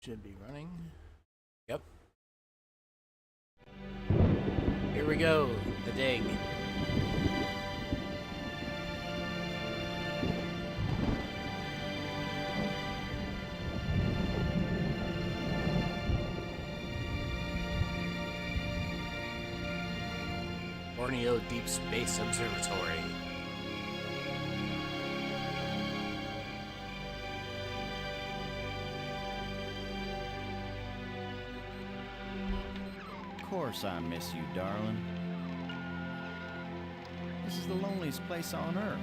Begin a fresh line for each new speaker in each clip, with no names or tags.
Should be running. Yep. Here we go. The dig. Borneo Deep Space Observatory.
Of course I miss you, darling. This is the loneliest place on Earth.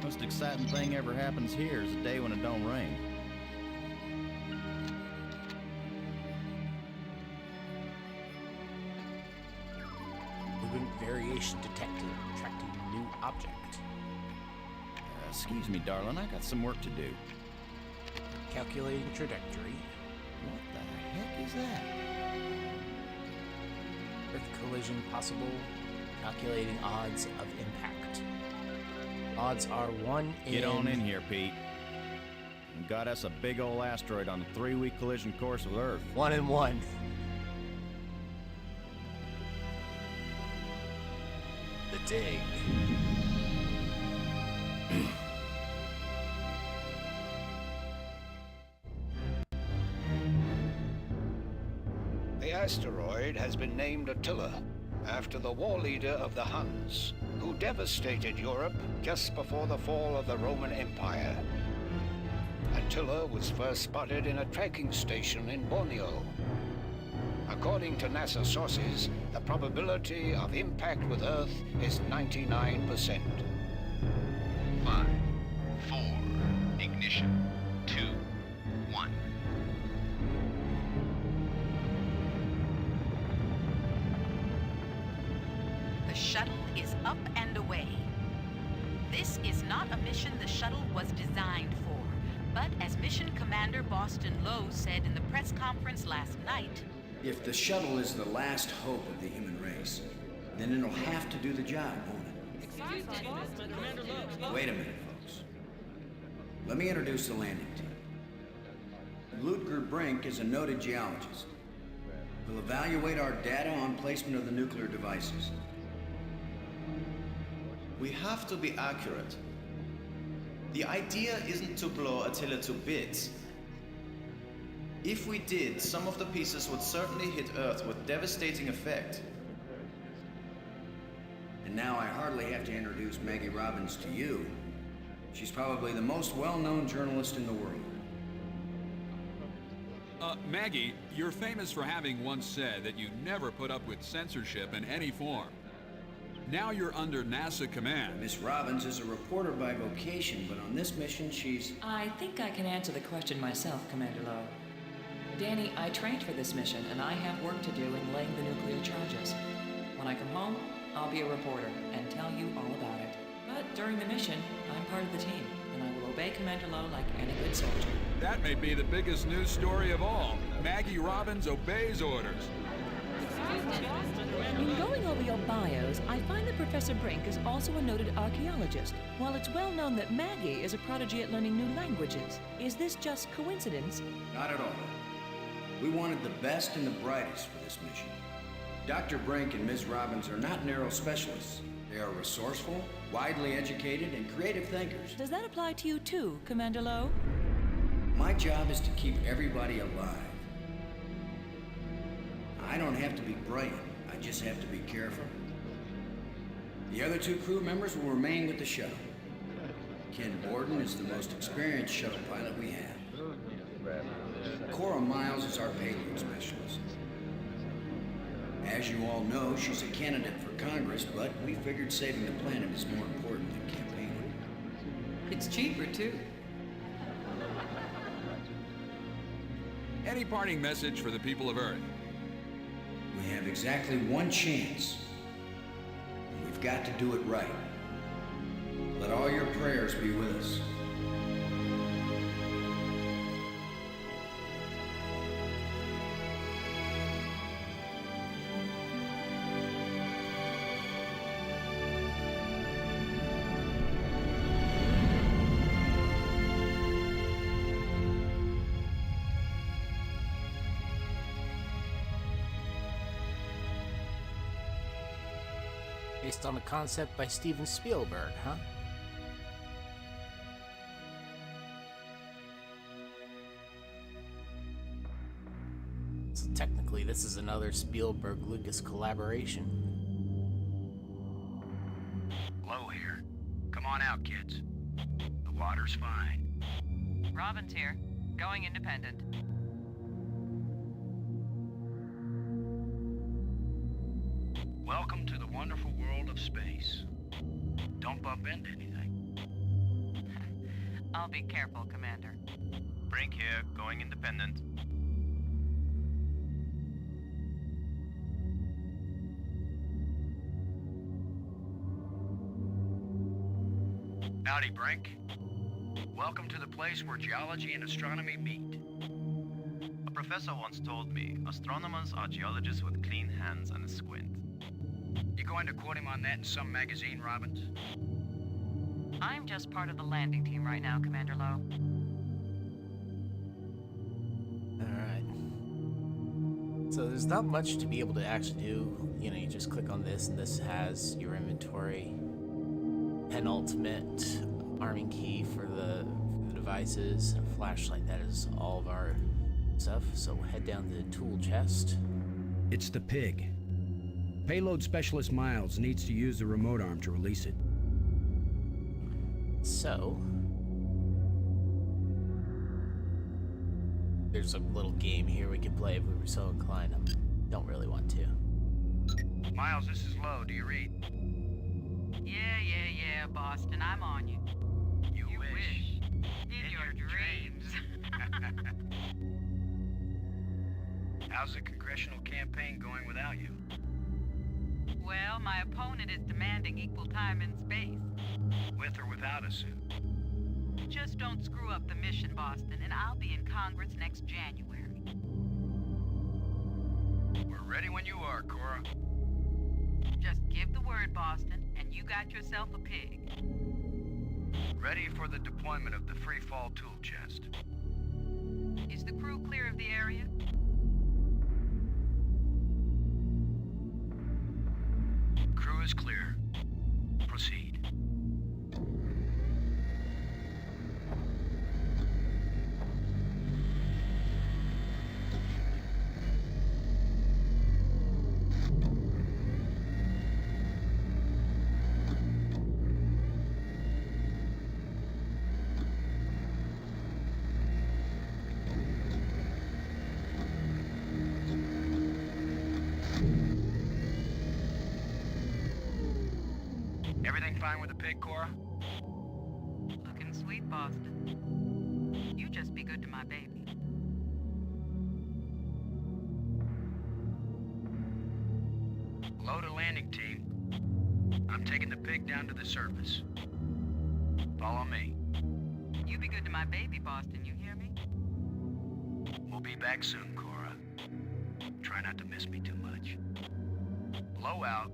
Most exciting thing ever happens here is the day when it don't rain.
Movement variation detected, tracking new object.
Excuse me, darling, I got some work to do.
Calculating trajectory.
What the heck is that?
Earth collision possible. Calculating odds of impact. Odds are 1 in...
Get on in here, Pete. And got us a big old asteroid on a 3-week collision course with Earth.
1 in 1. The dig.
The asteroid has been named Attila, after the war leader of the Huns, who devastated Europe just before the fall of the Roman Empire. Attila was first spotted in a tracking station in Borneo. According to NASA sources, the probability of impact with Earth is 99%.
5, 4, ignition, 2, 1.
The shuttle is up and away. This is not a mission the shuttle was designed for, but as Mission Commander Boston Lowe said in the press conference last night,
if the shuttle is the last hope of the human race, then it'll have to do the job, won't it? Wait a minute, folks. Let me introduce the landing team. Ludger Brink is a noted geologist. He'll evaluate our data on placement of the nuclear devices.
We have to be accurate. The idea isn't to blow Attila to bits. If we did, some of the pieces would certainly hit Earth with devastating effect.
And now I hardly have to introduce Maggie Robbins to you. She's probably the most well-known journalist in the world.
Maggie, you're famous for having once said that you never put up with censorship in any form. Now you're under NASA command.
Miss Robbins is a reporter by vocation, but on this mission she's...
I think I can answer the question myself, Commander Lowe. Danny, I trained for this mission, and I have work to do in laying the nuclear charges. When I come home, I'll be a reporter and tell you all about it. But during the mission, I'm part of the team, and I will obey Commander Lowe like any good soldier.
That may be the biggest news story of all. Maggie Robbins obeys orders.
In going over your bios, I find that Professor Brink is also a noted archaeologist, while it's well known that Maggie is a prodigy at learning new languages. Is this just coincidence?
Not at all. We wanted the best and the brightest for this mission. Dr. Brink and Ms. Robbins are not narrow specialists. They are resourceful, widely educated, and creative thinkers.
Does that apply to you too, Commander Lowe?
My job is to keep everybody alive. I don't have to be brilliant. I just have to be careful. The other 2 crew members will remain with the shuttle. Ken Borden is the most experienced shuttle pilot we have. Cora Miles is our payload specialist. As you all know, she's a candidate for Congress, but we figured saving the planet is more important than campaigning.
It's cheaper, too.
Any parting message for the people of Earth?
We have exactly 1 chance. And we've got to do it right. Let all your prayers be with us.
based on a concept by Steven Spielberg, huh? So technically, this is another Spielberg-Lucas collaboration.
Low here. Come on out, kids. The water's fine.
Robin's here. Going independent.
Welcome to the wonderful world of space. Don't bump into anything.
I'll be careful, Commander.
Brink here, going independent.
Howdy, Brink. Welcome to the place where geology and astronomy meet.
A professor once told me, astronomers are geologists with clean hands and a squint.
You going to quote him on that in some magazine, Robbins?
I'm just part of the landing team right now, Commander Lowe.
Alright. So there's not much to be able to actually do. You know, you just click on this, and this has your inventory. Penultimate arming key for the devices. A flashlight, that is all of our stuff. So we'll head down to the tool chest.
It's the pig. Payload Specialist Miles needs to use the remote arm to release it.
So there's a little game here we could play if we were so inclined. I don't really want to.
Miles, this is Low. Do you read?
Yeah, Boston, I'm on you.
You wish.
In your dreams.
How's the congressional campaign going without you?
Well, my opponent is demanding equal time in space.
With or without a suit?
Just don't screw up the mission, Boston, and I'll be in Congress next January.
We're ready when you are, Cora.
Just give the word, Boston, and you got yourself a pig.
Ready for the deployment of the free fall tool chest.
Is the crew clear of the area?
Crew is clear. Proceed. Everything fine with the pig, Cora?
Looking sweet, Boston. You just be good to my baby.
Low to landing team. I'm taking the pig down to the surface. Follow me.
You be good to my baby, Boston, you hear me?
We'll be back soon, Cora. Try not to miss me too much. Low out.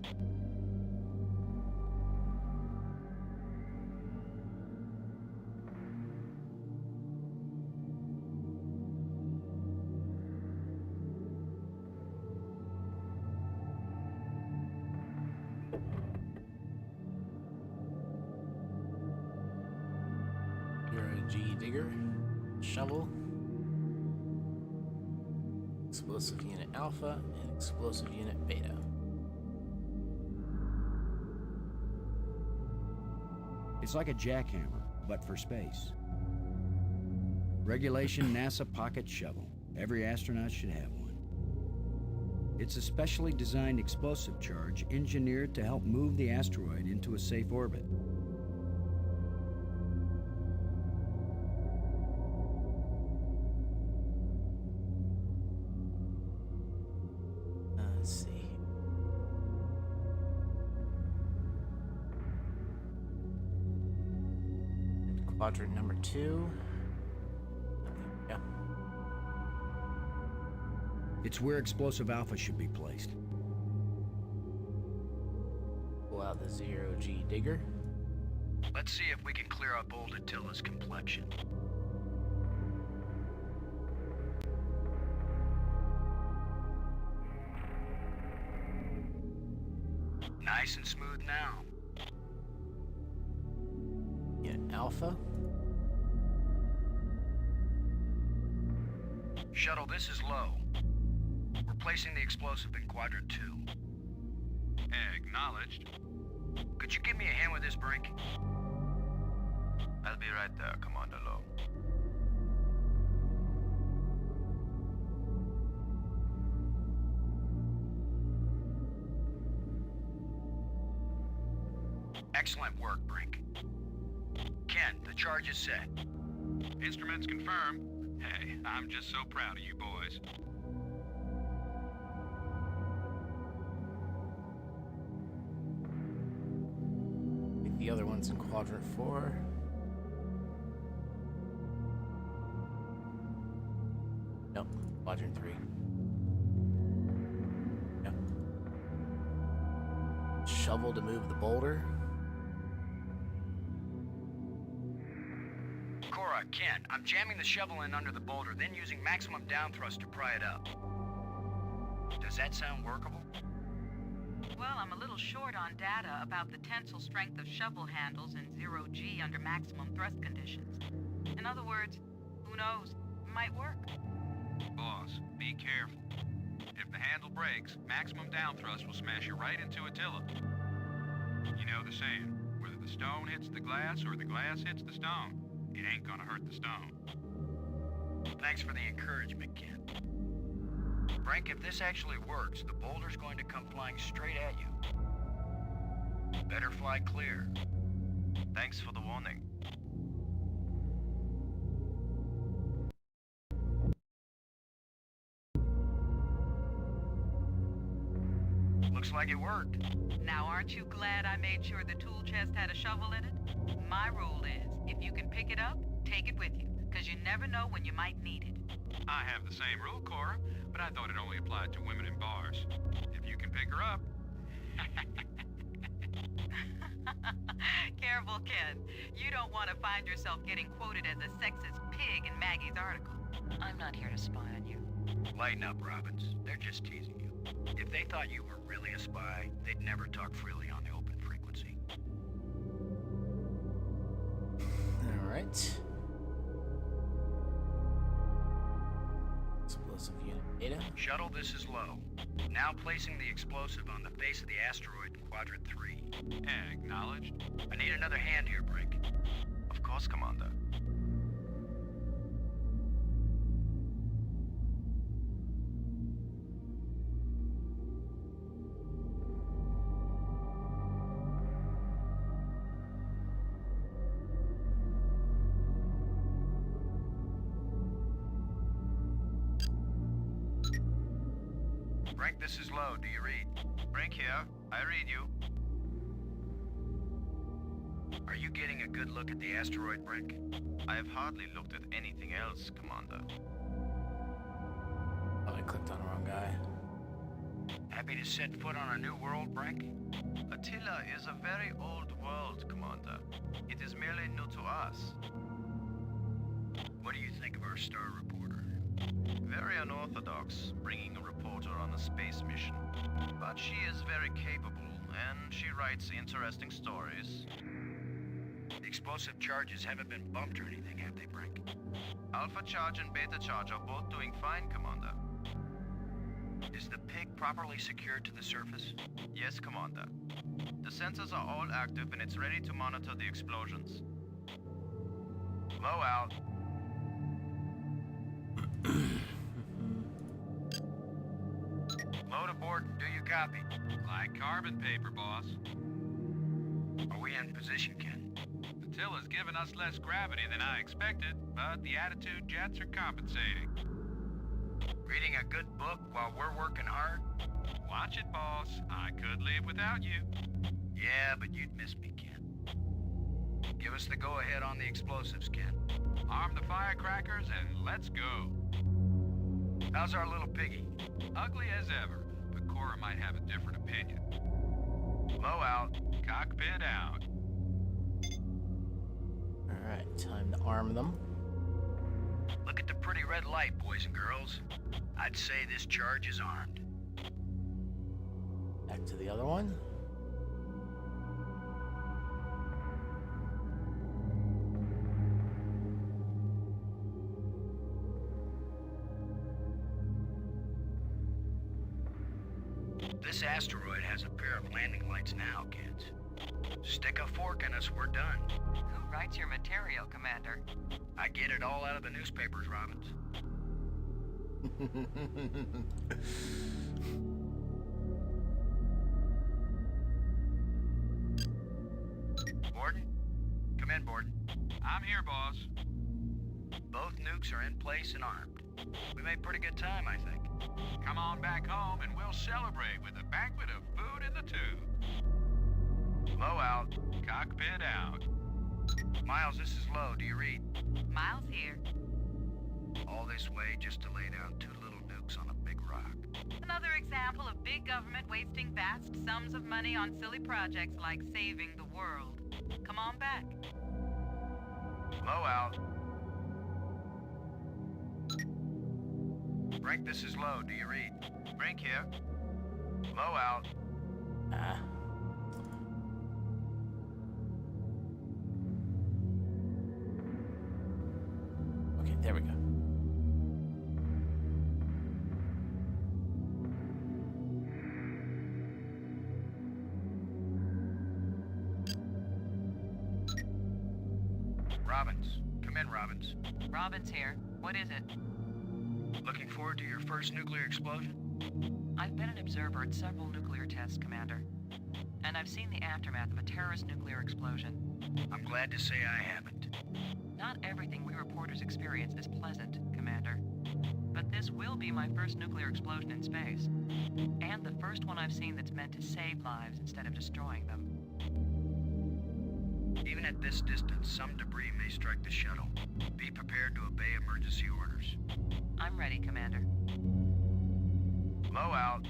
G digger, shovel, explosive unit alpha, and explosive unit beta.
It's like a jackhammer, but for space. Regulation NASA pocket shovel. Every astronaut should have one. It's a specially designed explosive charge engineered to help move the asteroid into a safe orbit.
Let's see. Quadrant number 2. Yeah.
It's where explosive alpha should be placed.
Pull out the 0G digger.
Let's see if we can clear up old Attila's complexion. Nice and smooth now.
Unit Alpha.
Shuttle, this is Low. We're placing the explosive in Quadrant 2.
Acknowledged.
Could you give me a hand with this, Brink?
I'll be right there, Commander Lowe.
Excellent work, Brink. Ken, the charge is set.
Instruments confirmed. Hey, I'm just so proud of you boys.
I think the other one's in Quadrant 4. Nope, Quadrant 3. Yep. Shovel to move the boulder.
Cora, Ken, I'm jamming the shovel in under the boulder, then using maximum down thrust to pry it up. Does that sound workable?
Well, I'm a little short on data about the tensile strength of shovel handles in 0G under maximum thrust conditions. In other words, who knows? Might work.
Boss, be careful. If the handle breaks, maximum down thrust will smash you right into Attila. You know the saying, whether the stone hits the glass or the glass hits the stone, it ain't gonna hurt the stone.
Thanks for the encouragement, Ken. Brink, if this actually works, the boulder's going to come flying straight at you. Better fly clear.
Thanks for the warning.
Looks like it worked.
Now, aren't you glad I made sure the tool chest had a shovel in it? My rule is, if you can pick it up, take it with you, because you never know when you might need it.
I have the same rule, Cora, but I thought it only applied to women in bars. If you can pick her up.
Careful, Ken. You don't want to find yourself getting quoted as a sexist pig in Maggie's article.
I'm not here to spy on you.
Lighten up, Robbins. They're just teasing you. If they thought you were really a spy, they'd never talk freely on the open frequency.
All right. Explosive unit data.
Shuttle, this is Low. Now placing the explosive on the face of the asteroid in Quadrant 3.
Acknowledged.
I need another hand here, Brink.
Of course, Commander.
Brink, this is Low. Do you read?
Brink here. I read you.
Are you getting a good look at the asteroid, Brink?
I have hardly looked at anything else, Commander.
Oh, I clicked on the wrong guy.
Happy to set foot on a new world, Brink?
Attila is a very old world, Commander. It is merely new to us.
What do you think of our star reporter?
Very unorthodox, bringing a reporter on a space mission. But she is very capable, and she writes interesting stories.
The explosive charges haven't been bumped or anything, have they, Brink?
Alpha charge and beta charge are both doing fine, Commander.
Is the pig properly secured to the surface?
Yes, Commander. The sensors are all active and it's ready to monitor the explosions.
Low out. Load aboard and do you copy?
Like carbon paper, boss.
Are we in position, Ken?
Attila's given us less gravity than I expected, but the attitude jets are compensating.
Reading a good book while we're working hard?
Watch it, boss. I could live without you.
Yeah, but you'd miss me, Ken. Give us the go-ahead on the explosives, Ken.
Arm the firecrackers and let's go.
How's our little piggy?
Ugly as ever, but Cora might have a different opinion.
Low out.
Cockpit out.
Alright, time to arm them.
Look at the pretty red light, boys and girls. I'd say this charge is armed.
Back to the other one.
This asteroid has a pair of landing lights now, kids. Stick a fork in us, we're done.
Who writes your material, Commander?
I get it all out of the newspapers, Robbins. Borden? Come in, Borden.
I'm here, boss.
Both nukes are in place and armed. We made pretty good time, I think.
Come on back home and we'll celebrate with a banquet of food in the tube.
Low out.
Cockpit out.
Miles, this is Low. Do you read?
Miles here.
All this way just to lay down two little nukes on a big rock.
Another example of big government wasting vast sums of money on silly projects like saving the world. Come on back.
Low out. Brink, this is Low. Do you read? Brink here. Low out.
Ah. Okay, there we go.
Robbins. Come in, Robbins.
Robbins here. What is it?
Looking forward to your first nuclear explosion?
I've been an observer at several nuclear tests, Commander. And I've seen the aftermath of a terrorist nuclear explosion.
I'm glad to say I haven't.
Not everything we reporters experience is pleasant, Commander. But this will be my first nuclear explosion in space. And the first one I've seen that's meant to save lives instead of destroying them.
Even at this distance, some debris may strike the shuttle. Be prepared to obey emergency orders.
I'm ready, Commander.
Low out.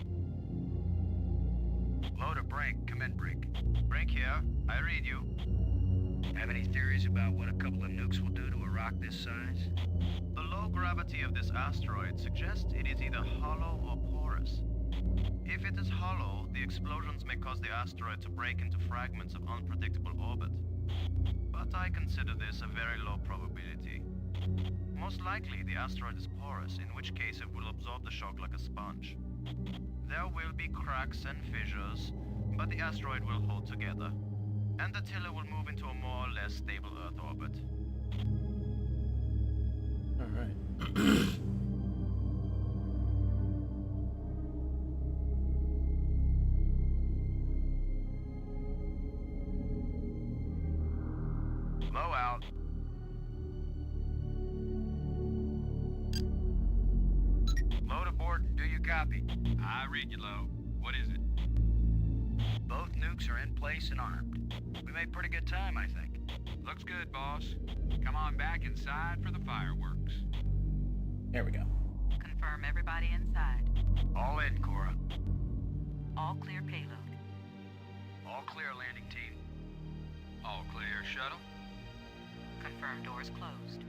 Low to Brink. Come in, Brink. Brink here. I read you. Have any theories about what a couple of nukes will do to a rock this size?
The low gravity of this asteroid suggests it is either hollow or porous. If it is hollow, the explosions may cause the asteroid to break into fragments of unpredictable orbit. But I consider this a very low probability. Most likely, the asteroid is porous, in which case it will absorb the shock like a sponge. There will be cracks and fissures, but the asteroid will hold together, and Attila will move into a more or less stable Earth orbit.
All right.
Low out. Low to Borden. Do you copy?
I read you, Low. What is it?
Both nukes are in place and armed. We made pretty good time, I think.
Looks good, boss. Come on back inside for the fireworks.
There we go.
Confirm everybody inside.
All in, Cora.
All clear payload.
All clear, landing team.
All clear, shuttle.
Confirm doors closed.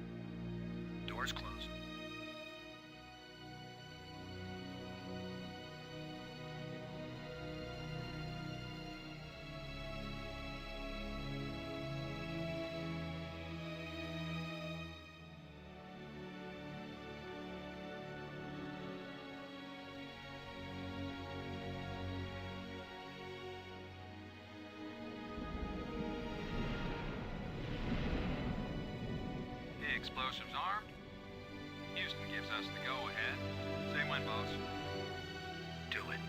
Doors closed.
Explosives armed. Houston gives us the go-ahead. Say when, boss.
Do it.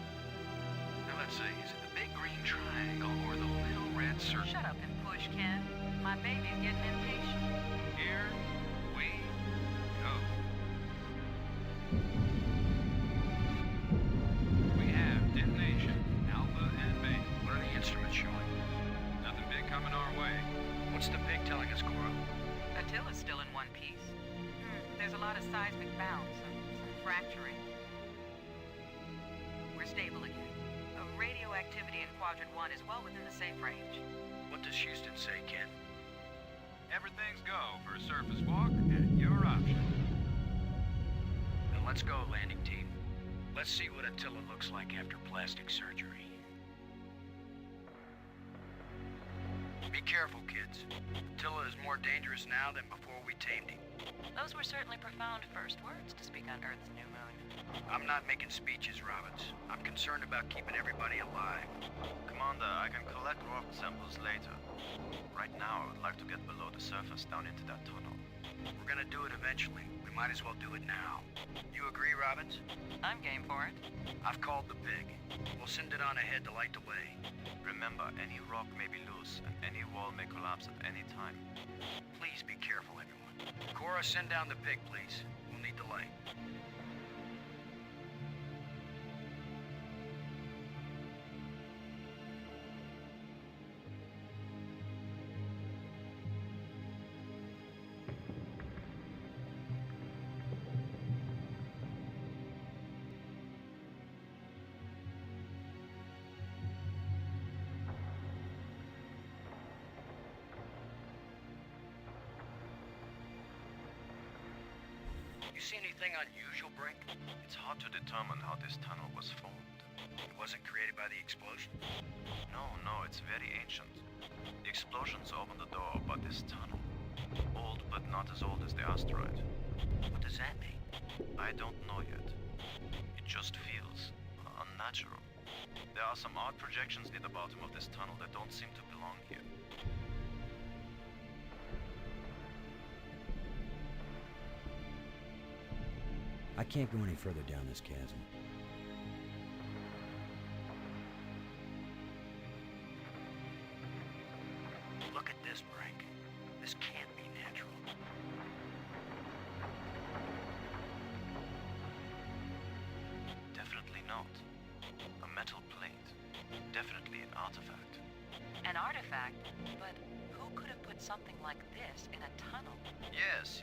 Now let's see, is it the big green triangle or the little red circle?
Shut up and push, Ken. My baby's getting impatient.
Here we go. We have detonation, Alpha and Beta.
What are the instruments showing?
Nothing big coming our way.
What's the pig telling us, Cora?
Attila's still in one piece. There's a lot of seismic bounce, some fracturing. We're stable again. Radioactivity in Quadrant 1 is well within the safe range.
What does Houston say, Ken?
Everything's go for a surface walk at your option.
Then let's go, landing team. Let's see what Attila looks like after plastic surgery. Be careful, kids. Attila is more dangerous now than before we tamed him.
Those
Those were certainly profound first words to speak on Earth's new moon.
I'm not making speeches, Roberts. I'm concerned about keeping everybody alive.
Commander, I can collect rock samples later. Right now, I would like to get below the surface down into that tunnel.
We're gonna do it eventually. We might as well do it now. You agree, Robbins?
I'm game for it.
I've called the pig. We'll send it on ahead to light the way.
Remember, any rock may be loose, and any wall may collapse at any time.
Please be careful, everyone. Cora, send down the pig, please. We'll need the light. You see anything unusual, Brink?
It's hard to determine how this tunnel was formed.
It wasn't created by the explosion?
No, it's very ancient. The explosions opened the door, but this tunnel... old, but not as old as the asteroid.
What does that mean?
I don't know yet. It just feels unnatural. There are some odd projections near the bottom of this tunnel that don't seem to belong here.
I can't go any further down this chasm.
Look at this, Brink. This can't be natural.
Definitely not. A metal plate. Definitely an artifact.
An artifact? But who could have put something like this in a tunnel?
Yes.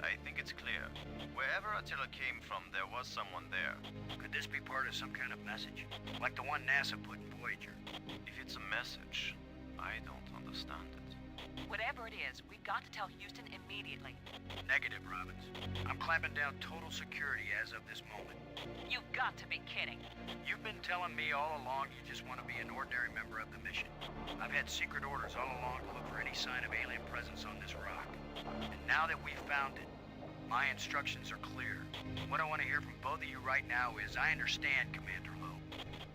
I think it's clear. Wherever Attila came from, there was someone there.
Could this be part of some kind of message? Like the one NASA put in Voyager?
If it's a message, I don't understand it.
Whatever it is, we've got to tell Houston immediately.
Negative, Robbins. I'm clamping down total security as of this moment.
You've got to be kidding.
You've been telling me all along you just want to be an ordinary member of the mission. I've had secret orders all along to look for any sign of alien presence on this rock. And now that we've found it, my instructions are clear. What I want to hear from both of you right now is, I understand, Commander Lowe.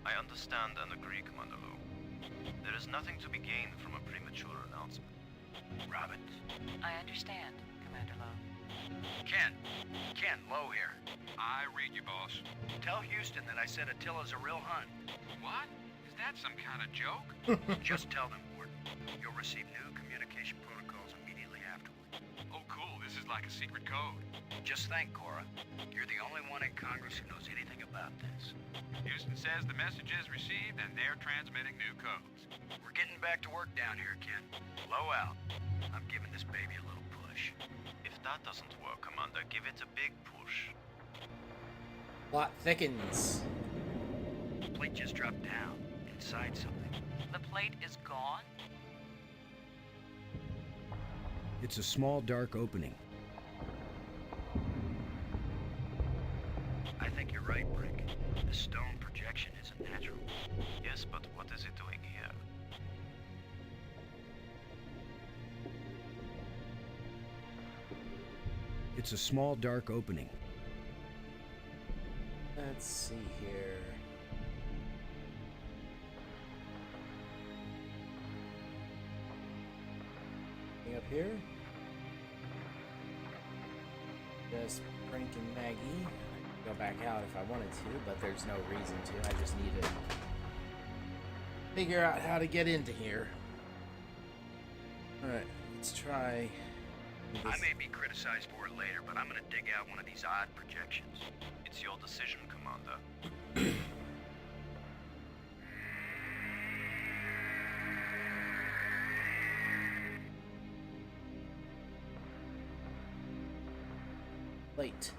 I understand and agree, Commander Lowe. There is nothing to be gained from a premature announcement.
Robbins.
I understand, Commander Lowe.
Ken, Lowe here.
I read you, boss.
Tell Houston that I said Attila's a real Hun.
What? Is that some kind of joke?
Just tell them, Gordon. You'll receive new communication protocols immediately afterward.
Oh, cool. This is like a secret code.
Just think, Cora. You're the only one in Congress who knows anything about this.
Houston says the message is received and they're transmitting new codes.
We're getting back to work down here, Ken. Low out. I'm giving this baby a little push.
If that doesn't work, Commander, give it a big push.
Plot thickens.
The plate just dropped down. Inside something.
The plate is gone?
It's a small, dark opening.
I think you're right, Brick. The stone projection isn't natural.
Yes, but what is it doing here?
It's a small, dark opening.
Let's see here. Anything up here? Just Frank and Maggie. I could go back out if I wanted to, but there's no reason to. I just need to figure out how to get into here. Alright, let's try this.
I may be criticized for it later, but I'm gonna dig out one of these odd projections.
It's your decision, Commander.
Plate.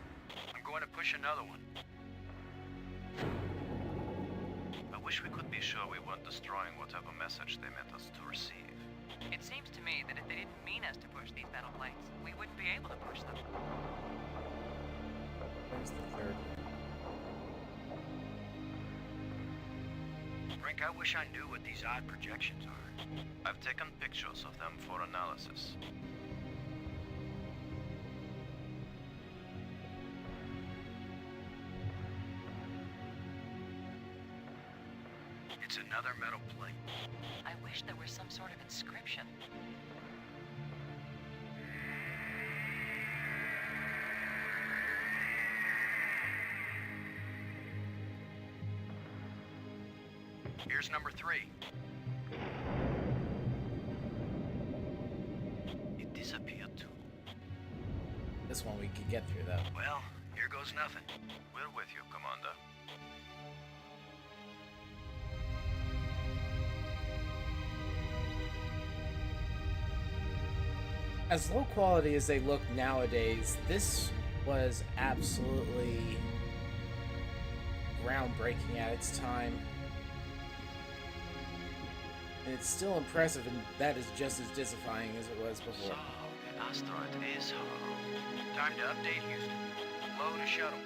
I'm going to push another one.
I wish we could be sure we weren't destroying whatever message they meant us to receive.
It seems to me that if they didn't mean us to push these metal plates, we wouldn't be able to push them.
Where's the third one?
Brink, I wish I knew what these odd projections are.
I've taken pictures of them for analysis.
It's another metal plate.
I wish there was some sort of inscription.
Here's number 3.
It disappeared too.
This one we could get through, though.
Well, here goes nothing.
We're with you, Commander.
As low quality as they look nowadays, this was absolutely groundbreaking at its time. And it's still impressive, and that is just as dissatisfying as it was before.
So, the asteroid is home.
Time to update Houston. Load a shuttle.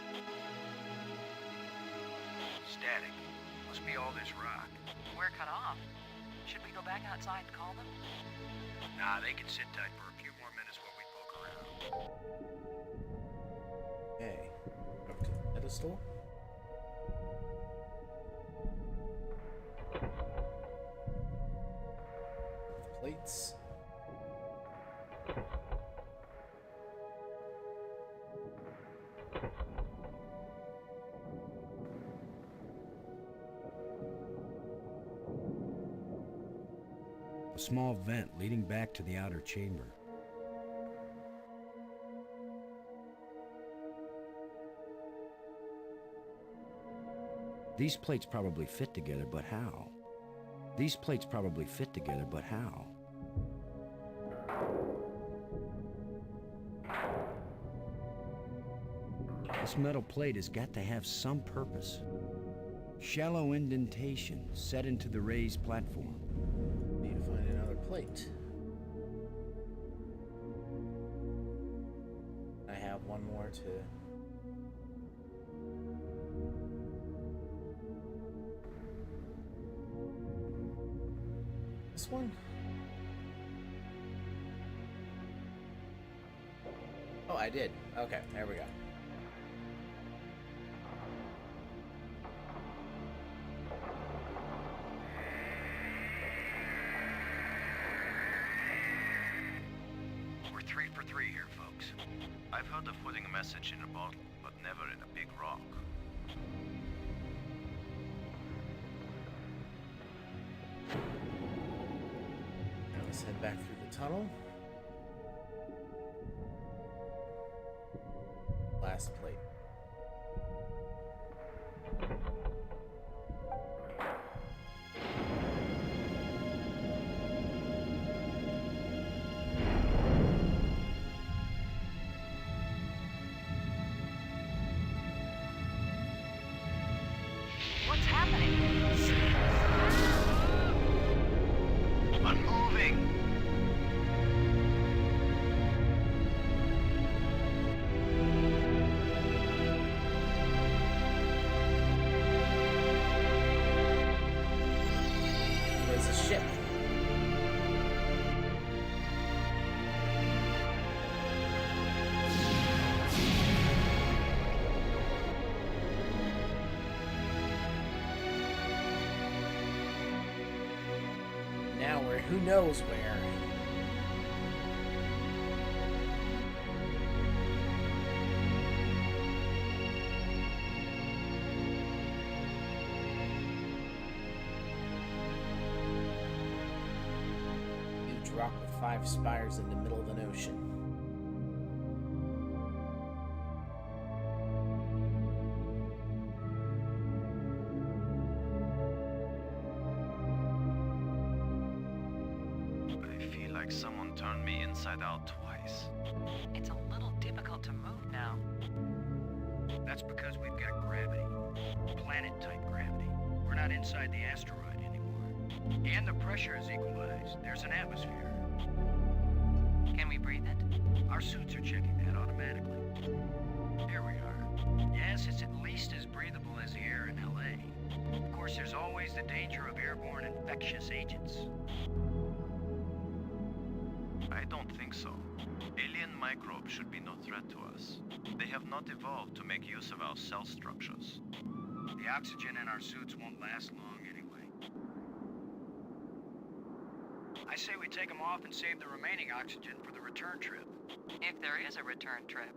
Static. Must be all this rock.
We're cut off. Should we go back outside and call them?
Nah, they can sit tight for a few more minutes while we poke around.
Okay. Up to the pedestal. Plates.
A small vent leading back to the outer chamber. These plates probably fit together, but how? These plates probably fit together, but how? This metal plate has got to have some purpose. Shallow indentation set into the raised platform.
Need to find another plate. I have one more to... This one? Oh, I did. Okay, there we go.
We're 3 for 3 here, folks.
I've heard of putting a message in a bottle, but never in a big rock.
Now let's head back through the tunnel. Last plate.
What's happening?
Unmoving!
There's a ship. Now we're who knows where. Huge rock with 5 spires in the middle of an ocean.
I feel like someone turned me inside out twice.
It's a little difficult to move now.
That's because we've got gravity. Planet-type gravity. We're not inside the asteroid anymore. And the pressure is equalized. There's an atmosphere.
Can we breathe it?
Our suits are checking that automatically. Here we are. Yes, it's at least as breathable as the air in LA. Of course, there's always the danger of airborne infectious agents.
I don't think so. Alien microbes should be no threat to us. They have not evolved to make use of our cell structures.
The oxygen in our suits won't last long anyway. I say we take them off and save the remaining oxygen for the return trip.
If there is a return trip.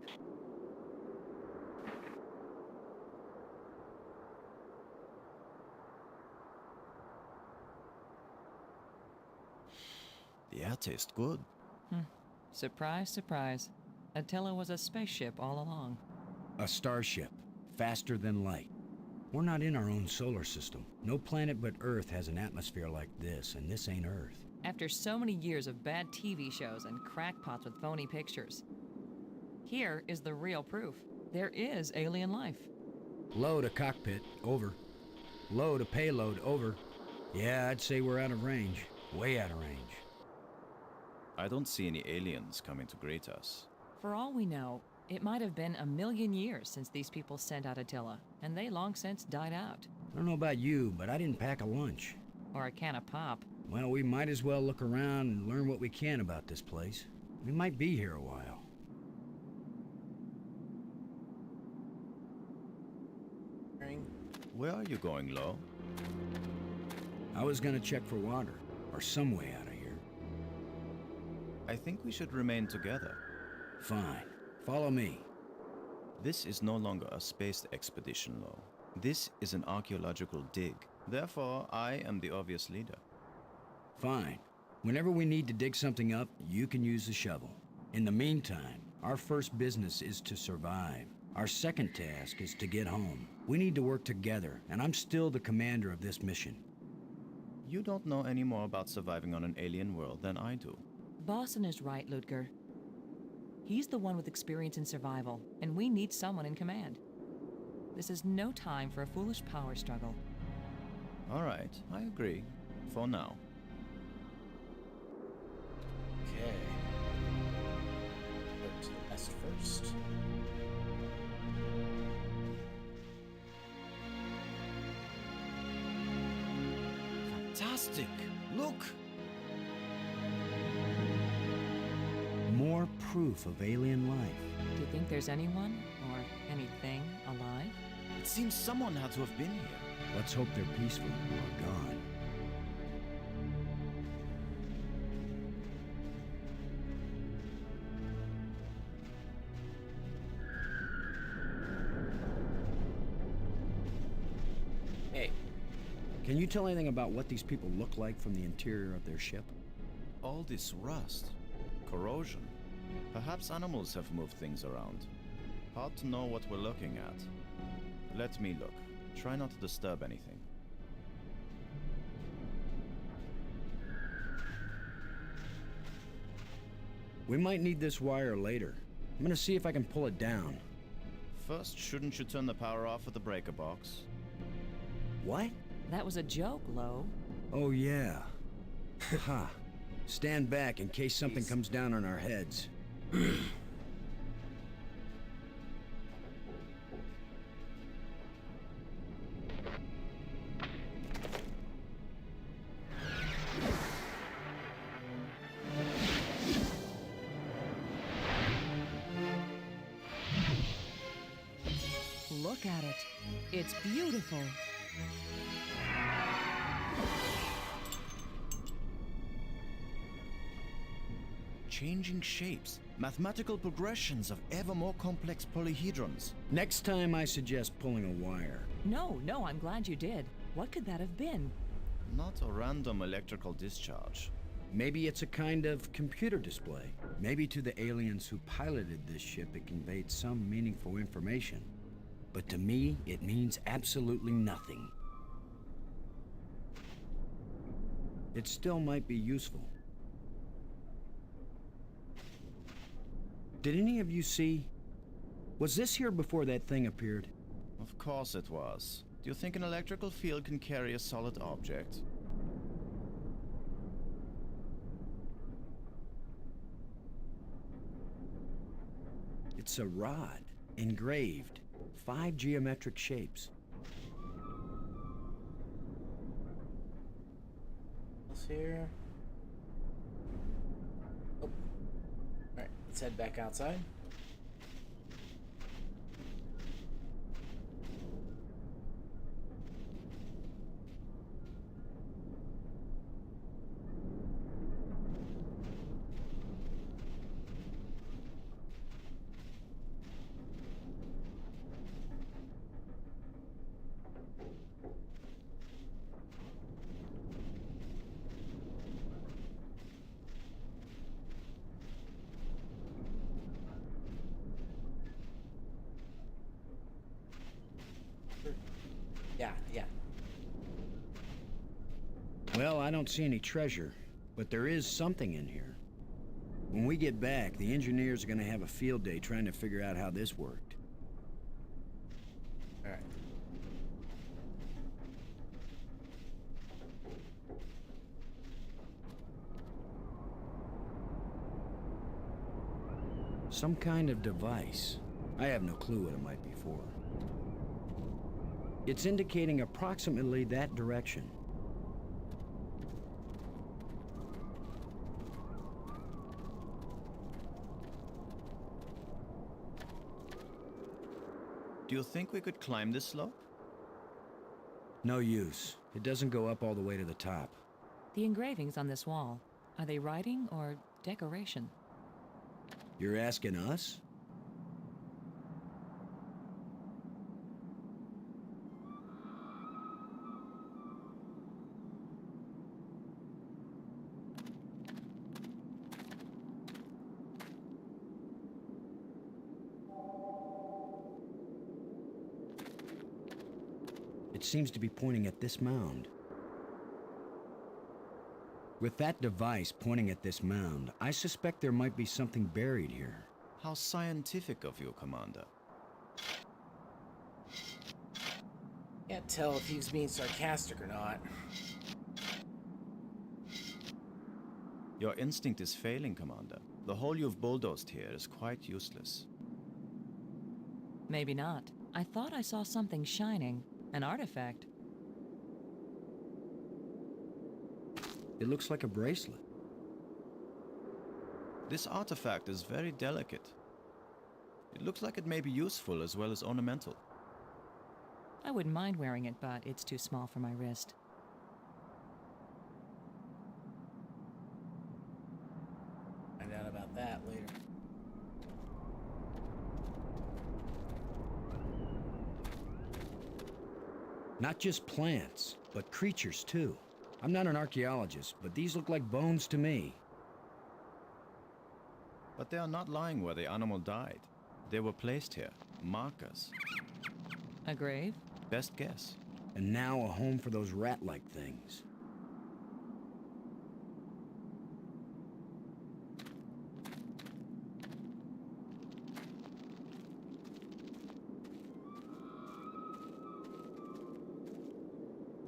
The air tastes good.
Surprise, surprise. Attila was a spaceship all along.
A starship, faster than light. We're not in our own solar system. No planet but Earth has an atmosphere like this, and this ain't Earth.
After so many years of bad TV shows and crackpots with phony pictures, here is the real proof. There is alien life.
Low to cockpit, over. Low to payload, over. Yeah, I'd say we're out of range. Way out of range.
I don't see any aliens coming to greet us.
For all we know, it might have been 1,000,000 years since these people sent out Attila, and they long since died out.
I don't know about you, but I didn't pack a lunch.
Or a can of pop.
Well, we might as well look around and learn what we can about this place. We might be here a while.
Where are you going, Lo?
I was gonna check for water, or some way out of here.
I think we should remain together.
Fine. Follow me.
This is no longer a space expedition, Lo. This is an archaeological dig. Therefore, I am the obvious leader.
Fine. Whenever we need to dig something up, you can use the shovel. In the meantime, our first business is to survive. Our second task is to get home. We need to work together, and I'm still the commander of this mission.
You don't know any more about surviving on an alien world than I do.
Boston is right, Ludger. He's the one with experience in survival, and we need someone in command. This is no time for a foolish power struggle.
All right, I agree. For now.
Okay. Go to the west first.
Fantastic! Look!
More proof of alien life.
Do you think there's anyone, or anything, alive?
It seems someone had to have been here.
Let's hope they're peaceful or gone.
Hey.
Can you tell anything about what these people look like from the interior of their ship?
All this rust, corrosion. Perhaps animals have moved things around. Hard to know what we're looking at. Let me look. Try not to disturb anything.
We might need this wire later. I'm gonna see if I can pull it down.
First, shouldn't you turn the power off at the breaker box?
What?
That was a joke, Lo.
Oh, yeah. Ha. Stand back in case something comes down on our heads.
Look at it. It's beautiful.
Changing shapes, mathematical progressions of ever more complex polyhedrons.
Next time I suggest pulling a wire.
No, I'm glad you did. What could that have been?
Not a random electrical discharge.
Maybe it's a kind of computer display. Maybe to the aliens who piloted this ship it conveyed some meaningful information. But to me, it means absolutely nothing. It still might be useful. Did any of you see? Was this here before that thing appeared?
Of course it was. Do you think an electrical field can carry a solid object?
It's a rod, engraved, 5 geometric shapes.
What's here? Oh. Alright, let's head back outside. Yeah, yeah.
Well, I don't see any treasure, but there is something in here. When we get back, the engineers are gonna have a field day trying to figure out how this worked.
All right.
Some kind of device. I have no clue what it might be for. It's indicating approximately that direction.
Do you think we could climb this slope?
No use. It doesn't go up all the way to the top.
The engravings on this wall, are they writing or decoration?
You're asking us? It seems to be pointing at this mound. With that device pointing at this mound, I suspect there might be something buried here.
How scientific of you, Commander.
Can't tell if he's being sarcastic or not.
Your instinct is failing, Commander. The hole you've bulldozed here is quite useless.
Maybe not. I thought I saw something shining. An artifact.
It looks like a bracelet.
This artifact is very delicate. It looks like it may be useful as well as ornamental.
I wouldn't mind wearing it, but it's too small for my wrist.
Find out about that later.
Not just plants, but creatures too. I'm not an archaeologist, but these look like bones to me.
But they are not lying where the animal died. They were placed here. Markers.
A grave?
Best guess.
And now a home for those rat-like things.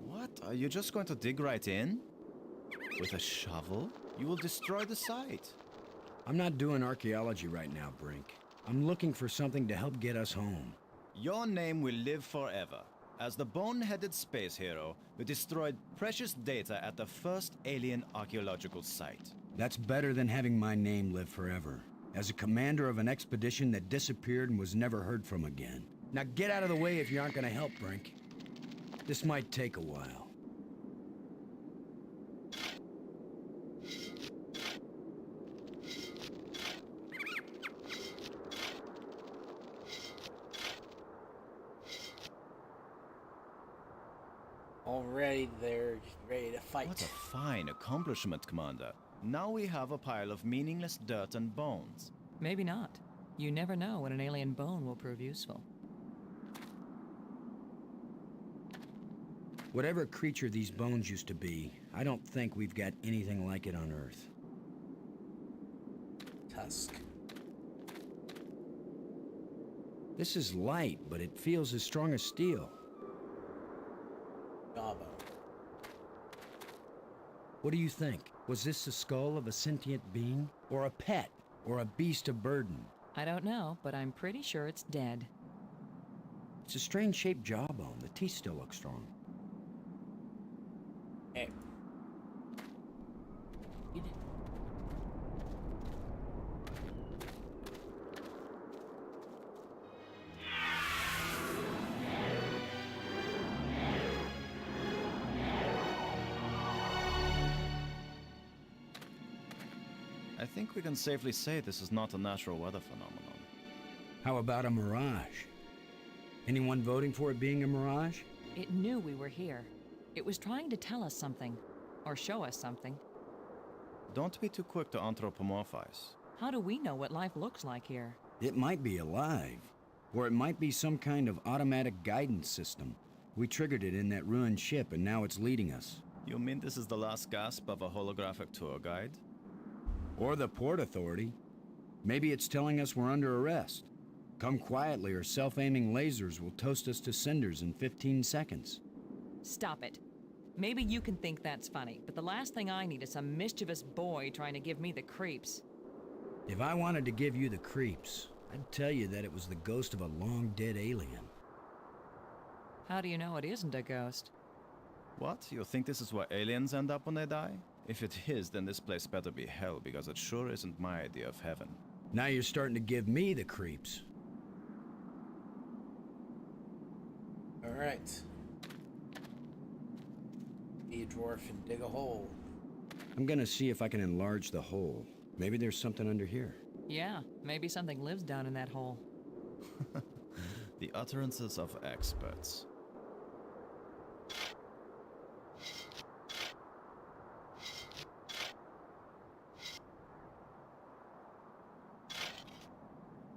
What? Are you just going to dig right in? With a shovel? You will destroy the site.
I'm not doing archaeology right now, Brink. I'm looking for something to help get us home.
Your name will live forever. As the bone-headed space hero who destroyed precious data at the first alien archaeological site.
That's better than having my name live forever. As a commander of an expedition that disappeared and was never heard from again. Now get out of the way if you aren't gonna help, Brink. This might take a while.
Already they're ready to fight.
What a fine accomplishment, Commander. Now we have a pile of meaningless dirt and bones.
Maybe not. You never know when an alien bone will prove useful.
Whatever creature these bones used to be, I don't think we've got anything like it on Earth.
Tusk.
This is light, but it feels as strong as steel.
Jawbone.
What do you think? Was this the skull of a sentient being? Or a pet? Or a beast of burden?
I don't know, but I'm pretty sure it's dead.
It's a strange-shaped jawbone. The teeth still look strong.
Hey. You did.
I think we can safely say this is not a natural weather phenomenon.
How about a mirage? Anyone voting for it being a mirage?
It knew we were here. It was trying to tell us something. Or show us something.
Don't be too quick to anthropomorphize.
How do we know what life looks like here?
It might be alive. Or it might be some kind of automatic guidance system. We triggered it in that ruined ship, and now it's leading us.
You mean this is the last gasp of a holographic tour guide?
Or the Port Authority. Maybe it's telling us we're under arrest. Come quietly, or self-aiming lasers will toast us to cinders in 15 seconds.
Stop it. Maybe you can think that's funny, but the last thing I need is some mischievous boy trying to give me the creeps.
If I wanted to give you the creeps, I'd tell you that it was the ghost of a long-dead alien.
How do you know it isn't a ghost?
What? You think this is where aliens end up when they die? If it is, then this place better be hell, because it sure isn't my idea of heaven.
Now you're starting to give me the creeps.
All right. Be a dwarf and dig a hole.
I'm gonna see if I can enlarge the hole. Maybe there's something under here.
Yeah, maybe something lives down in that hole.
The utterances of experts.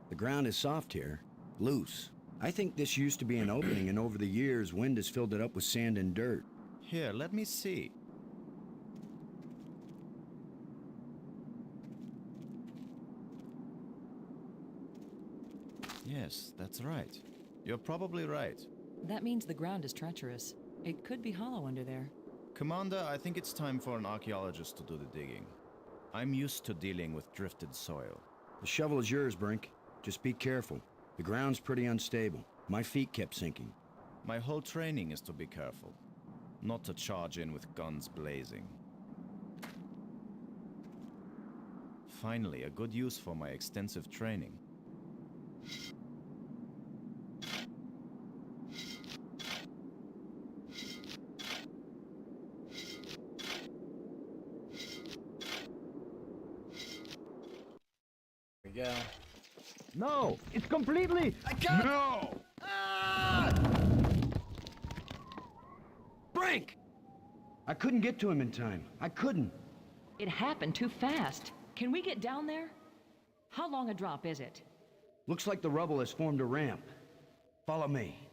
The ground is soft here, loose. I think this used to be an opening, and over the years, wind has filled it up with sand and dirt.
Here, let me see. Yes, that's right. You're probably right.
That means the ground is treacherous. It could be hollow under there.
Commander, I think it's time for an archaeologist to do the digging. I'm used to dealing with drifted soil.
The shovel is yours, Brink. Just be careful. The ground's pretty unstable. My feet kept sinking.
My whole training is to be careful. Not to charge in with guns blazing. Finally, a good use for my extensive training.
There we go.
No! It's completely...
I got...
No!
Ah!
Brink! I couldn't get to him in time. I couldn't.
It happened too fast. Can we get down there? How long a drop is it?
Looks like the rubble has formed a ramp. Follow me.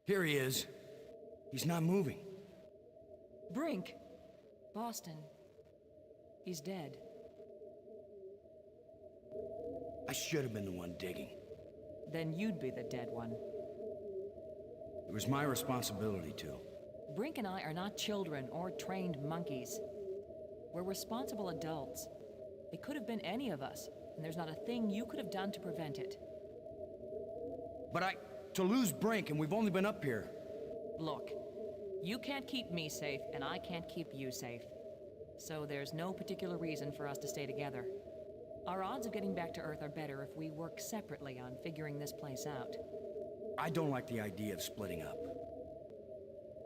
Here he is. He's not moving.
Brink! Boston. He's dead.
I should have been the one digging.
Then you'd be the dead one.
It was my responsibility to.
Brink and I are not children or trained monkeys. We're responsible adults. It could have been any of us, and there's not a thing you could have done to prevent it.
But to lose Brink, and we've only been up here.
Look, you can't keep me safe, and I can't keep you safe. So there's no particular reason for us to stay together. Our odds of getting back to Earth are better if we work separately on figuring this place out.
I don't like the idea of splitting up.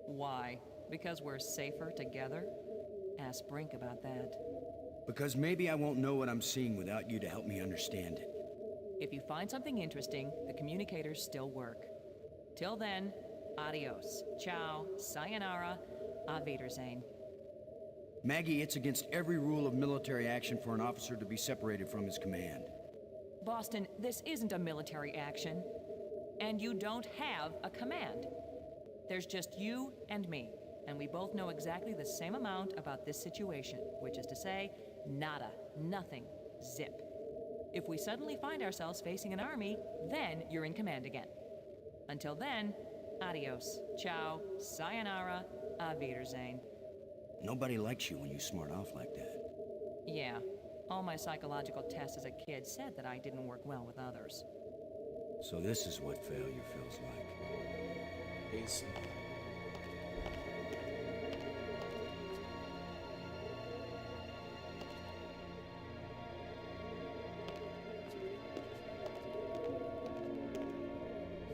Why? Because we're safer together? Ask Brink about that.
Because maybe I won't know what I'm seeing without you to help me understand it.
If you find something interesting, the communicators still work. Till then, adios, ciao, sayonara, auf Wiedersehen.
Maggie, it's against every rule of military action for an officer to be separated from his command.
Boston, this isn't a military action. And you don't have a command. There's just you and me, and we both know exactly the same amount about this situation, which is to say, nada, nothing, zip. If we suddenly find ourselves facing an army, then you're in command again. Until then, adios, ciao, sayonara, auf Wiedersehen.
Nobody likes you when you smart off like that.
Yeah, all my psychological tests as a kid said that I didn't work well with others.
So this is what failure feels like.
Peace.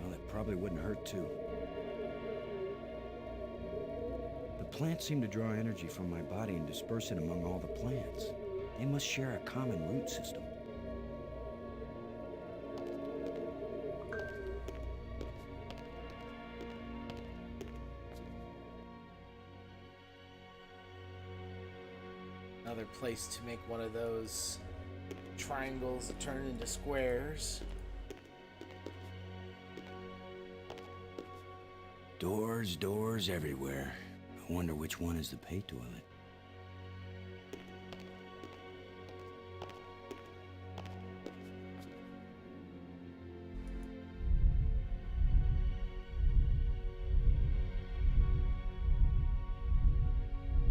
Well, it probably wouldn't hurt too. The plants seem to draw energy from my body and disperse it among all the plants. They must share a common root system.
Another place to make one of those triangles that turn into squares.
Doors everywhere. I wonder which one is the pay toilet.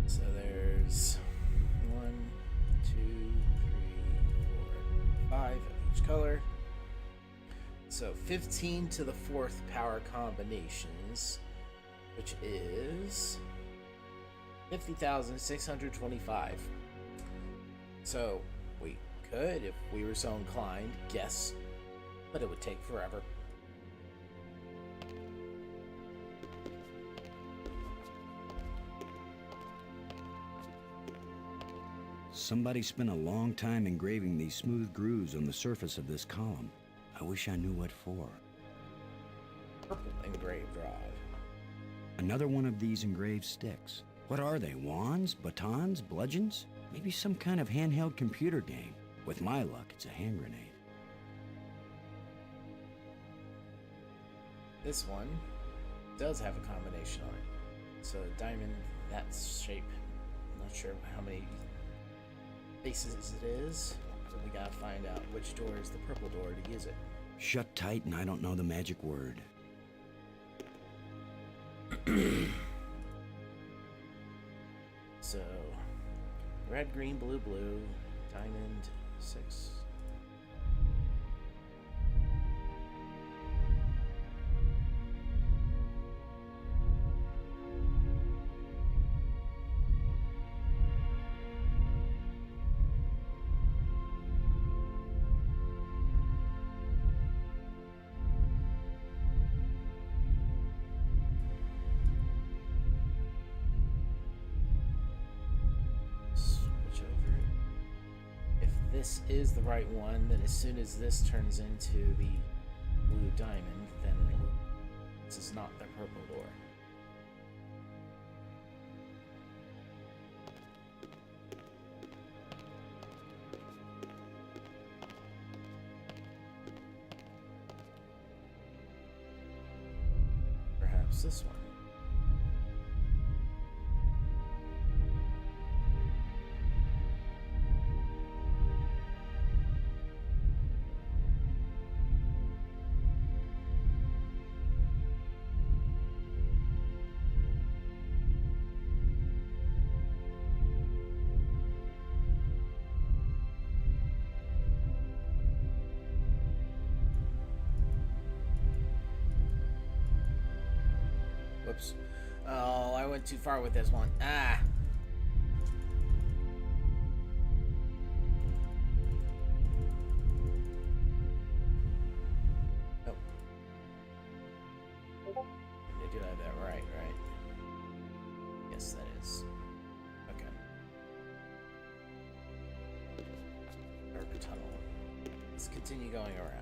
So there's 1, 2, 3, 4, 5 of each color. So 15 to the 4th power combinations, which is 50,625. So we could, if we were so inclined, guess, but it would take forever.
Somebody spent a long time engraving these smooth grooves on the surface of this column. I wish I knew what for.
Purple engraved rod.
Another one of these engraved sticks. What are they? Wands? Batons? Bludgeons? Maybe some kind of handheld computer game. With my luck, it's a hand grenade.
This one does have a combination on it. So diamond, that shape. I'm not sure how many faces it is, but we gotta find out which door is the purple door to use it.
Shut tight and I don't know the magic word.
So, red, green, blue, blue, diamond, 6. This is the right one, then as soon as this turns into the blue diamond, then this is not the purple door. Perhaps this one. Whoops. Oh, I went too far with this one. Ah! Oh. They do have that right? Yes, that is. Okay. Dark tunnel. Let's continue going around.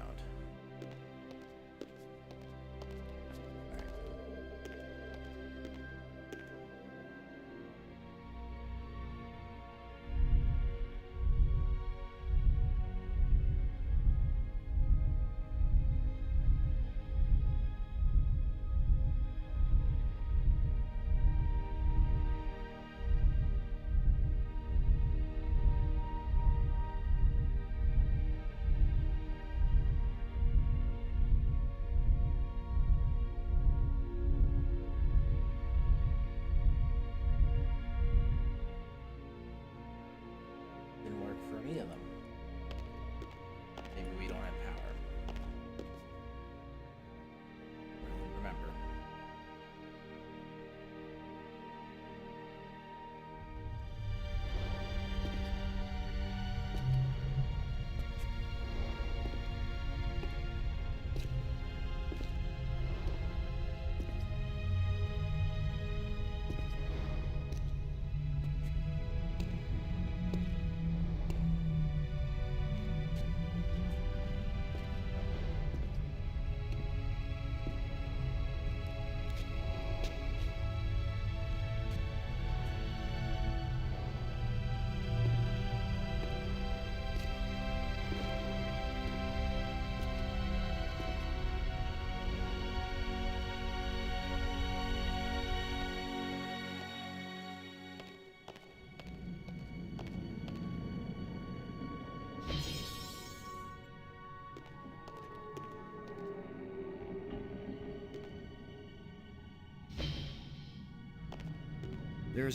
There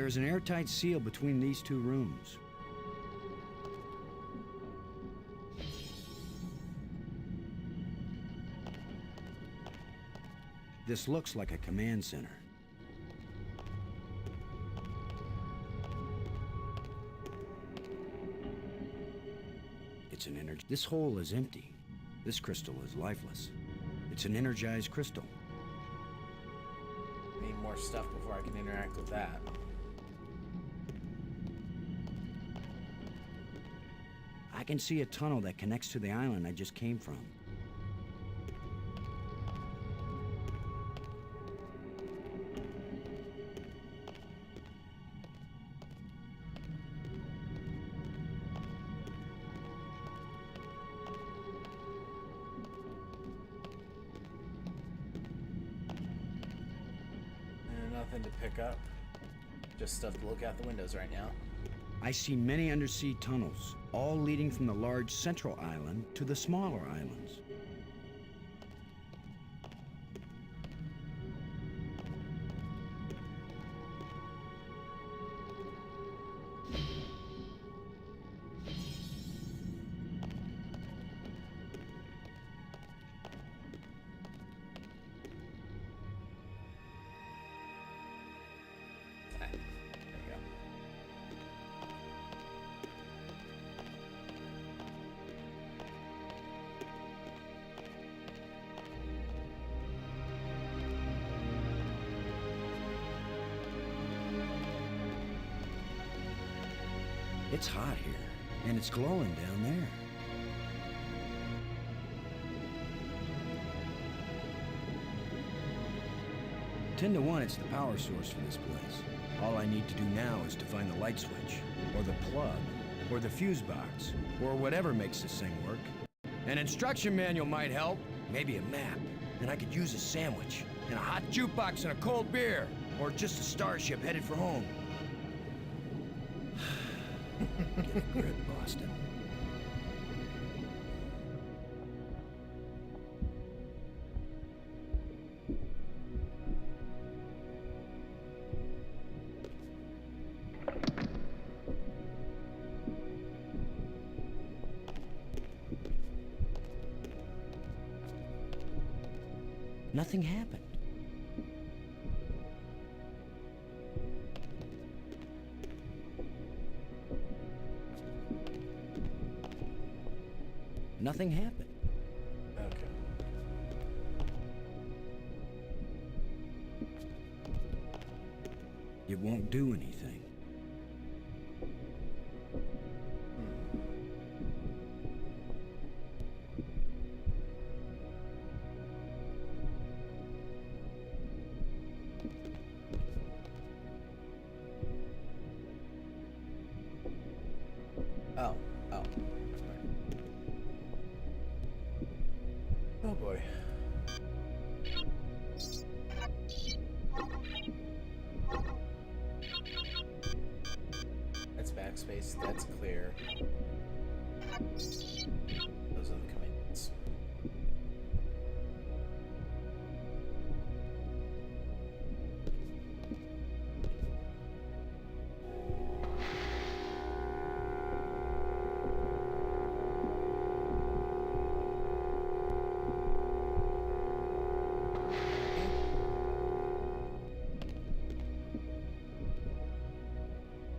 is an airtight seal between these two rooms. This looks like a command center. It's an energy. This hole is empty. This crystal is lifeless. It's an energized crystal.
Need more stuff before I can interact with that.
I can see a tunnel that connects to the island I just came from.
Nothing to pick up. Just stuff to look out the windows right now.
I see many undersea tunnels, all leading from the large central island to the smaller islands. It's hot here, and it's glowing down there. Ten to 1, it's the power source for this place. All I need to do now is to find the light switch, or the plug, or the fuse box, or whatever makes this thing work. An instruction manual might help, maybe a map, and I could use a sandwich, and a hot jukebox and a cold beer, or just a starship headed for home. Get a grip, Boston. Nothing happened. Nothing happened.
Okay.
It won't do anything.
Oh. Oh boy. That's backspace, that's clear. Those are the commands.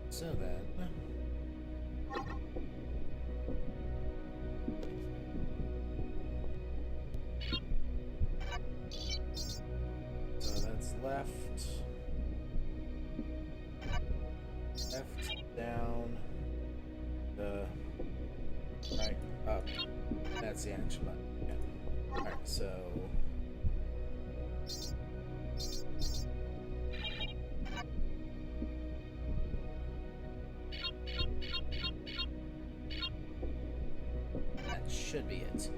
So then, so that's left, down, the right, up. That's the action button. Yeah. All right, so. Should be it.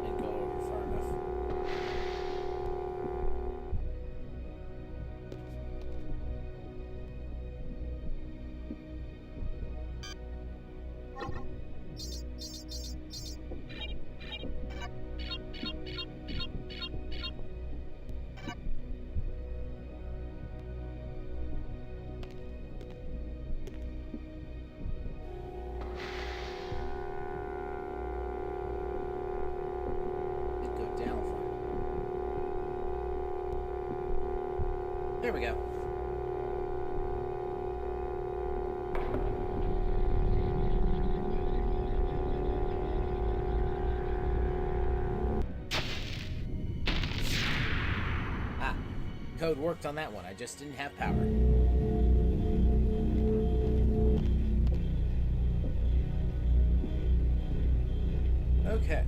Didn't go over far enough. There we go. Ah, code worked on that one. I just didn't have power. Okay.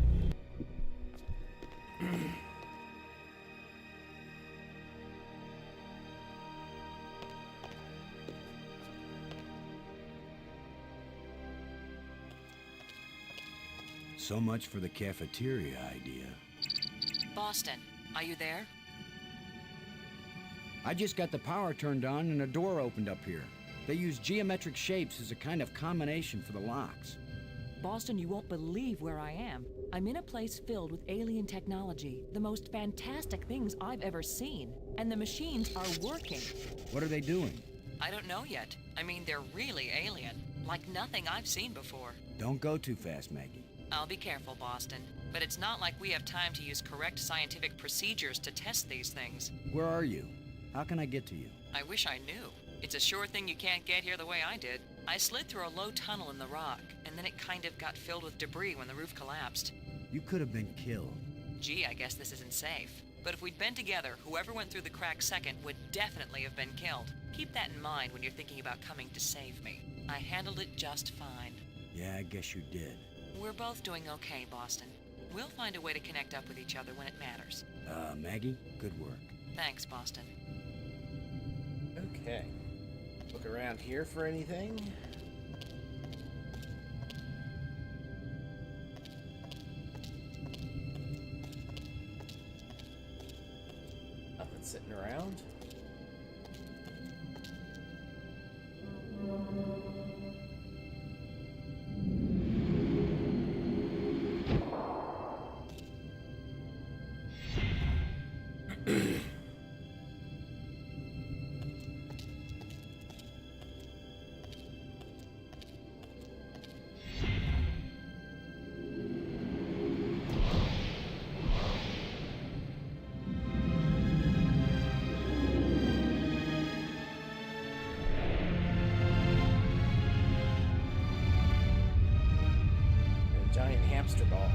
So much for the cafeteria idea.
Boston, are you there?
I just got the power turned on and a door opened up here. They use geometric shapes as a kind of combination for the locks.
Boston, you won't believe where I am. I'm in a place filled with alien technology, the most fantastic things I've ever seen. And the machines are working.
What are they doing?
I don't know yet. I mean, they're really alien. Like nothing I've seen before.
Don't go too fast, Maggie.
I'll be careful, Boston. But it's not like we have time to use correct scientific procedures to test these things.
Where are you? How can I get to you?
I wish I knew. It's a sure thing you can't get here the way I did. I slid through a low tunnel in the rock, and then it kind of got filled with debris when the roof collapsed.
You could have been killed.
Gee, I guess this isn't safe. But if we'd been together, whoever went through the crack second would definitely have been killed. Keep that in mind when you're thinking about coming to save me. I handled it just fine.
Yeah, I guess you did.
We're both doing okay, Boston. We'll find a way to connect up with each other when it matters.
Maggie, good work.
Thanks, Boston.
Okay. Look around here for anything. Nothing sitting around. Giant hamster ball.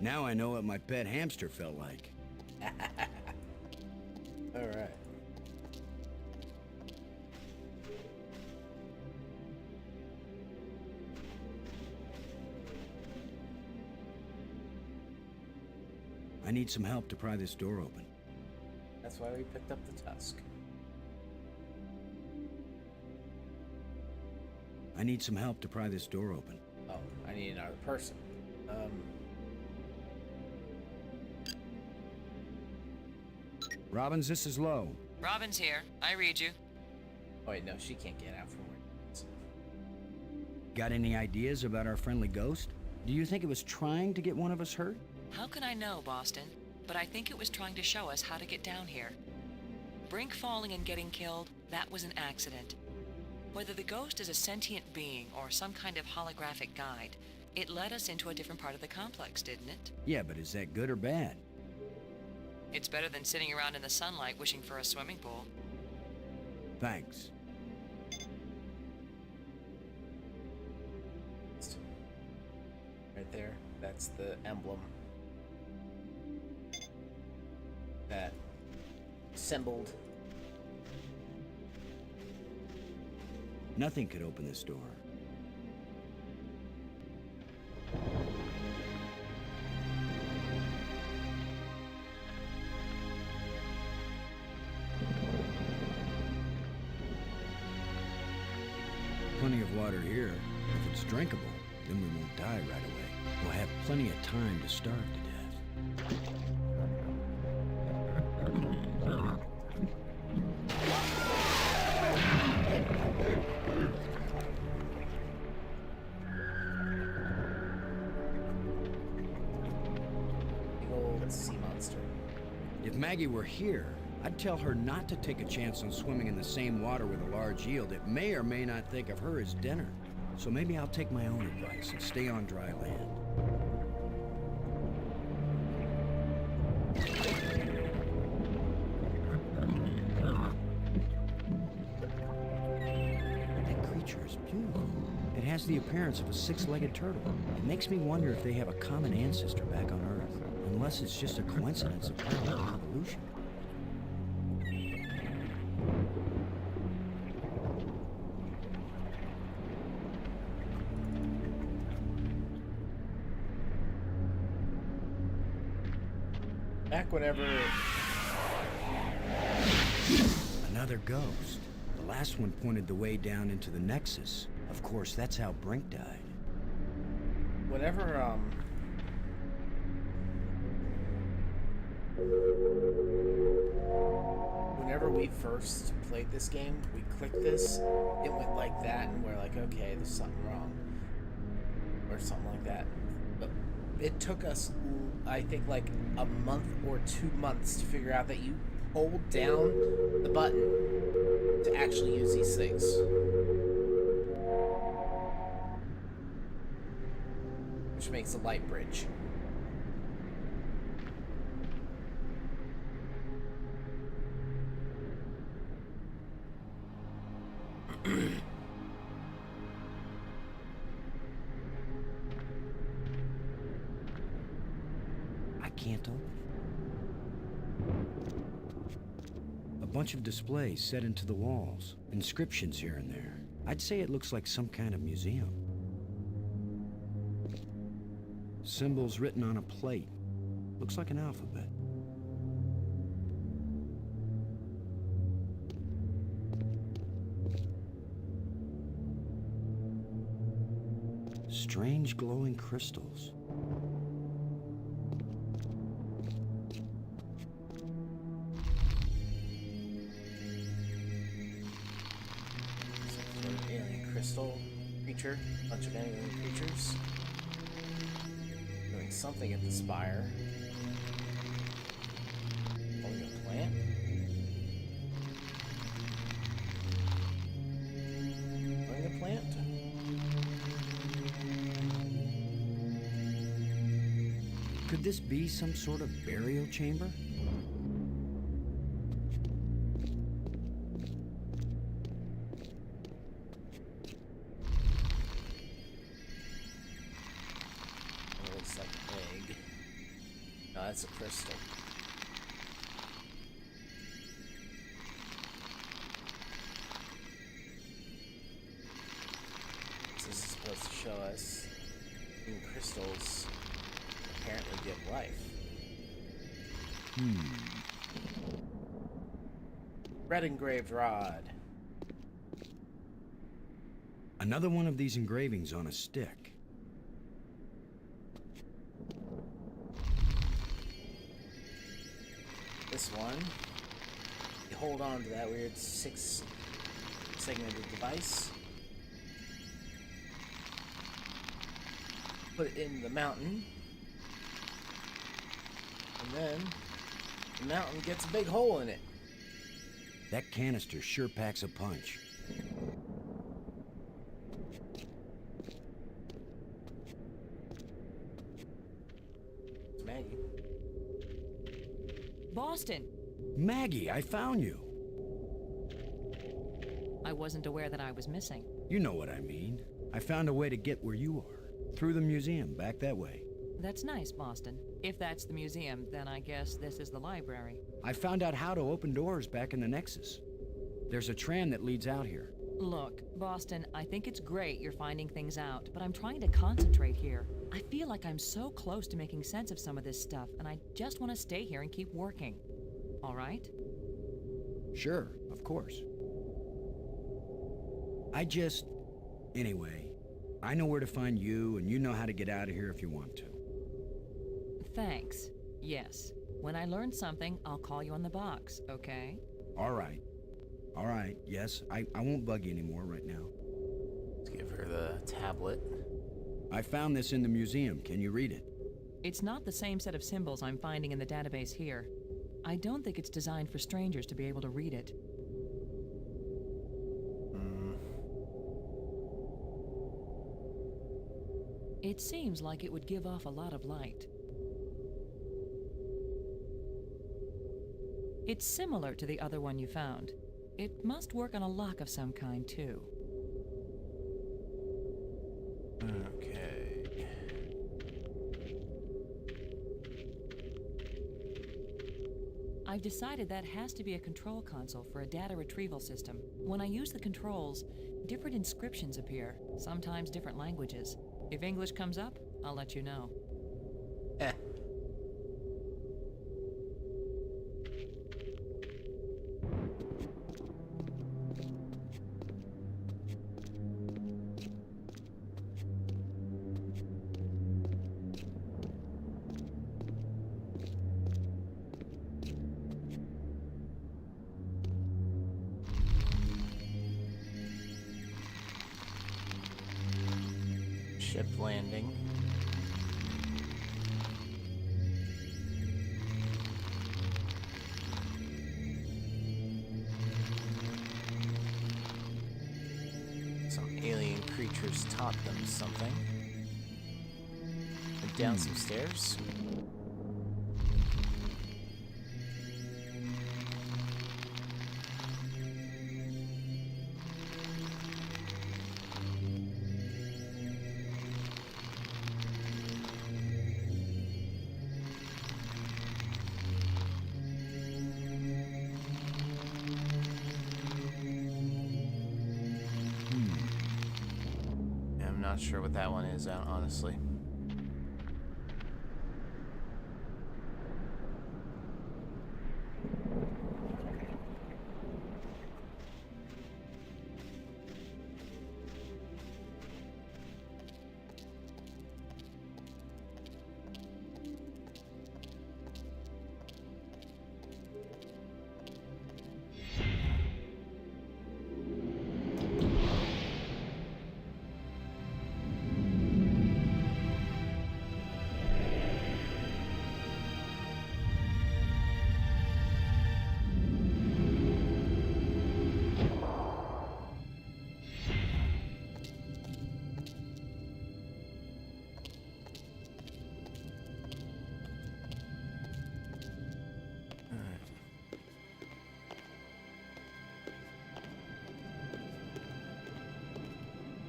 Now I know what my pet hamster felt like.
All right.
I need some help to pry this door open.
That's why we picked up the tusk.
I need some help to pry this door open.
Oh, I need another person.
Robbins, this is Lowe.
Robin's here. I read you.
Oh wait, no, she can't get out from where it is.
Got any ideas about our friendly ghost? Do you think it was trying to get one of us hurt?
How can I know, Boston? But I think it was trying to show us how to get down here. Brink falling and getting killed, that was an accident. Whether the ghost is a sentient being or some kind of holographic guide, it led us into a different part of the complex, didn't it?
Yeah, but is that good or bad?
It's better than sitting around in the sunlight wishing for a swimming pool.
Thanks.
Right there, that's the emblem that assembled.
Nothing could open this door. Plenty of water here. If it's drinkable, then we won't die right away. We'll have plenty of time to starve to death.
Big old sea monster.
If Maggie were here, I'd tell her not to take a chance on swimming in the same water with a large eel that may or may not think of her as dinner. so maybe I'll take my own advice and stay on dry land. That creature is beautiful. It has the appearance of a six-legged turtle. It makes me wonder if they have a common ancestor back on Earth, unless it's just a coincidence of parallel evolution.
Back whenever...
Another ghost. The last one pointed the way down into the Nexus. Of course, that's how Brink died.
Whenever, whenever we first played this game, we clicked this, it went like that, and we're like, okay, there's something wrong. Or something like that. But it took us, I think, like a month or 2 months to figure out that you hold down the button to actually use these things. Which makes a light bridge.
I can't open it. A bunch of displays set into the walls, inscriptions here and there. I'd say it looks like some kind of museum. Symbols written on a plate. Looks like an alphabet. Strange glowing crystals.
Some sort of alien crystal creature. Bunch of alien creatures. Doing something at the spire. Holding a plant. Holding a plant.
Could this be some sort of burial chamber?
It looks like an egg. No, that's a crystal. This is supposed to show us green crystals apparently give life. Red engraved rod.
Another one of these engravings on a stick.
This one. You hold on to that weird six-segmented device. Put it in the mountain. And then the mountain gets a big hole in it.
That canister sure packs a punch.
It's Maggie.
Boston!
Maggie, I found you.
I wasn't aware that I was missing.
You know what I mean. I found a way to get where you are. Through the museum, back that way.
That's nice, Boston. If that's the museum, then I guess this is the library.
I found out how to open doors back in the Nexus. There's a tram that leads out here.
Look, Boston, I think it's great you're finding things out, but I'm trying to concentrate here. I feel like I'm so close to making sense of some of this stuff, and I just want to stay here and keep working. All right?
Sure, of course. Anyway, I know where to find you, and you know how to get out of here if you want to.
Thanks. Yes. When I learn something, I'll call you on the box, okay?
All right. All right, yes, I won't bug you anymore right now.
Let's give her the tablet.
I found this in the museum. Can you read it?
It's not the same set of symbols I'm finding in the database here. I don't think it's designed for strangers to be able to read it. It seems like it would give off a lot of light. It's similar to the other one you found. It must work on a lock of some kind, too.
Okay.
I've decided that has to be a control console for a data retrieval system. When I use the controls, different inscriptions appear, sometimes different languages. If English comes up, I'll let you know.
Eh. Ship landing. Some alien creatures taught them something. Went down some stairs. I'm not sure what that one is, honestly.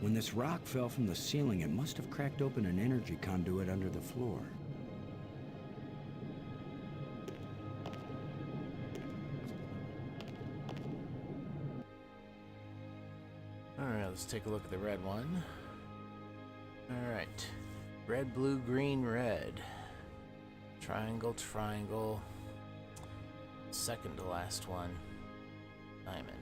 When this rock fell from the ceiling, it must have cracked open an energy conduit under the floor.
Alright, let's take a look at the red one. Alright. Red, blue, green, red. Triangle, triangle. Second to last one. Diamond.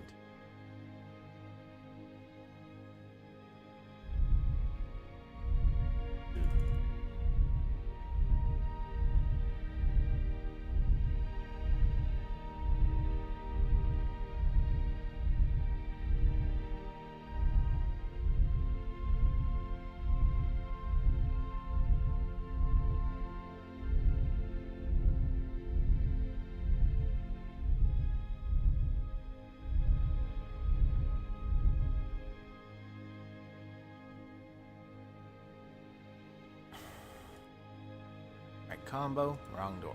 Right combo, wrong door.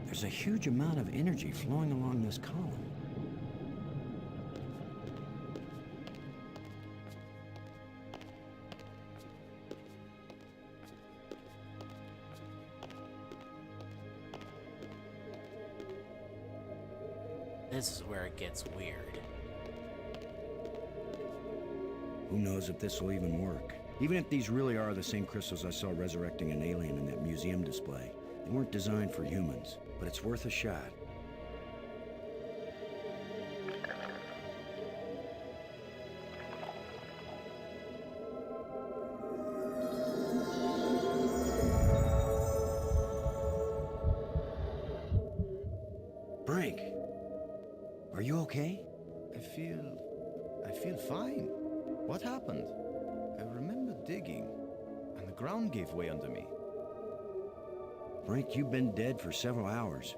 There's a huge amount of energy flowing along this column.
This is where it gets weird.
Who knows if this will even work? Even if these really are the same crystals I saw resurrecting an alien in that museum display, they weren't designed for humans, but it's worth a shot. Frank, are you okay?
I feel fine. What happened? I remember digging, and the ground gave way under me.
Frank, you've been dead for several hours.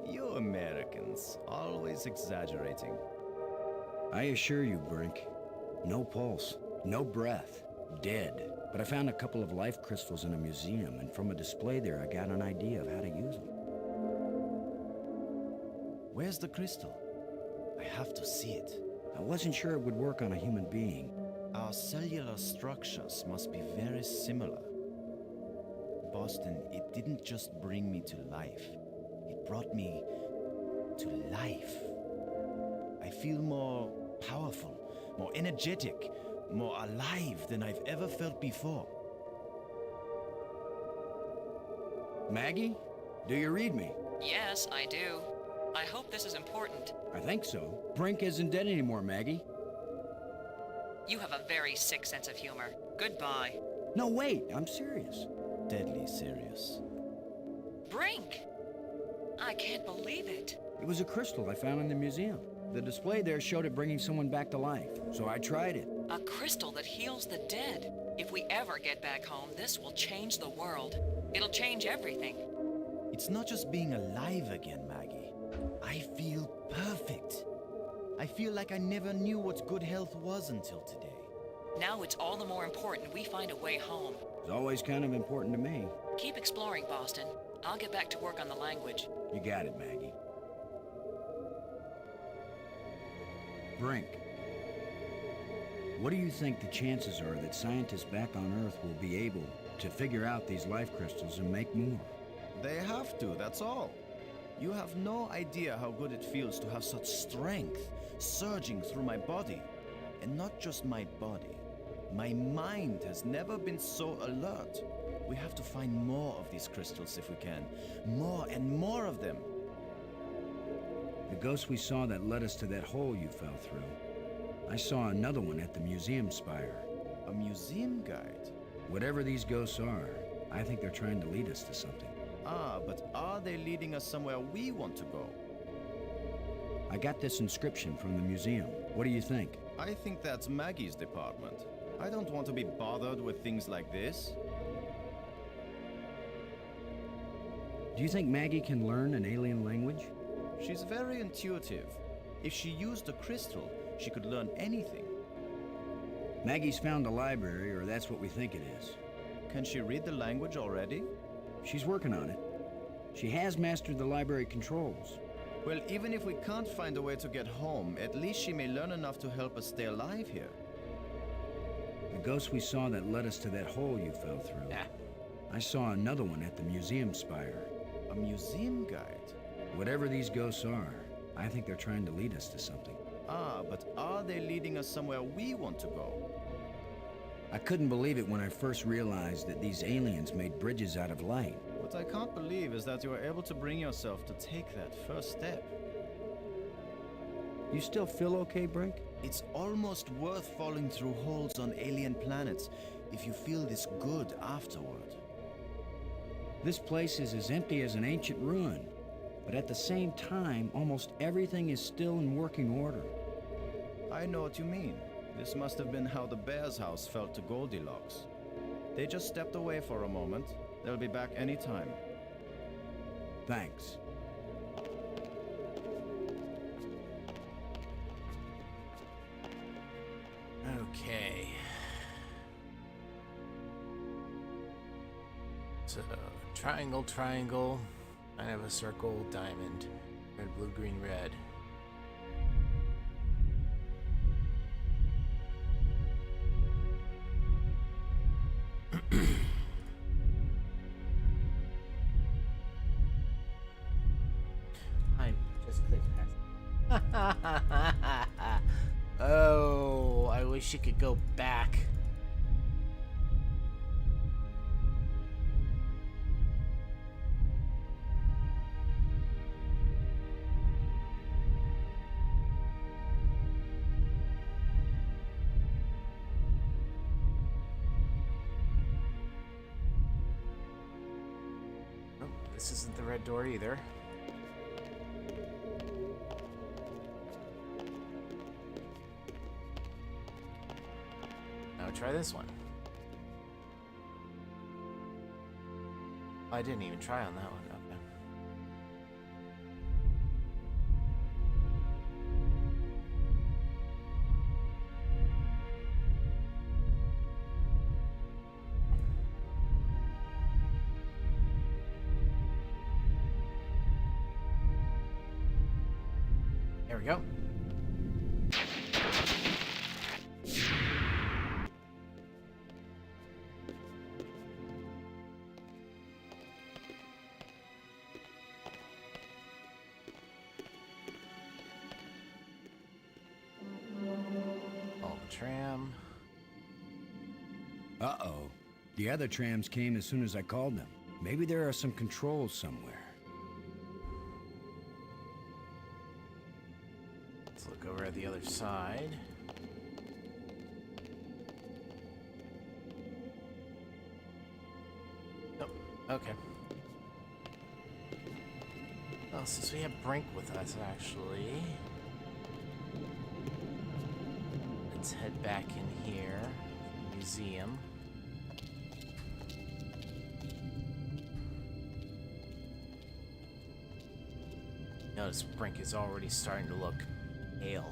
You Americans, always exaggerating.
I assure you, Brink, no pulse, no breath, dead. But I found a couple of life crystals in a museum, and from a display there, I got an idea of how to use them.
Where's the crystal? I have to see it.
I wasn't sure it would work on a human being.
Our cellular structures must be very similar. Boston, it didn't just bring me to life. It brought me to life. I feel more powerful, more energetic, more alive than I've ever felt before.
Maggie, do you read me?
Yes, I do. I hope this is important.
I think so. Brink isn't dead anymore, Maggie.
You have a very sick sense of humor. Goodbye.
No, wait, I'm serious.
Deadly serious.
Brink! I can't believe it.
It was a crystal I found in the museum. The display there showed it bringing someone back to life, so I tried it.
A crystal that heals the dead. If we ever get back home, this will change the world. It'll change everything.
It's not just being alive again, Maggie. I feel perfect. I feel like I never knew what good health was until today.
Now it's all the more important we find a way home.
It's always kind of important to me.
Keep exploring, Boston. I'll get back to work on the language.
You got it, Maggie. Brink, what do you think the chances are that scientists back on Earth will be able to figure out these life crystals and make more?
They have to, that's all. You have no idea how good it feels to have such strength surging through my body. And not just my body. My mind has never been so alert. We have to find more of these crystals if we can. More and more of them.
The ghost we saw that led us to that hole you fell through. I saw another one at the museum spire.
A museum guide?
Whatever these ghosts are, I think they're trying to lead us to something.
Ah, but are they leading us somewhere we want to go?
I got this inscription from the museum. What do you think?
I think that's Maggie's department. I don't want to be bothered with things like this.
Do you think Maggie can learn an alien language?
She's very intuitive. If she used a crystal, she could learn anything.
Maggie's found a library, or that's what we think it is.
Can she read the language already?
She's working on it. She has mastered the library controls.
Well, even if we can't find a way to get home, at least she may learn enough to help us stay alive here.
The ghost we saw that led us to that hole you fell through.
Yeah.
I saw another one at the museum spire.
A museum guide?
Whatever these ghosts are, I think they're trying to lead us to something.
Ah, but are they leading us somewhere we want to go?
I couldn't believe it when I first realized that these aliens made bridges out of light.
What I can't believe is that you were able to bring yourself to take that first step.
You still feel okay, Brink?
It's almost worth falling through holes on alien planets if you feel this good afterward.
This place is as empty as an ancient ruin, but at the same time, almost everything is still in working order.
I know what you mean. This must have been how the Bear's house felt to Goldilocks. They just stepped away for a moment. They'll be back anytime.
Thanks.
Okay. So, triangle, triangle, kind of a circle, diamond, red, blue, green, red. I just clicked past. Oh, I wish you could go back. Oh, this isn't the red door either. Now try this one. I didn't even try on that one. Okay. There we go. All the tram.
Uh-oh. The other trams came as soon as I called them. Maybe there are some controls somewhere.
Let's look over at the other side. Oh, okay. Well, since we have Brink with us, actually, let's head back in here, museum. Notice Brink is already starting to look pale.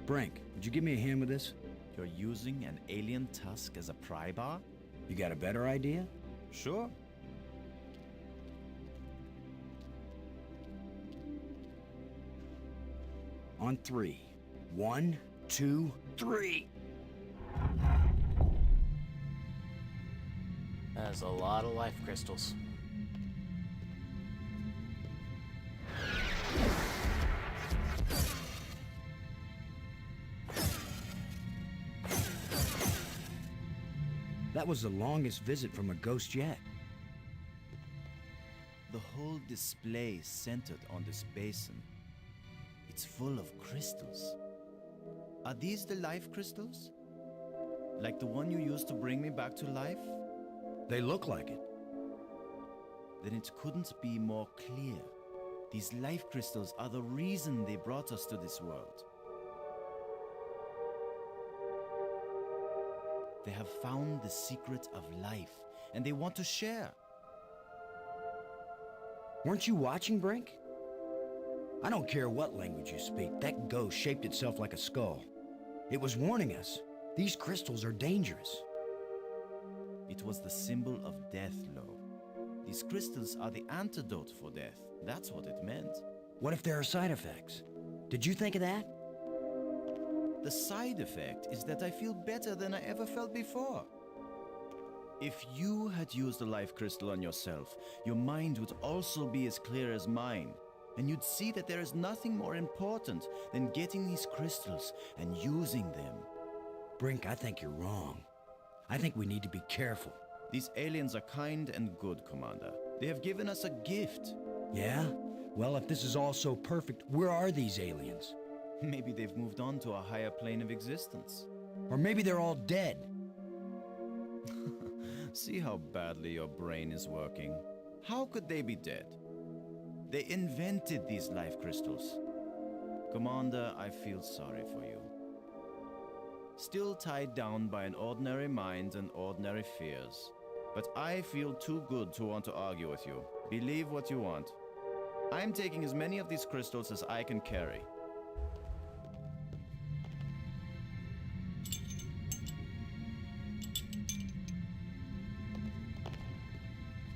Brink, would you give me a hand with this?
You're using an alien tusk as a pry bar?
You got a better idea?
Sure.
On 3. 1, 2, 3.
That is a lot of life crystals.
That was the longest visit from a ghost yet.
The whole display is centered on this basin. It's full of crystals. Are these the life crystals? Like the one you used to bring me back to life?
They look like it.
Then it couldn't be more clear. These life crystals are the reason they brought us to this world. They have found the secret of life, and they want to share.
Weren't you watching, Brink? I don't care what language you speak, that ghost shaped itself like a skull. It was warning us. These crystals are dangerous.
It was the symbol of death, Lo. These crystals are the antidote for death. That's what it meant.
What if there are side effects? Did you think of that?
The side effect is that I feel better than I ever felt before. If you had used a life crystal on yourself, your mind would also be as clear as mine. And you'd see that there is nothing more important than getting these crystals and using them.
Brink, I think you're wrong. I think we need to be careful.
These aliens are kind and good, Commander. They have given us a gift.
Yeah? Well, if this is all so perfect, where are these aliens?
Maybe they've moved on to a higher plane of existence.
Or maybe they're all dead.
See how badly your brain is working. How could they be dead? They invented these life crystals. Commander, I feel sorry for you. Still tied down by an ordinary mind and ordinary fears. But I feel too good to want to argue with you. Believe what you want. I'm taking as many of these crystals as I can carry.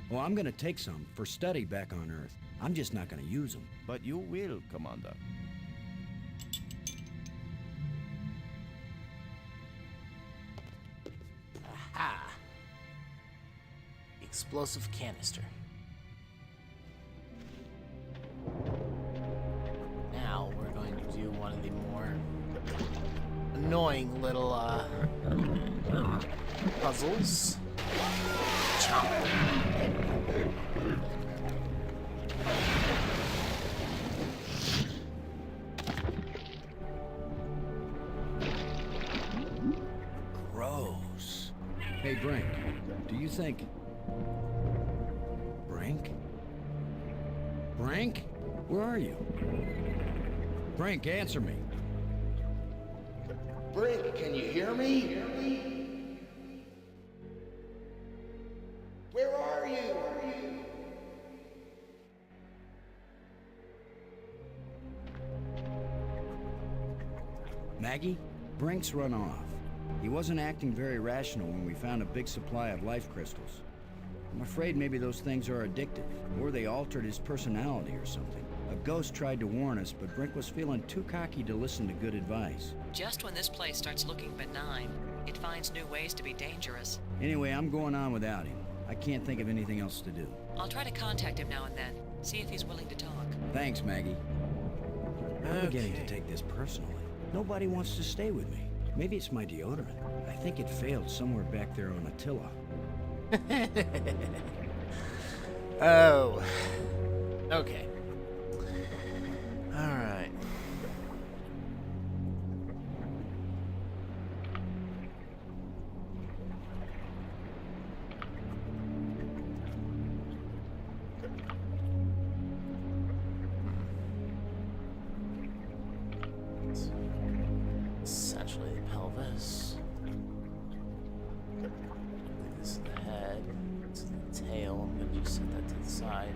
Well, I'm gonna take some for study back on Earth. I'm just not gonna use them.
But you will, Commander.
Aha! Explosive canister. Now we're going to do one of the more annoying little puzzles. Chomp.
Hey, Brink, do you think... Brink? Brink? Where are you? Brink, answer me.
Brink, can you hear me? Where are you?
Maggie? Brink's run off. He wasn't acting very rational when we found a big supply of life crystals. I'm afraid maybe those things are addictive, or they altered his personality or something. A ghost tried to warn us, but Brink was feeling too cocky to listen to good advice.
Just when this place starts looking benign, it finds new ways to be dangerous.
Anyway, I'm going on without him. I can't think of anything else to do.
I'll try to contact him now and then, see if he's willing to talk.
Thanks, Maggie. I'm beginning to take this personally. Nobody wants to stay with me. Maybe it's my deodorant. I think it failed somewhere back there on Attila.
Oh. Okay. Alright. Essentially the pelvis. This is the head. This is the tail. I'm gonna just set that to the side.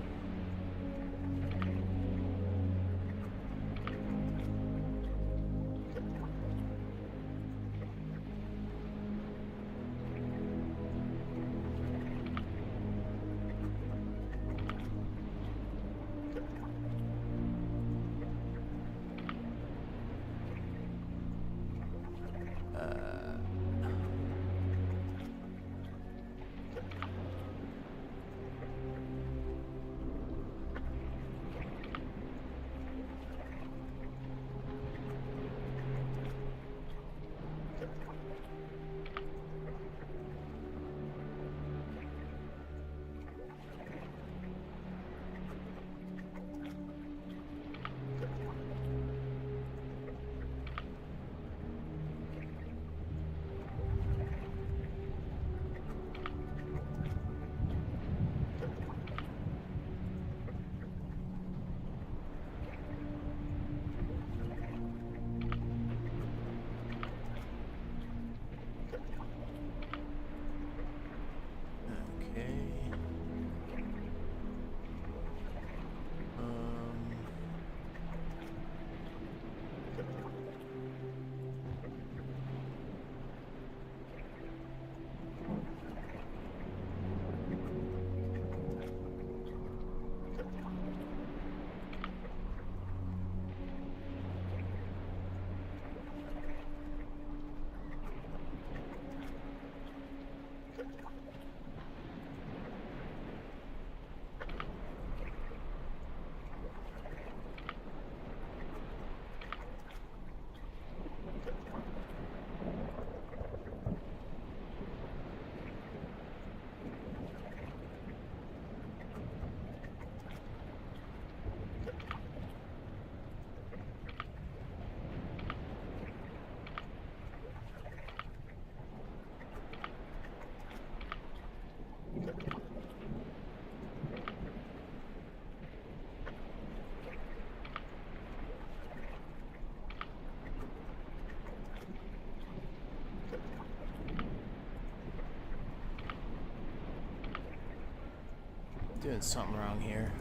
Doing something wrong here.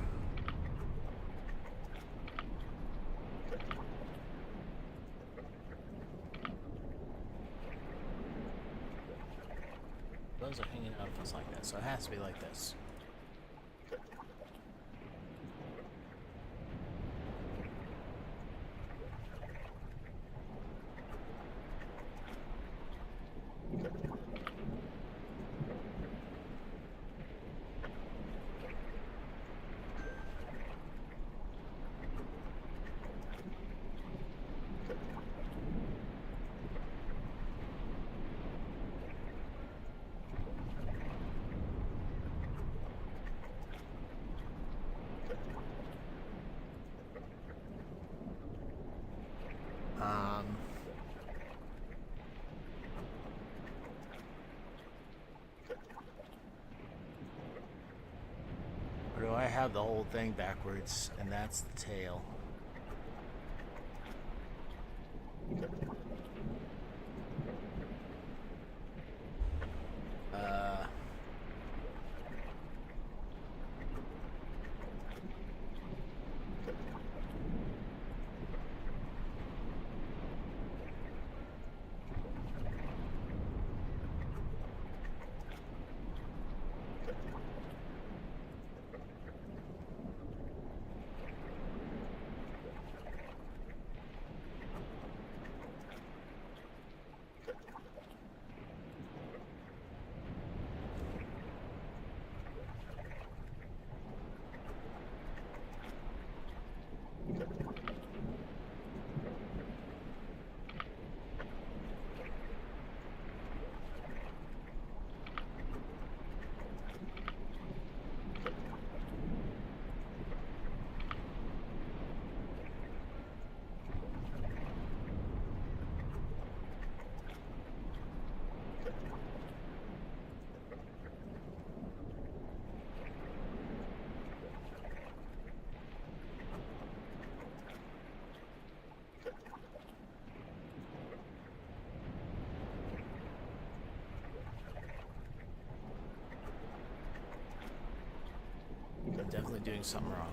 Those are hanging out of us like that, so it has to be like this. I have the whole thing backwards, and that's the tail. I'm definitely doing something wrong.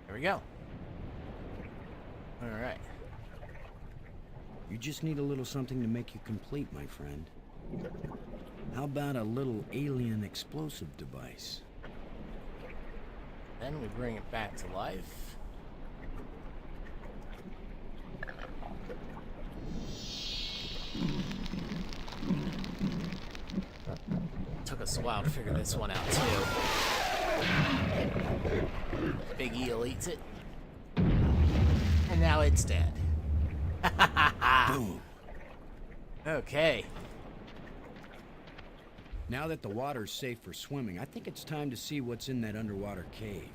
There we go. All right.
You just need a little something to make you complete, my friend. How about a little alien explosive device?
Then we bring it back to life. Took us a while to figure this one out, too. Big eel eats it. And now it's dead.
Boom.
Okay.
Now that the water's safe for swimming, I think it's time to see what's in that underwater cave.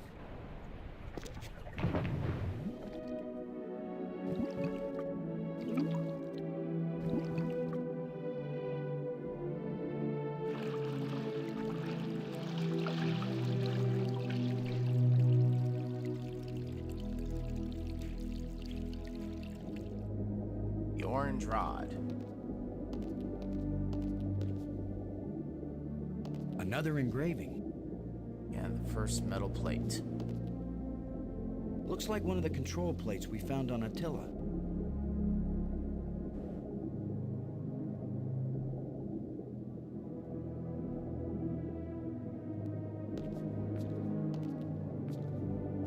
The orange rod.
Another engraving.
And the first metal plate.
Looks like one of the control plates we found on Attila.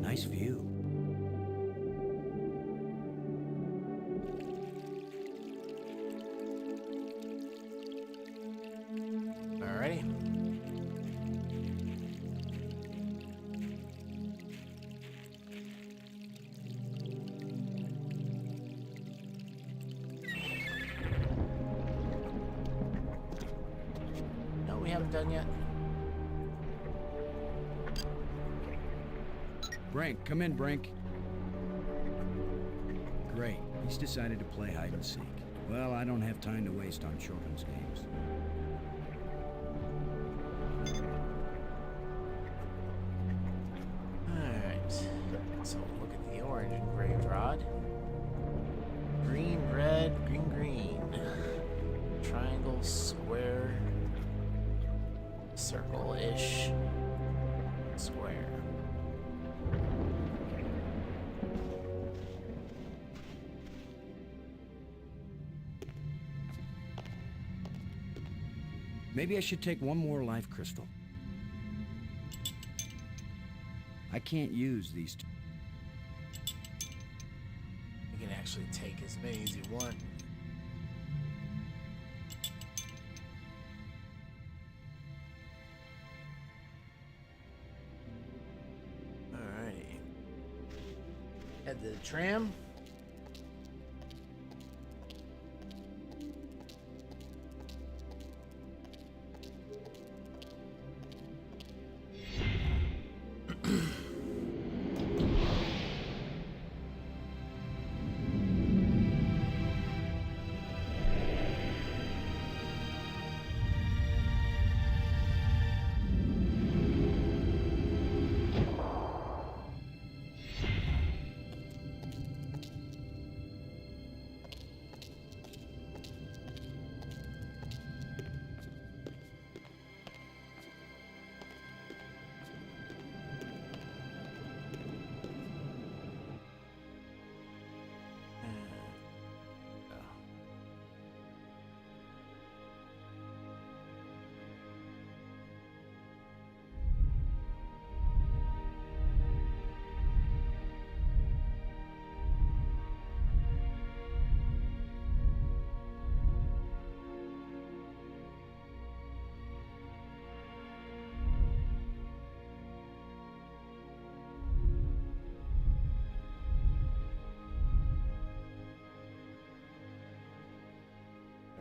Nice view.
Alrighty. No, we haven't done yet.
Brink, come in, Brink. Great. He's decided to play hide and seek. Well, I don't have time to waste on children's games.
Alright. So look at the orange engraved rod. Green, red, green, green. Triangle, square, circle-ish, square.
Maybe I should take one more life crystal. I can't use these two.
You can actually take as many as you want. the tram.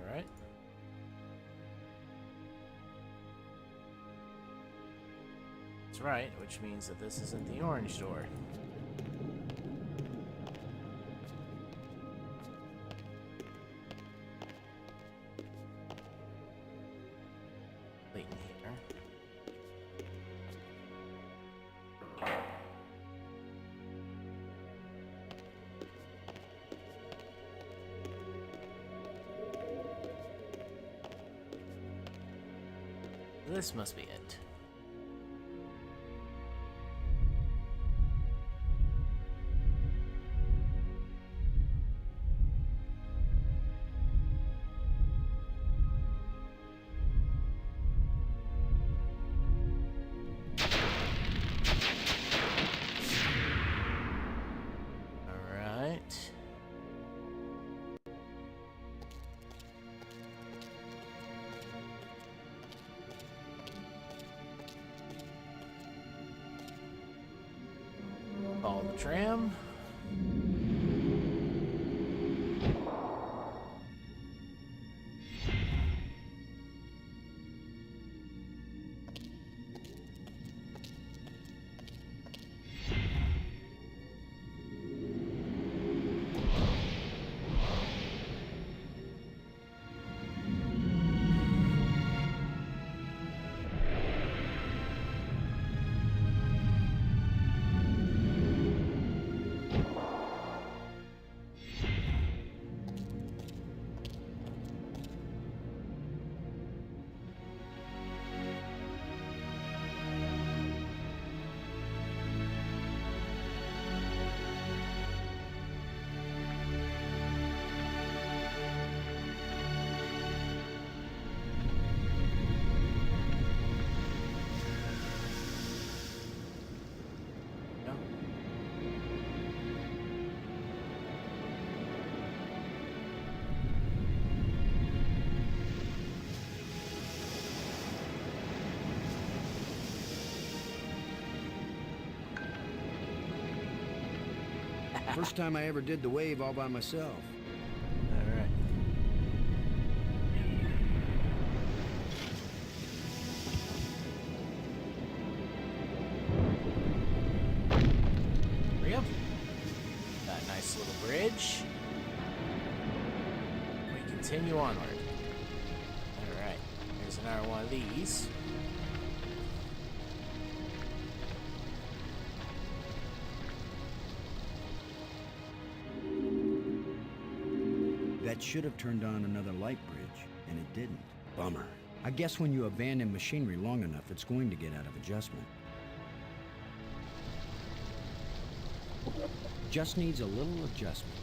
Alright. That's right, which means that this isn't the orange door. Wait here. This must be it. All right. Follow the tram.
First time I ever did the wave all by myself.
All right. There we go. Got a nice little bridge. We continue onward. All right. Here's another one of these.
That should have turned on another light bridge, and it didn't. Bummer. I guess when you abandon machinery long enough, it's going to get out of adjustment. Just needs a little adjustment.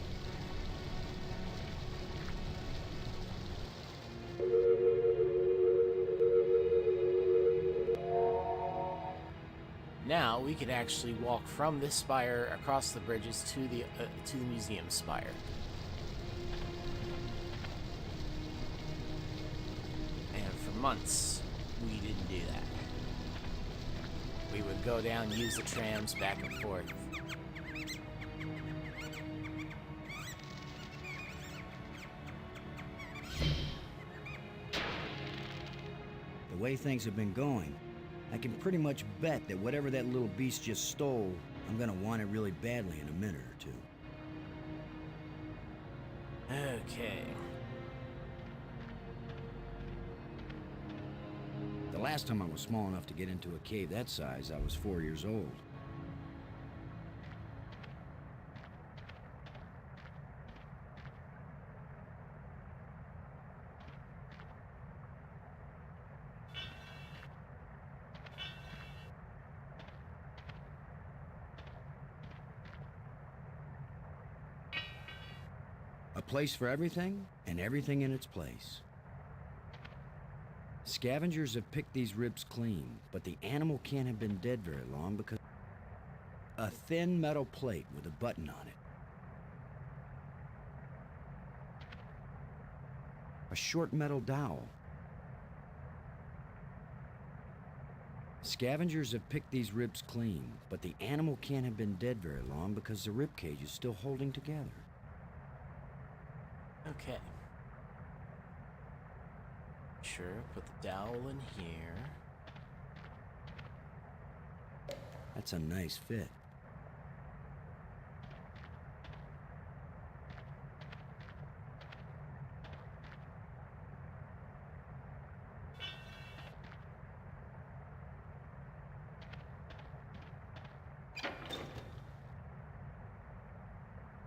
Now we can actually walk from this spire across the bridges to the museum spire. And for months, we didn't do that. We would go down, use the trams back and forth.
way things have been going, I can pretty much bet that whatever that little beast just stole, I'm gonna want it really badly in a minute or two.
Okay.
The last time I was small enough to get into a cave that size, I was 4 years old. A place for everything, and everything in its place. Scavengers have picked these ribs clean, but the animal can't have been dead very long because a thin metal plate with a button on it. A short metal dowel. Scavengers have picked these ribs clean, but the animal can't have been dead very long because the rib cage is still holding together.
Okay. Sure, put the dowel in here.
That's a nice fit.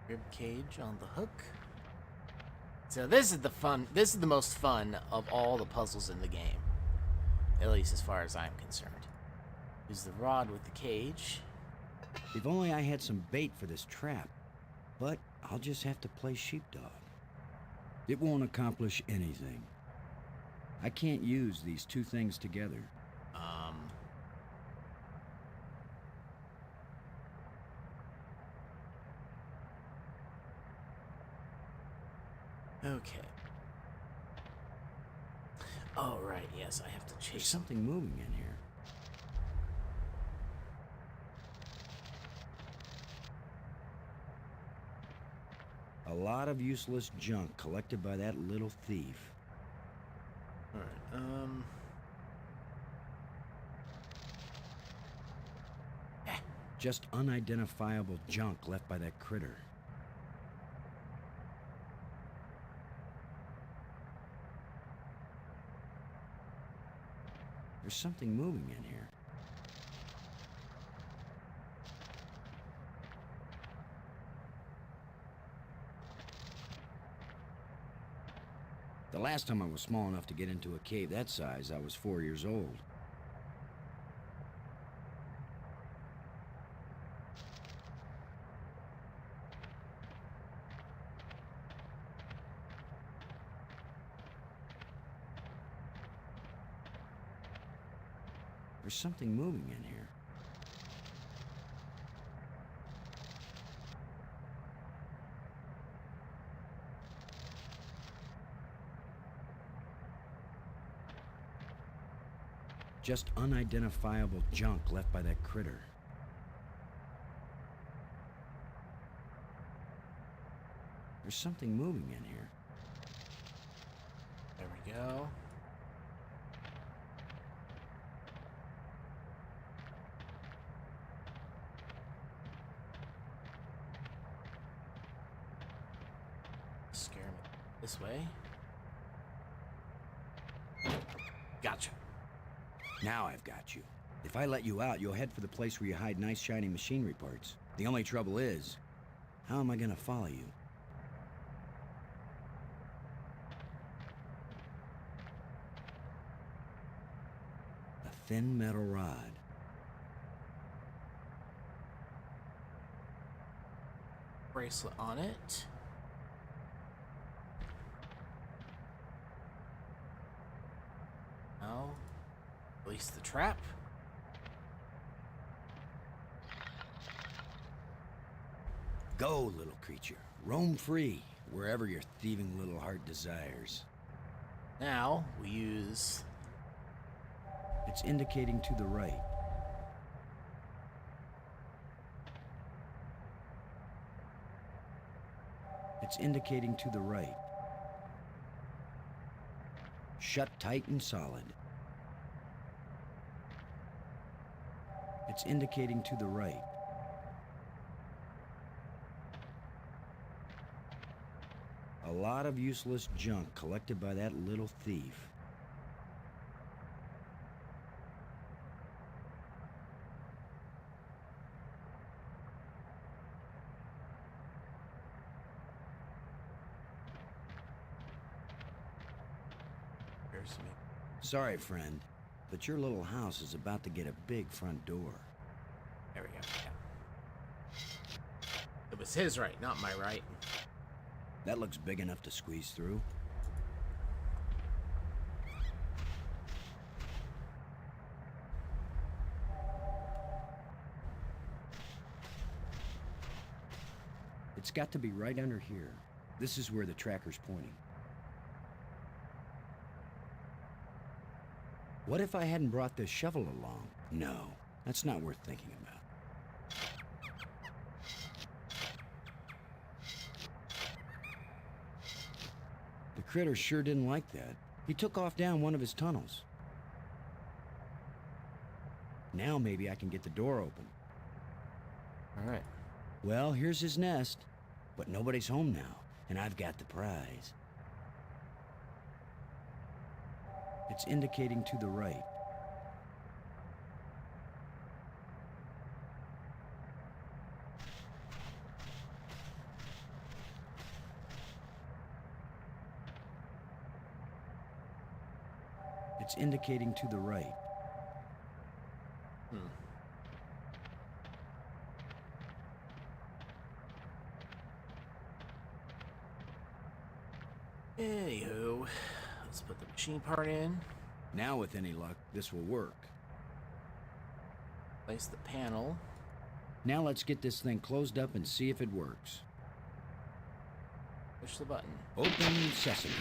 Rib cage on the hook. So this is the most fun of all the puzzles in the game. At least as far as I'm concerned. Use the rod with the cage.
If only I had some bait for this trap. But I'll just have to play sheepdog. It won't accomplish anything. I can't use these two things together.
Okay. Oh, right, yes, I have to chase
There's something moving in here. A lot of useless junk collected by that little thief.
Alright,
Just unidentifiable junk left by that critter. There's something moving in here. The last time I was small enough to get into a cave that size, I was 4 years old. There's something moving in here. Just unidentifiable junk left by that critter. There's something moving in here.
there we go. Scare me this way. Gotcha.
Now I've got you. If I let you out, you'll head for the place where you hide nice shiny machinery parts. The only trouble is, how am I gonna follow you? A thin metal rod.
Bracelet on it. Now, release the trap.
Go, little creature. Roam free, wherever your thieving little heart desires.
Now, we use...
It's indicating to the right. It's indicating to the right. Shut tight and solid. It's indicating to the right. A lot of useless junk collected by that little thief. Sorry, friend, but your little house is about to get a big front door.
There we go. Yeah. It was his right, not my right.
That looks big enough to squeeze through. It's got to be right under here. This is where the tracker's pointing. What if I hadn't brought this shovel along? No, that's not worth thinking about. The critter sure didn't like that. He took off down one of his tunnels. Now maybe I can get the door open.
All right.
Well, here's his nest, but nobody's home now, and I've got the prize. It's indicating to the right. It's indicating to the right.
Anywho, let's put the machine part in.
Now, with any luck, this will work.
Place the panel.
Now let's get this thing closed up and see if it works.
Push the button.
Open sesame.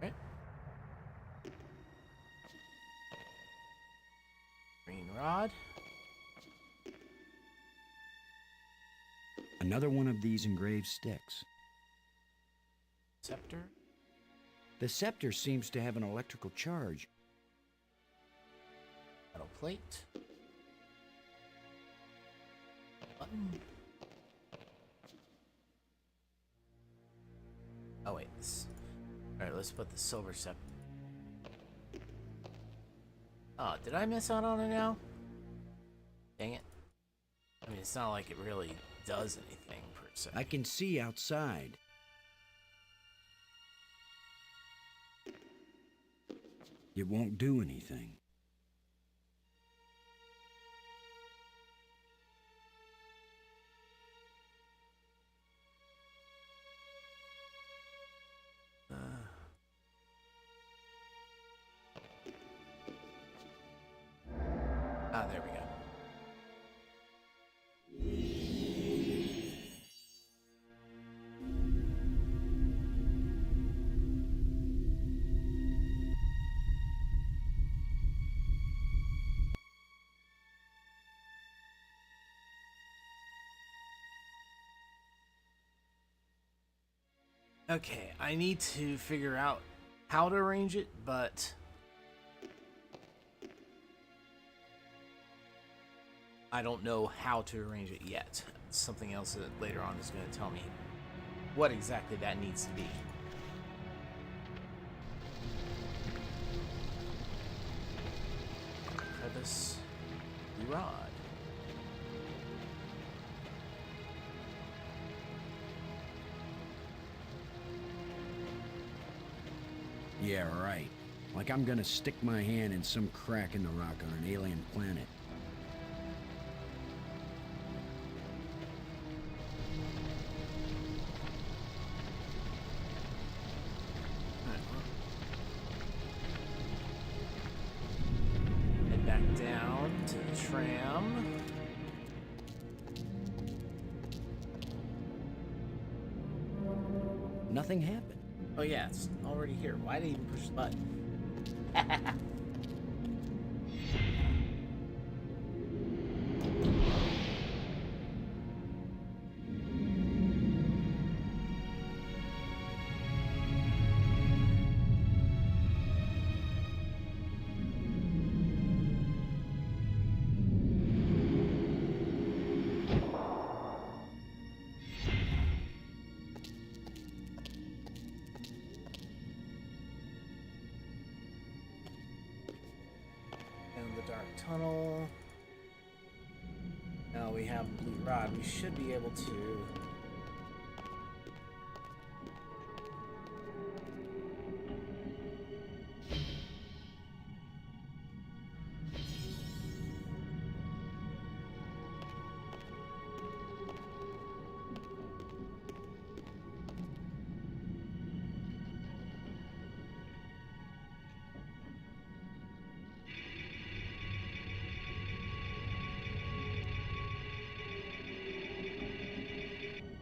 Okay. Green rod.
Another one of these engraved sticks.
Scepter.
The scepter seems to have an electrical charge.
Metal plate. Button. Oh wait, this. All right, let's put the silver scepter. Oh, did I miss out on it now? Dang it. I mean, it's not like it really does anything per se.
I can see outside. It won't do anything.
There we go. Okay, I need to figure out how to arrange it, but I don't know how to arrange it yet. Something else that later on is going to tell me what exactly that needs to be. Crevice, rod.
Yeah, right. Like I'm gonna stick my hand in some crack in the rock on an alien planet.
Head back down to the tram.
Nothing happened.
Oh yeah, it's already here. Why did I even push the button? dark tunnel. Now we have blue rod. We should be able to.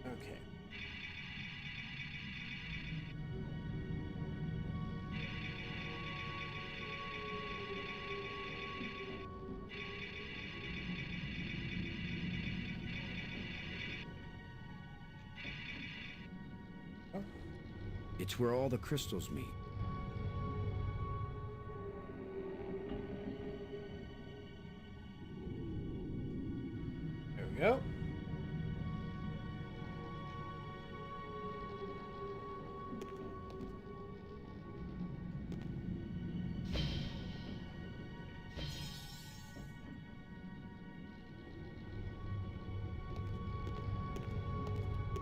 Okay.
It's where all the crystals meet.
There we go.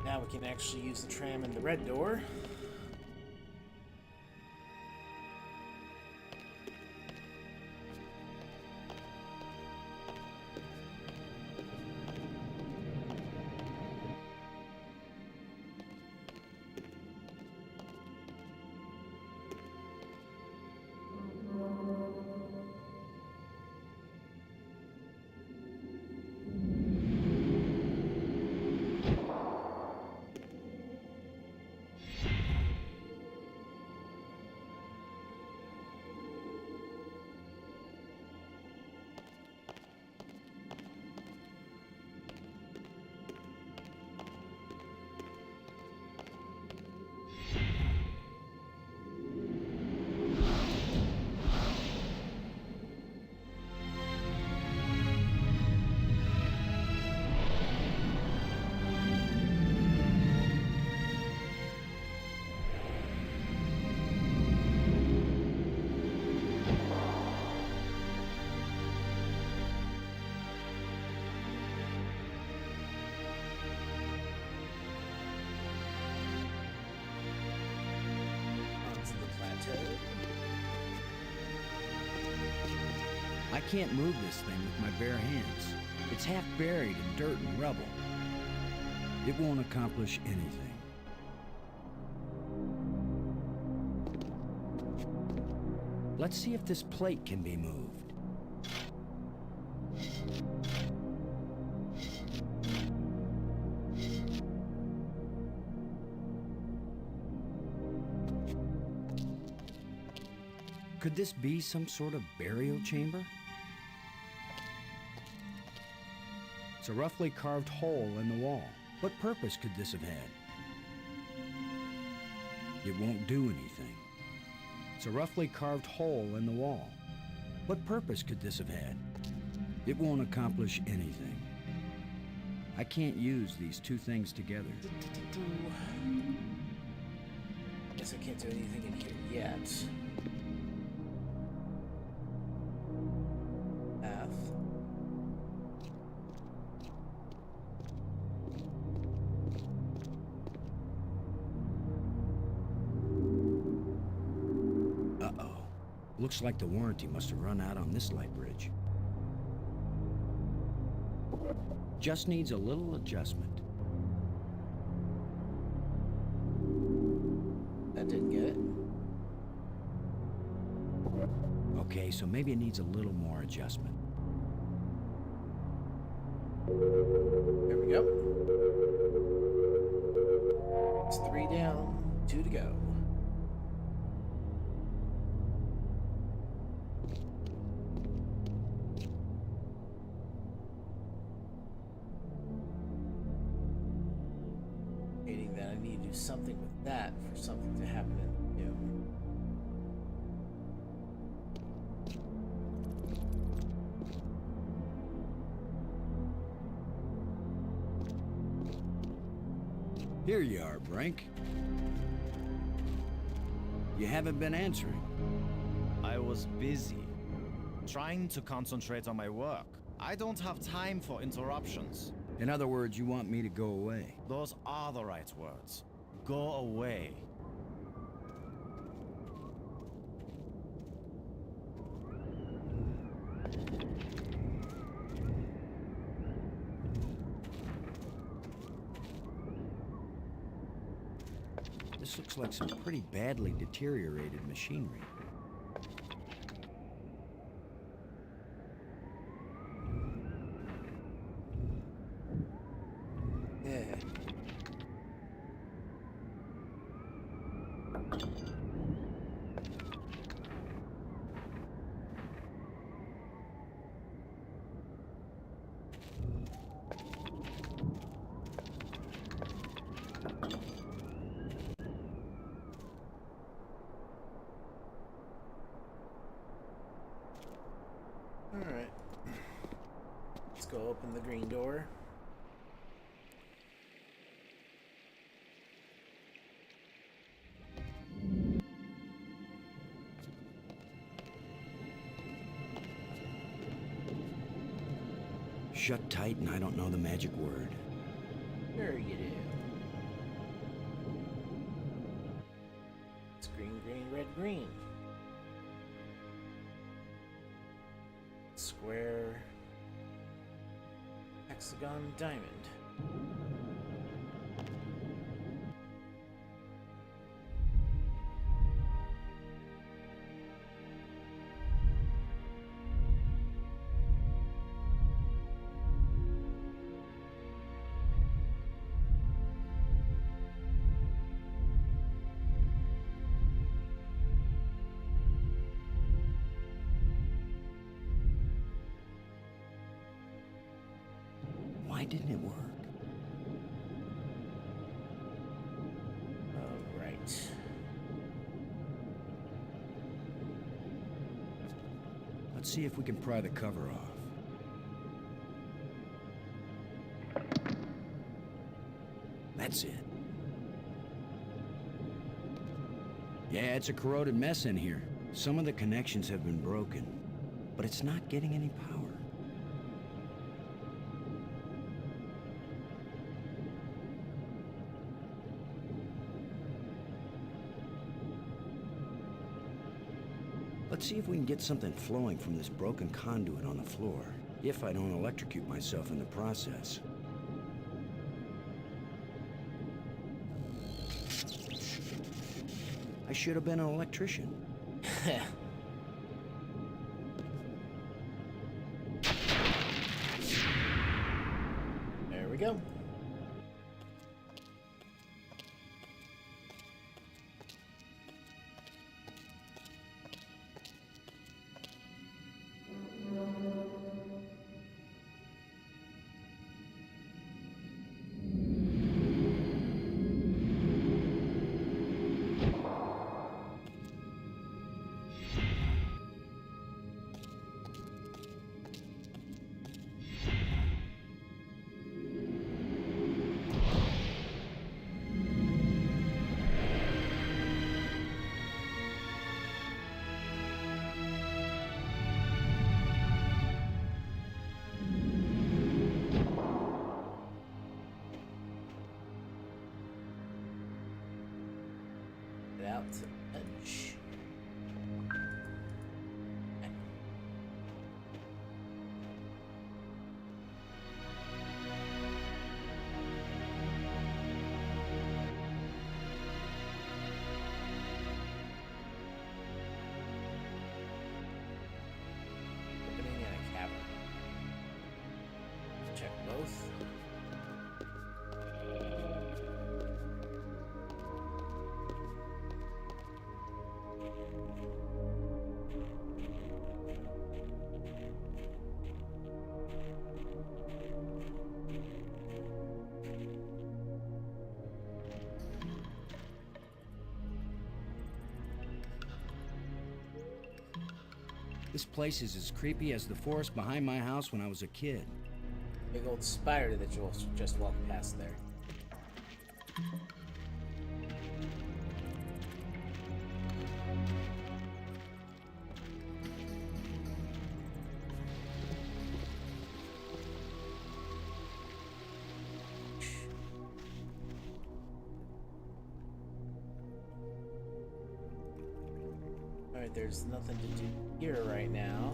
Now we can actually use the tram in the red door. Onto the plateau.
I can't move this thing with my bare hands. It's half buried in dirt and rubble. It won't accomplish anything. Let's see if this plate can be moved. Could this be some sort of burial chamber? It's a roughly carved hole in the wall. What purpose could this have had? It won't do anything. It's a roughly carved hole in the wall. What purpose could this have had? It won't accomplish anything. I can't use these two things together.
Guess I can't do anything in here yet. Path.
Uh-oh. Looks like the warranty must have run out on this light bridge. Just needs a little adjustment.
That didn't get it.
Okay, so maybe it needs a little more adjustment.
There we go. It's 3 down, 2 to go. Stating that I need to do something with that for something to happen in new.
Here you are, Brink. You haven't been answering.
I was busy. trying to concentrate on my work. I don't have time for interruptions.
In other words, you want me to go away?
Those are the right words. Go away.
This looks like some pretty badly deteriorated machinery.
Yeah. Alright. Let's go open the green door.
Shut tight and I don't know the magic word.
Sure you do. It's green, green, red, green. Square, hexagon, diamond.
Why didn't it work?
Oh, right.
Let's see if we can pry the cover off. That's it. Yeah, it's a corroded mess in here. Some of the connections have been broken, but it's not getting any power. Let's see if we can get something flowing from this broken conduit on the floor, if I don't electrocute myself in the process. I should have been an electrician.
There we go. Out to edge. Opening in a cavern. Check both.
This place is as creepy as the forest behind my house when I was a kid.
Big old spider that you'll just walk past there. Alright, there's nothing to do here right now.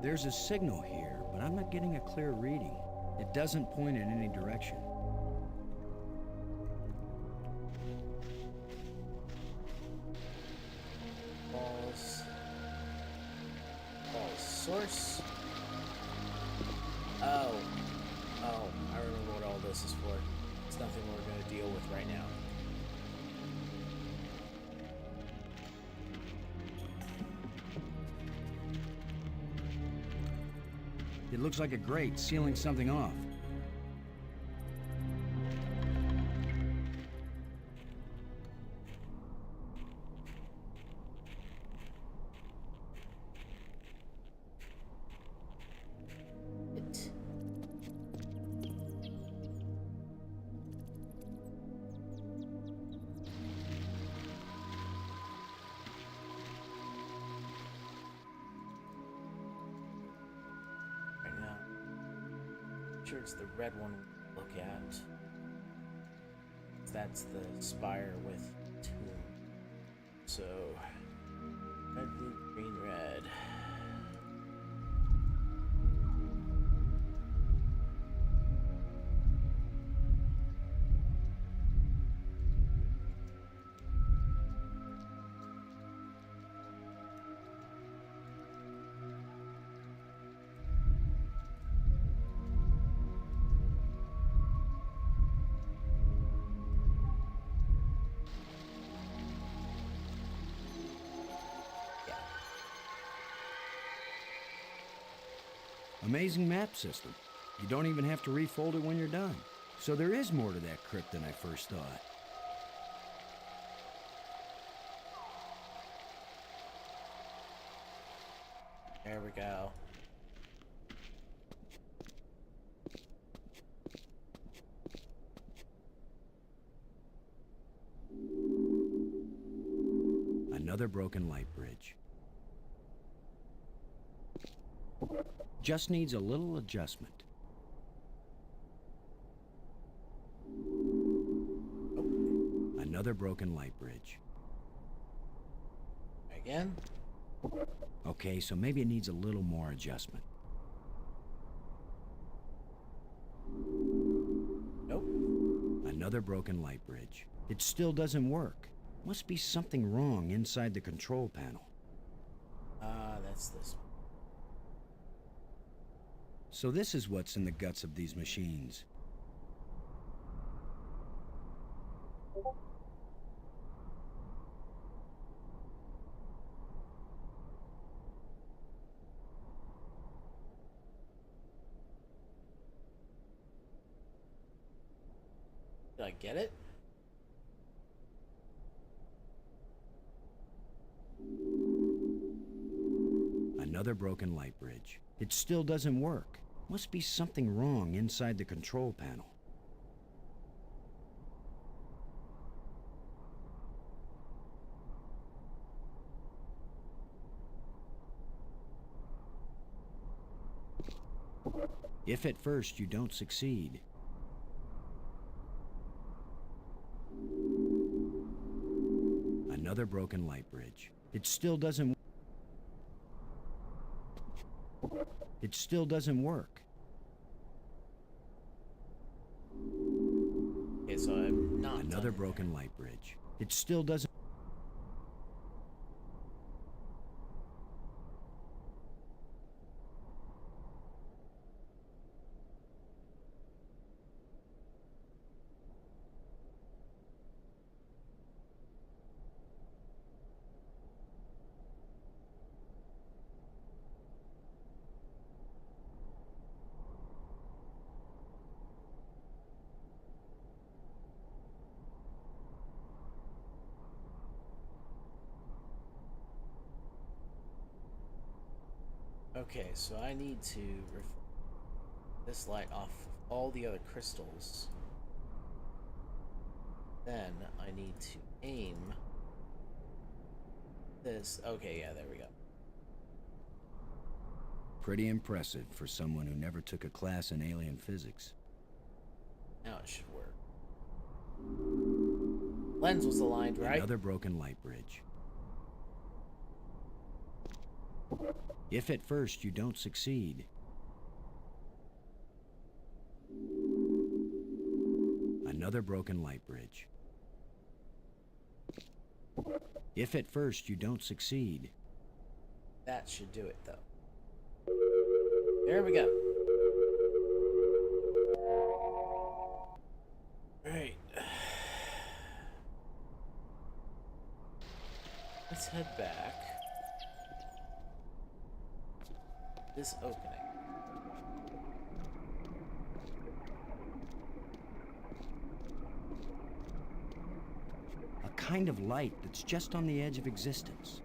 There's a signal here, but I'm not getting a clear reading. It doesn't point in any direction.
Balls. Source. Oh. Oh, I remember what all this is for. It's nothing we're going to deal with right now.
It looks like a grate sealing something off.
Sure it's the red one we look at. That's the spire with tomb. So red, blue, green, red.
Amazing map system. You don't even have to refold it when you're done. So there is more to that crypt than I first thought.
There we go.
Another broken light bridge. Just needs a little adjustment. Another broken light bridge.
Again?
Okay, so maybe it needs a little more adjustment.
Nope.
Another broken light bridge. It still doesn't work. Must be something wrong inside the control panel.
That's this one.
So this is what's in the guts of these machines.
Did I get it?
Another broken light bridge. It still doesn't work. Must be something wrong inside the control panel. If at first you don't succeed, another broken light bridge. It still doesn't work.
Okay, so I'm not
Another broken light bridge. It still doesn't.
Okay, so I need to reflect this light off of all the other crystals. Then I need to aim this. Okay, yeah, there we go.
Pretty impressive for someone who never took a class in alien physics.
Now it should work. Lens was aligned, right?
Another broken light bridge. If at first you don't succeed, another broken light bridge. If at first you don't succeed,
that should do it, though. There we go. Alright. Let's head back. This opening.
a kind of light that's just on the edge of existence.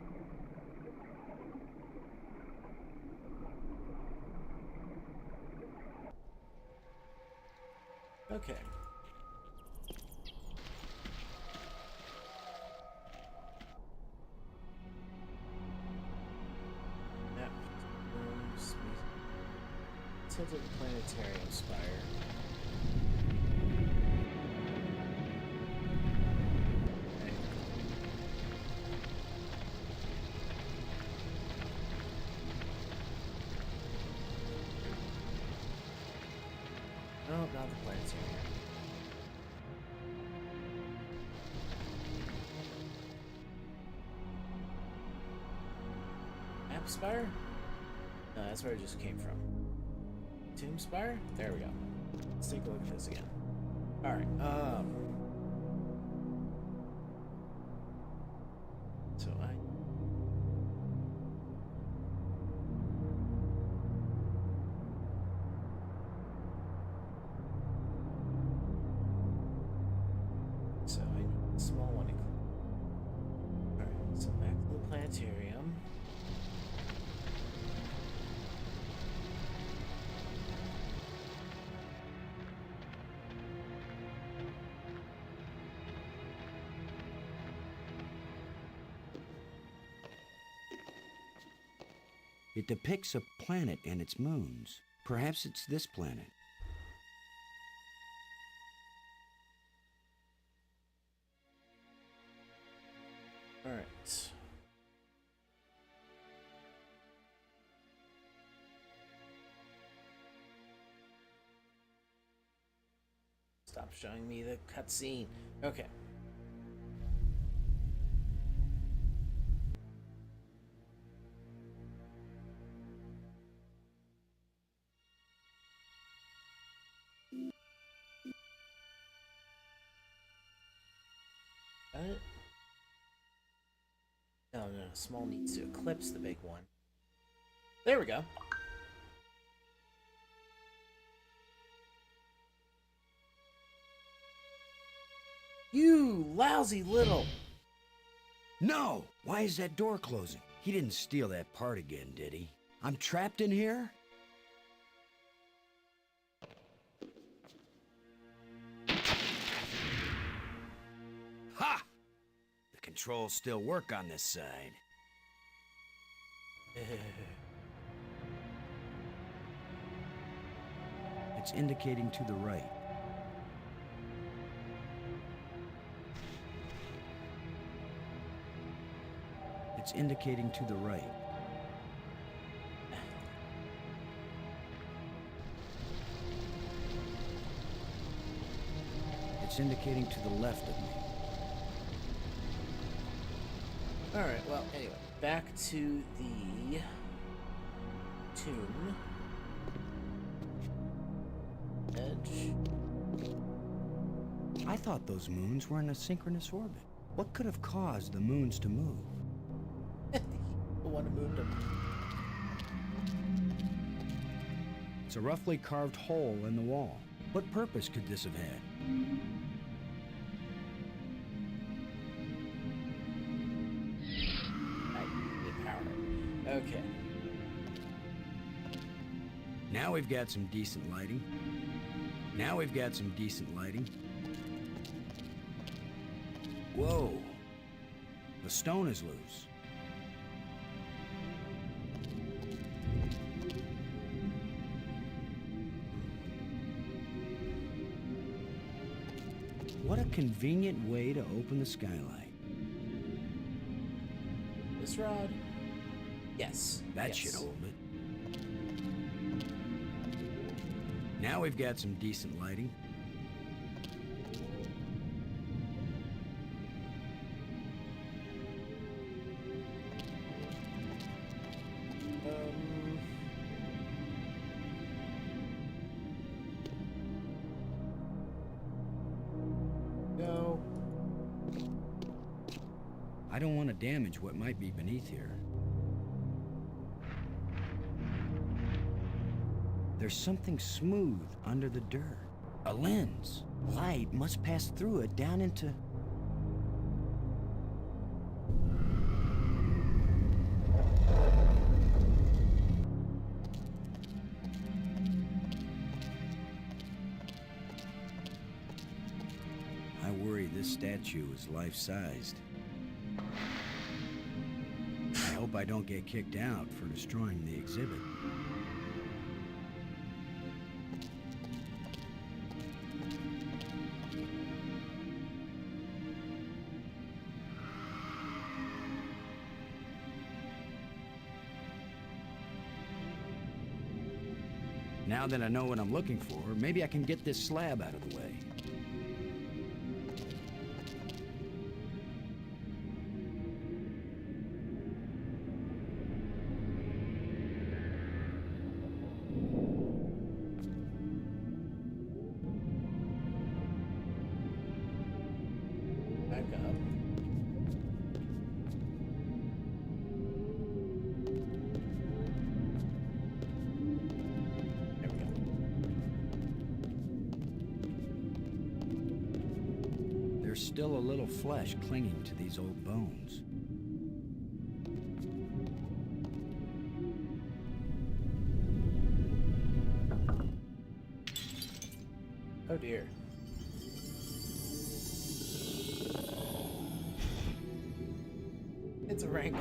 Okay. Map rooms. Tilted planetarium spire. Okay. No, not the planetarium. Map spire? No, that's where it just came from. Tomb spire? There we go. Let's take a look at this again. Alright, so I need a small one. Alright, so back to the planetarium.
It depicts a planet and its moons. Perhaps it's this planet.
Alright. Stop showing me the cutscene. Okay. Got it? No, small needs to eclipse the big one. There we go. You lousy little...
No! Why is that door closing? He didn't steal that part again, did he? I'm trapped in here? Ha! The controls still work on this side. It's indicating to the right. It's indicating to the right. It's indicating to the left of me.
Alright, well, anyway, back to the tomb. Edge.
I thought those moons were in a synchronous orbit. What could have caused the moons to move?
The one who moved them.
It's a roughly carved hole in the wall. What purpose could this have had?
Okay.
Now we've got some decent lighting. Now we've got some decent lighting. Whoa! The stone is loose. What a convenient way to open the skylight.
This rod? Yes.
That
yes.
should hold it. Now we've got some decent lighting.
No.
I don't want to damage what might be beneath here. There's something smooth under the dirt. A lens. Light must pass through it down into... I worry this statue is life-sized. I hope I don't get kicked out for destroying the exhibit. Now that I know what I'm looking for, maybe I can get this slab out of the way.
Back up. There we go.
There's still a little flesh clinging to these old bones.
Oh dear. It's a rancor.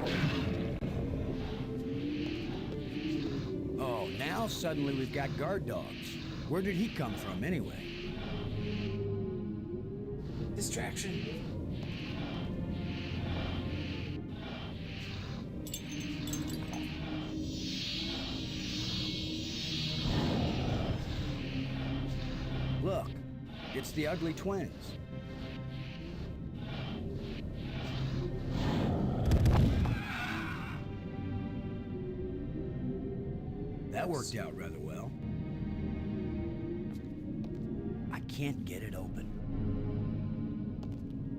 Oh, now suddenly we've got guard dogs. Where did he come from, anyway?
Distraction.
Look, it's the ugly twins. That worked out rather well. I can't get it open.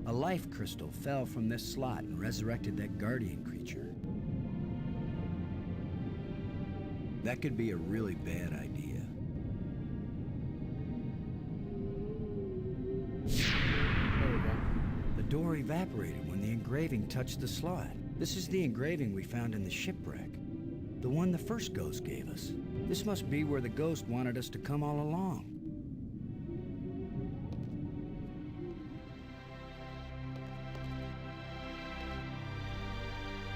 A life crystal fell from this slot and resurrected that guardian creature. That could be a really bad idea.
There we go.
The door evaporated when the engraving touched the slot. This is the engraving we found in the shipwreck. The one the first ghost gave us. This must be where the ghost wanted us to come all along.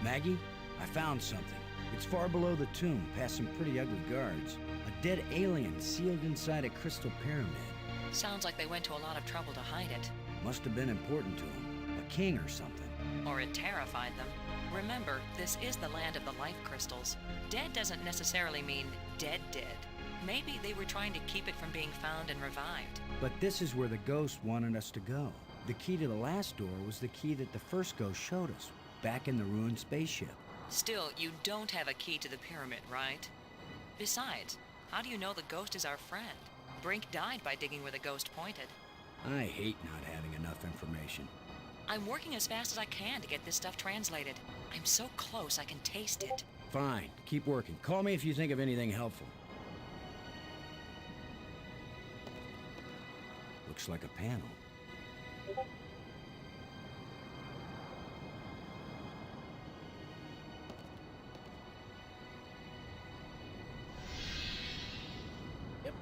Maggie, I found something. It's far below the tomb, past some pretty ugly guards. A dead alien sealed inside a crystal pyramid.
Sounds like they went to a lot of trouble to hide it.
Must have been important to him. A king or something.
Or it terrified them. Remember, this is the land of the life crystals. Dead doesn't necessarily mean dead. Maybe they were trying to keep it from being found and revived.
But this is where the ghost wanted us to go. The key to the last door was the key that the first ghost showed us, back in the ruined spaceship.
Still, you don't have a key to the pyramid, right? Besides, how do you know the ghost is our friend? Brink died by digging where the ghost pointed.
I hate not having enough information.
I'm working as fast as I can to get this stuff translated. I'm so close I can taste it.
Fine, keep working. Call me if you think of anything helpful. Looks like a panel.
Yep.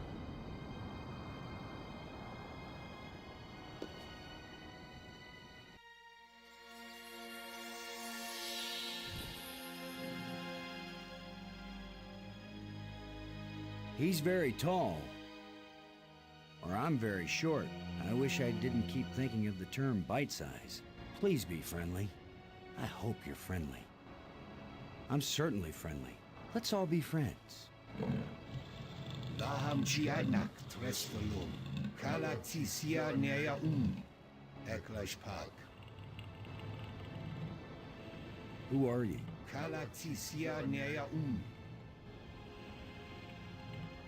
He's very tall. Or I'm very short. I wish I didn't keep thinking of the term bite size. Please be friendly. I hope you're friendly. I'm certainly friendly. Let's all be friends.
Laham Chianak Trestalum, Kalatisia Nea Eklash Park.
Who are you?
Kalatisia Nea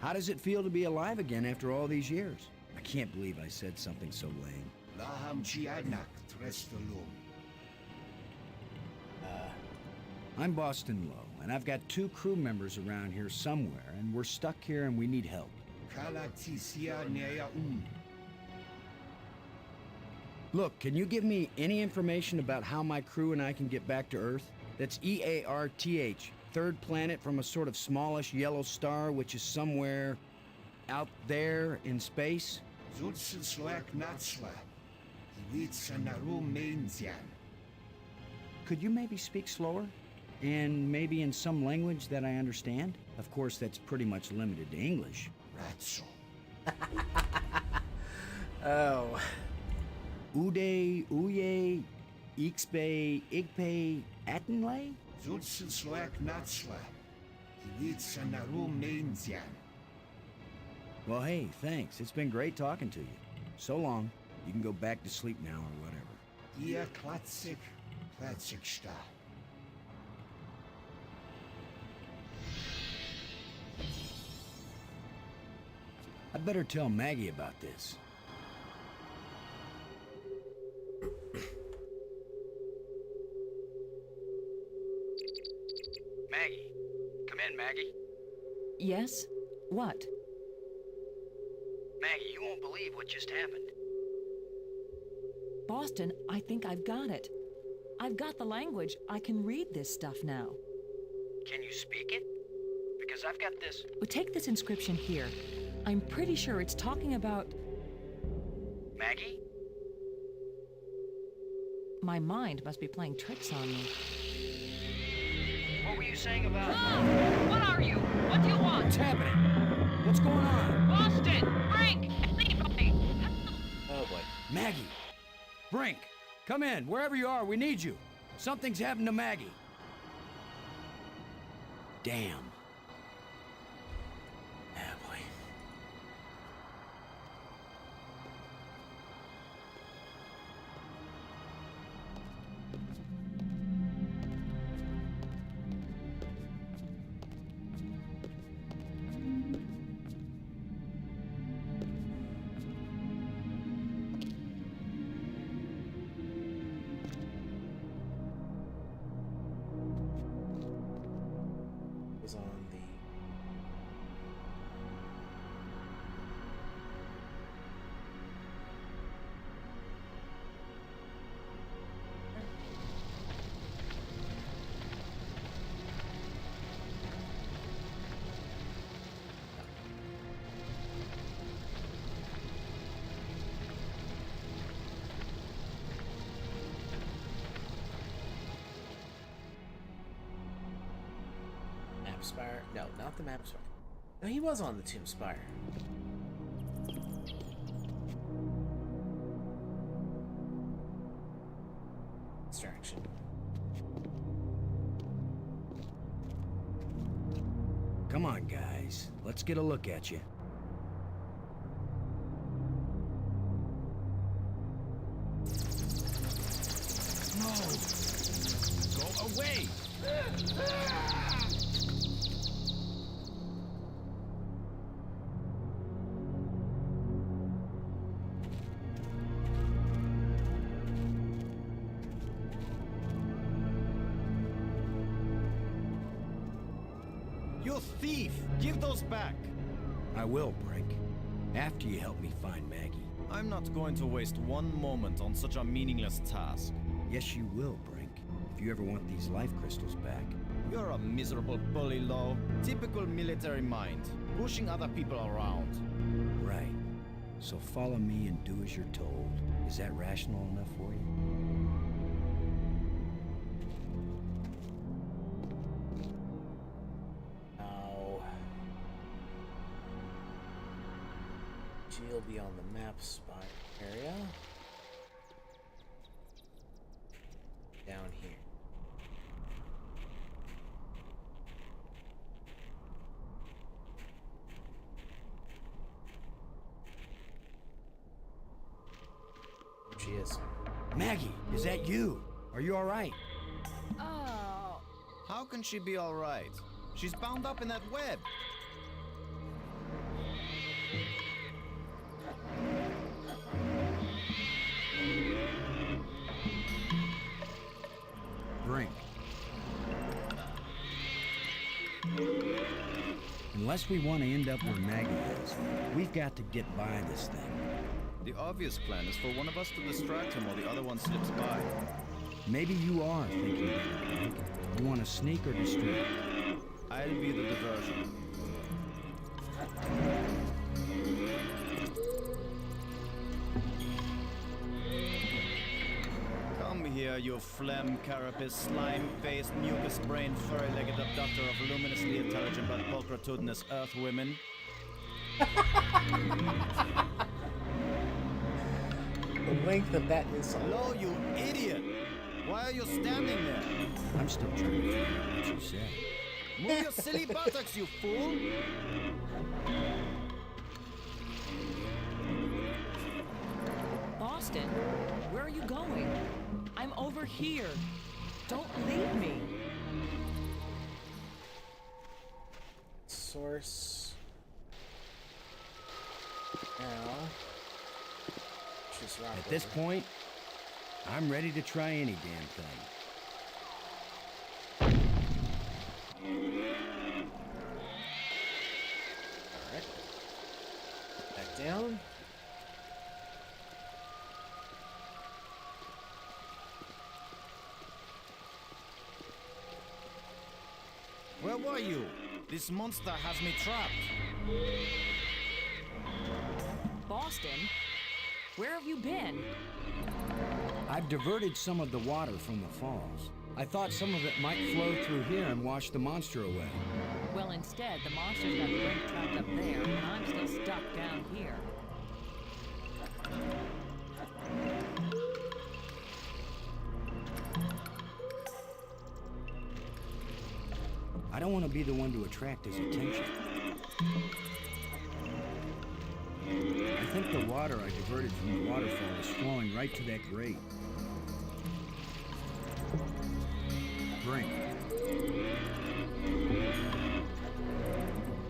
How does it feel to be alive again after all these years? I can't believe I said something so lame.
Laham Chianak Trestalum.
I'm Boston Lowe, and I've got 2 crew members around here somewhere, and we're stuck here and we need help.
Kalatisia Nea
Look, can you give me any information about how my crew and I can get back to Earth? That's EARTH, third planet from a sort of smallish yellow star which is somewhere out there in space?
Zulsensloak Natsla. Iwitsanaru Mainzian.
Could you maybe speak slower? And maybe in some language that I understand? Of course, that's pretty much limited to English.
Ratso.
Oh.
Ude, Uye, Ixpe, Igpe, Atenlay?
Zulsensloak Natsla. Iwitsanaru Mainzian.
Well, hey, thanks. It's been great talking to you. So long. You can go back to sleep now or whatever.
Ihr Klatsik, Klatsiksta.
I'd better tell Maggie about this.
Maggie. Come in, Maggie.
Yes? What?
Maggie, you won't believe what just happened.
Boston, I think I've got it. I've got the language. I can read this stuff now.
Can you speak it? Because I've got this.
But take this inscription here. I'm pretty sure it's talking about...
Maggie?
My mind must be playing tricks on me.
What were you saying about...
What are you? What do you want?
What's happening? What's going on?
Boston! Brink! Anybody!
Oh boy.
Maggie! Brink! Come in, wherever you are, we need you. Something's happened to Maggie. Damn.
Ah, boy. Was on the Map Spire. No, not the Map Spire. No, he was on the Tomb Spire. Distraction.
Come on, guys. Let's get a look at you.
No! Go away!
You thief! Give those back!
I will, Brink. After you help me find Maggie.
I'm not going to waste one moment on such a meaningless task.
Yes, you will, Brink. If you ever want these life crystals back.
You're a miserable bully, Lowe. Typical military mind. Pushing other people around.
Right. So follow me and do as you're told. Is that rational enough for you?
Now, she'll be on the Map Spire. area. Down here. She is.
Maggie, is that you? Are you all right?
Oh.
How can she be all right? She's bound up in that web.
Brink. Unless we want to end up where Maggie is, we've got to get by this thing.
The obvious plan is for one of us to distract him while the other one slips by.
Maybe you are thinking about it, Brink. You want to sneak or distract?
I'll be the diversion. Come here, you phlegm carapace, slime-faced, mucus-brained, furry-legged abductor of luminously intelligent but pulchritudinous earth women.
The length of that insult.
Hello, you idiot! Why are you standing there?
I'm still trying to figure out what you said.
Move your silly buttocks, you fool!
Boston, where are you going? I'm over here. Don't leave me.
Source. Now. Just rock
At this
over.
point, I'm ready to try any damn thing.
Alright. Back down.
Where were you? This monster has me trapped.
Boston, where have you been?
I've diverted some of the water from the falls. I thought some of it might flow through here and wash the monster away.
Well, instead, the monster's got Brink trapped up there, and I'm still stuck down here.
I don't want to be the one to attract his attention. I think the water I diverted from the waterfall is flowing right to that grate. Brink.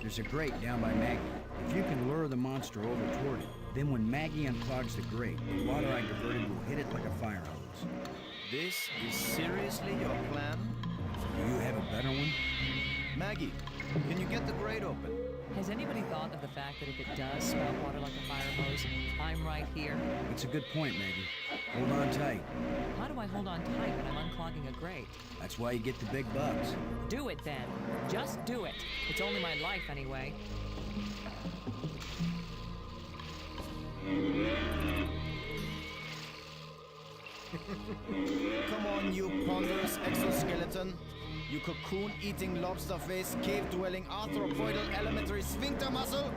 There's a grate down by Maggie. If you can lure the monster over toward it, then when Maggie unclogs the grate, the water I diverted will hit it like a fire hose.
This is seriously your plan?
Do you have a better one?
Maggie, can you get the grate open?
Has anybody thought of the fact that if it does spout water like a fire hose, I'm right here?
That's a good point, Maggie. Hold on tight.
How do I hold on tight when I'm unclogging a grate?
That's why you get the big bucks.
Do it then. Just do it. It's only my life anyway.
Come on, you ponderous exoskeleton. You cocoon-eating, lobster-faced, cave-dwelling, arthropoidal elementary sphincter muscle!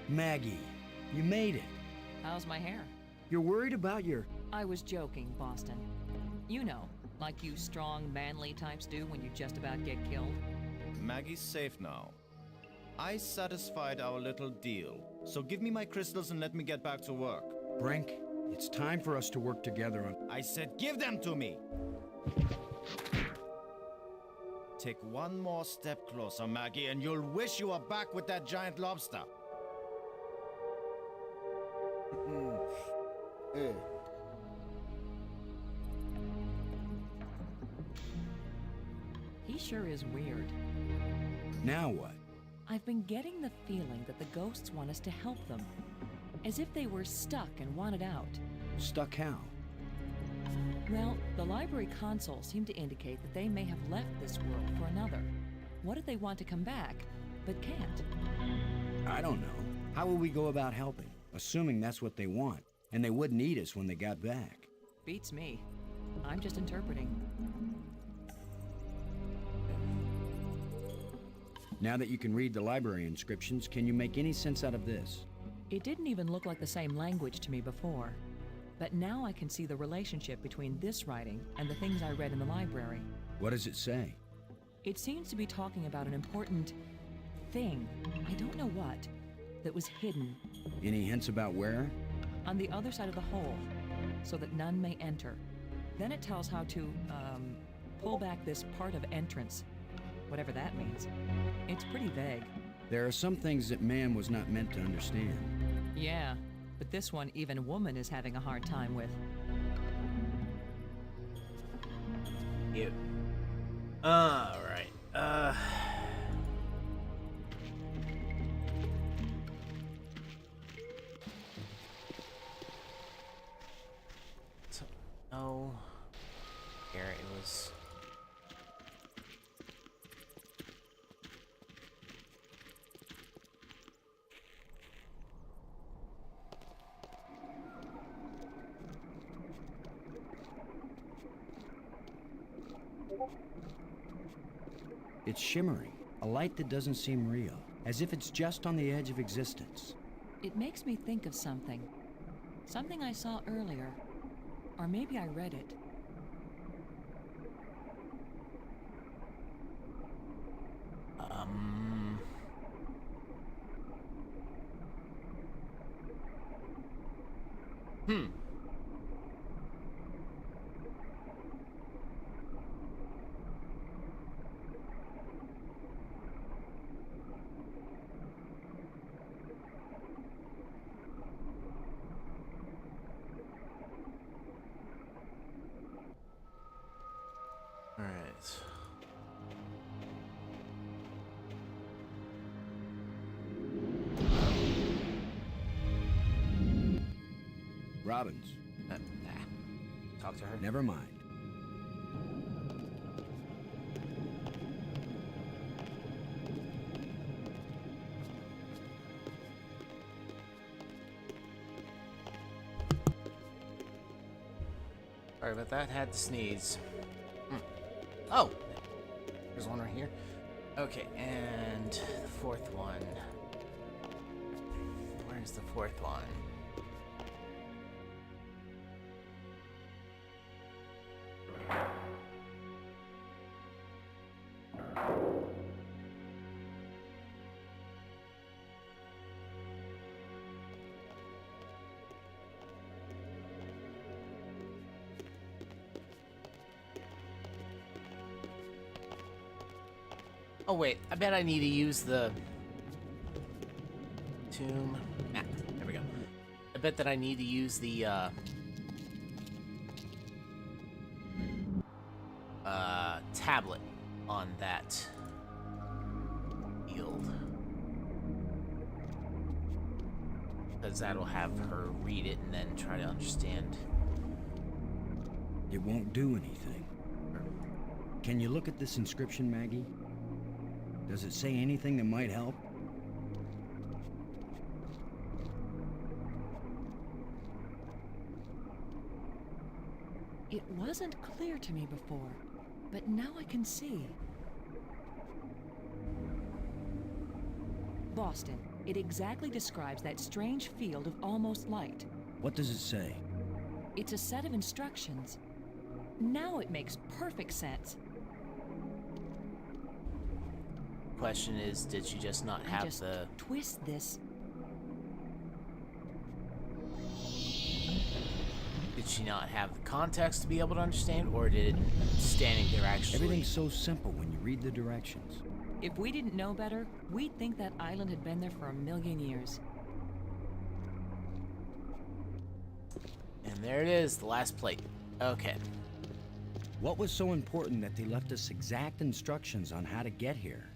Maggie, you made it.
How's my hair?
You're worried about your...
I was joking, Boston. You know, like you strong, manly types do when you just about get killed.
Maggie's safe now. I satisfied our little deal, so give me my crystals and let me get back to work.
Brink, it's time for us to work together on...
I said give them to me! Take one more step closer, Maggie, and you'll wish you were back with that giant lobster.
He sure is weird.
Now what?
I've been getting the feeling that the ghosts want us to help them. As if they were stuck and wanted out.
Stuck how?
Well, the library console seemed to indicate that they may have left this world for another. What if they want to come back, but can't?
I don't know. How would we go about helping? Assuming that's what they want, and they wouldn't eat us when they got back.
Beats me. I'm just interpreting.
Now that you can read the library inscriptions, can you make any sense out of this?
It didn't even look like the same language to me before. But now I can see the relationship between this writing and the things I read in the library.
What does it say?
It seems to be talking about an important thing, I don't know what, that was hidden.
Any hints about where?
On the other side of the hole, so that none may enter. Then it tells how to, pull back this part of entrance, whatever that means. It's pretty vague.
There are some things that man was not meant to understand.
Yeah, but this one even woman is having a hard time with.
You. Alright, So, no. Here it was.
It's shimmering, a light that doesn't seem real, as if it's just on the edge of existence.
It makes me think of something. Something I saw earlier. Or maybe I read it.
Alright.
Robbins.
Talk to her.
Never mind.
Sorry about that. Had to sneeze. Oh! There's one right here. Okay, and the fourth one. Where's the fourth one? Oh wait, I bet I need to use the tomb map. There we go. I bet that I need to use the tablet on that field, because that'll have her read it and then try to understand.
It won't do anything. Can you look at this inscription, Maggie? Does it say anything that might help?
It wasn't clear to me before, but now I can see. Boston. It exactly describes that strange field of almost light.
What does it say?
It's a set of instructions. Now it makes perfect sense.
Question is, did she just not have
just
the
twist this?
Did she not have the context to be able to understand, or did standing there actually?
Everything's so simple when you read the directions.
If we didn't know better, we'd think that island had been there for 1,000,000 years.
And there it is, the last plate. Okay.
What was so important that they left us exact instructions on how to get here?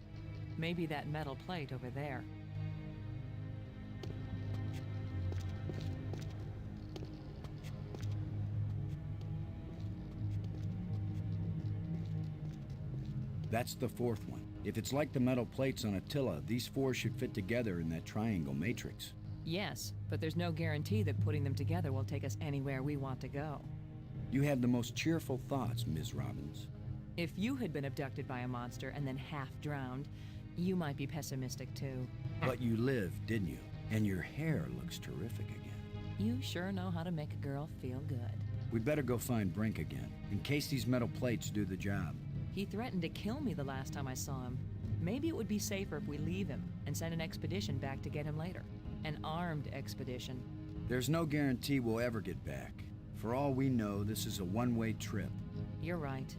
Maybe that metal plate over there.
That's the fourth one. If it's like the metal plates on Attila, these four should fit together in that triangle matrix.
Yes, but there's no guarantee that putting them together will take us anywhere we want to go.
You have the most cheerful thoughts, Ms. Robbins.
If you had been abducted by a monster and then half drowned, you might be pessimistic too.
But you lived, didn't you? And your hair looks terrific again.
You sure know how to make a girl feel good.
We'd better go find Brink again, in case these metal plates do the job.
He threatened to kill me the last time I saw him. Maybe it would be safer if we leave him and send an expedition back to get him later. An armed expedition.
There's no guarantee we'll ever get back. For all we know, this is a one-way trip.
You're right.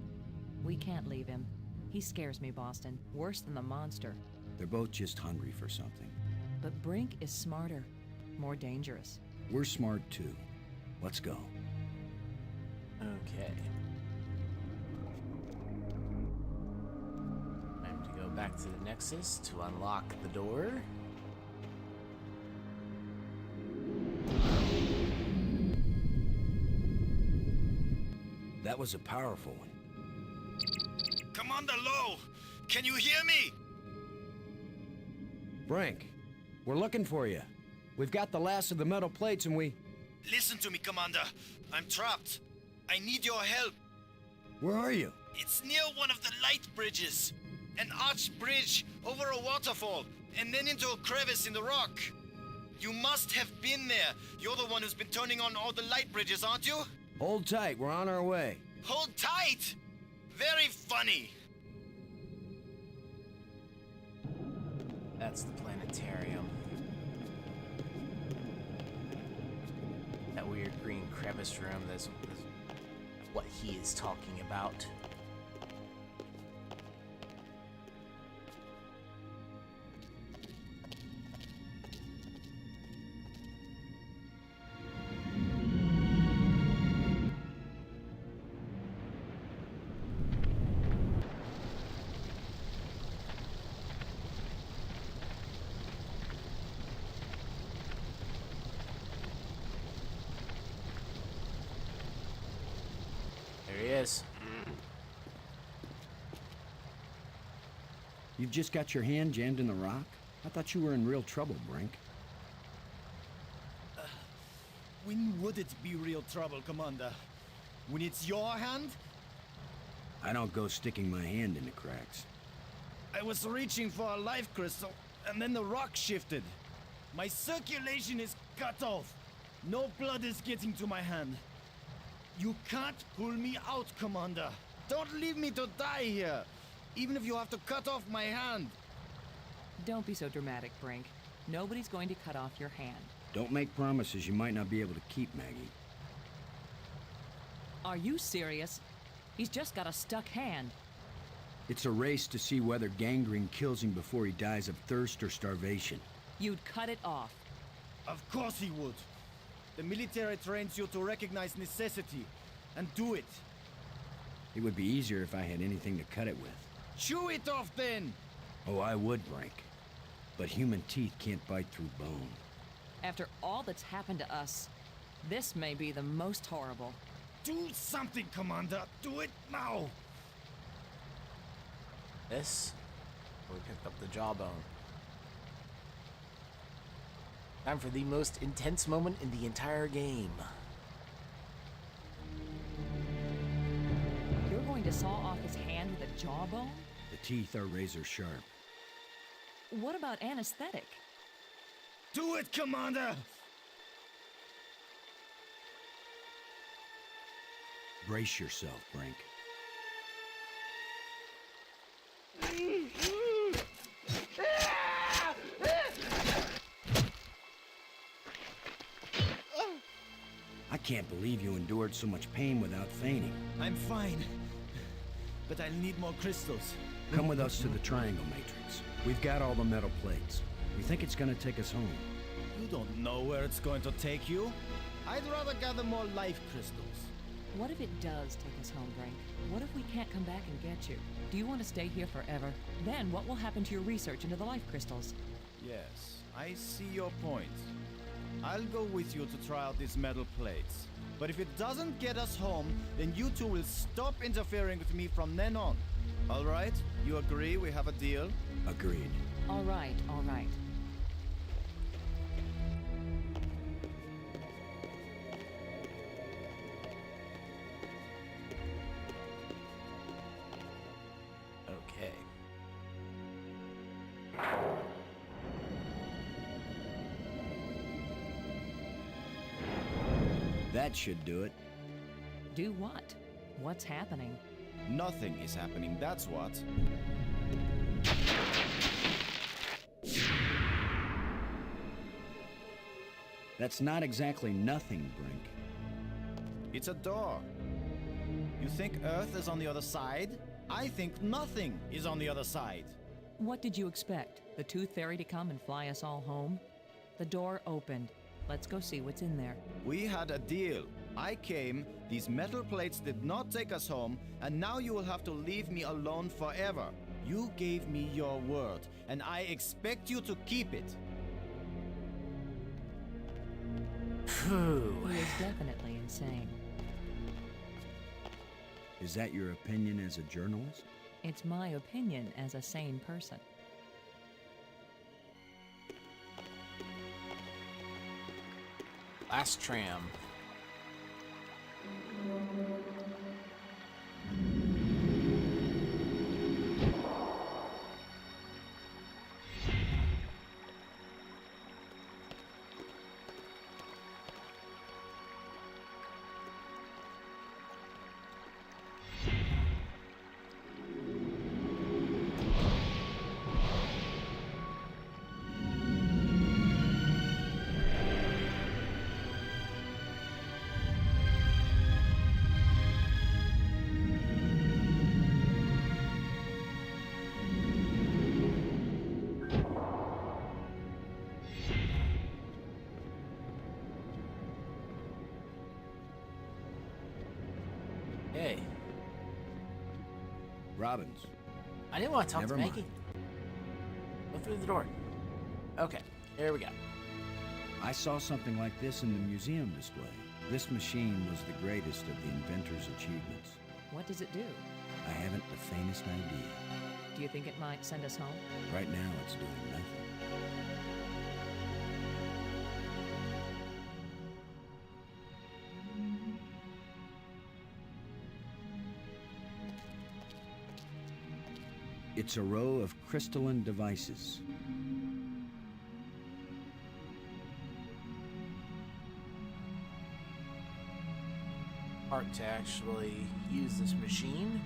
We can't leave him. He scares me, Boston. Worse than the monster.
They're both just hungry for something.
But Brink is smarter. More dangerous.
We're smart too. Let's go.
Okay. Time to go back to the Nexus to unlock the door.
That was a powerful one.
Commander Lowe! Can you hear me?
Brink, we're looking for you. We've got the last of the metal plates and we...
Listen to me, Commander. I'm trapped. I need your help.
Where are you?
It's near one of the light bridges. An arched bridge over a waterfall, and then into a crevice in the rock. You must have been there. You're the one who's been turning on all the light bridges, aren't you?
Hold tight, we're on our way.
Hold tight! Very funny.
That's the planetarium. That weird green crevice room, that's what he is talking about. There he is.
You've just got your hand jammed in the rock? I thought you were in real trouble, Brink.
When would it be real trouble, Commander? When it's your hand?
I don't go sticking my hand in the cracks.
I was reaching for a life crystal, and then the rock shifted. My circulation is cut off. No blood is getting to my hand. You can't pull me out, Commander. Don't leave me to die here, even if you have to cut off my hand.
Don't be so dramatic, Brink. Nobody's going to cut off your hand.
Don't make promises you might not be able to keep, Maggie.
Are you serious? He's just got a stuck hand.
It's a race to see whether gangrene kills him before he dies of thirst or starvation.
You'd cut it off.
Of course he would. The military trains you to recognize necessity and do it.
It would be easier if I had anything to cut it with.
Chew it off then!
Oh, I would, Brink. But human teeth can't bite through bone.
After all that's happened to us, this may be the most horrible.
Do something, Commander! Do it now!
This? We picked up the jawbone. Time for the most intense moment in the entire game.
You're going to saw off his hand with a jawbone?
The teeth are razor sharp.
What about anesthetic?
Do it, Commander!
Brace yourself, Brink. I can't believe you endured so much pain without fainting.
I'm fine. But I'll need more crystals.
Come with us to the triangle matrix. We've got all the metal plates. We think it's gonna take us home.
You don't know where it's going to take you. I'd rather gather more life crystals.
What if it does take us home, Brink? What if we can't come back and get you? Do you want to stay here forever? Then what will happen to your research into the life crystals?
Yes, I see your point. I'll go with you to try out these metal plates. But if it doesn't get us home, then you two will stop interfering with me from then on. All right? You agree we have a deal?
Agreed.
All right, all right.
Okay.
That should do it.
Do what? What's happening?
Nothing is happening, that's what.
That's not exactly nothing, Brink.
It's a door. You think Earth is on the other side? I think nothing is on the other side.
What did you expect? The Tooth Fairy to come and fly us all home? The door opened. Let's go see what's in there.
We had a deal. I came, these metal plates did not take us home, and now you will have to leave me alone forever. You gave me your word, and I expect you to keep it.
Phew.
He is definitely insane.
Is that your opinion as a journalist?
It's my opinion as a sane person.
Last tram. Hey,
Robbins.
I didn't want to talk
Never
to Maggie.
mind.
Go through the door. Okay, here we go.
I saw something like this in the museum display. This machine was the greatest of the inventor's achievements.
What does it do?
I haven't the faintest idea.
Do you think it might send us home?
Right now, it's doing nothing. It's a row of crystalline devices.
Part to actually use this machine.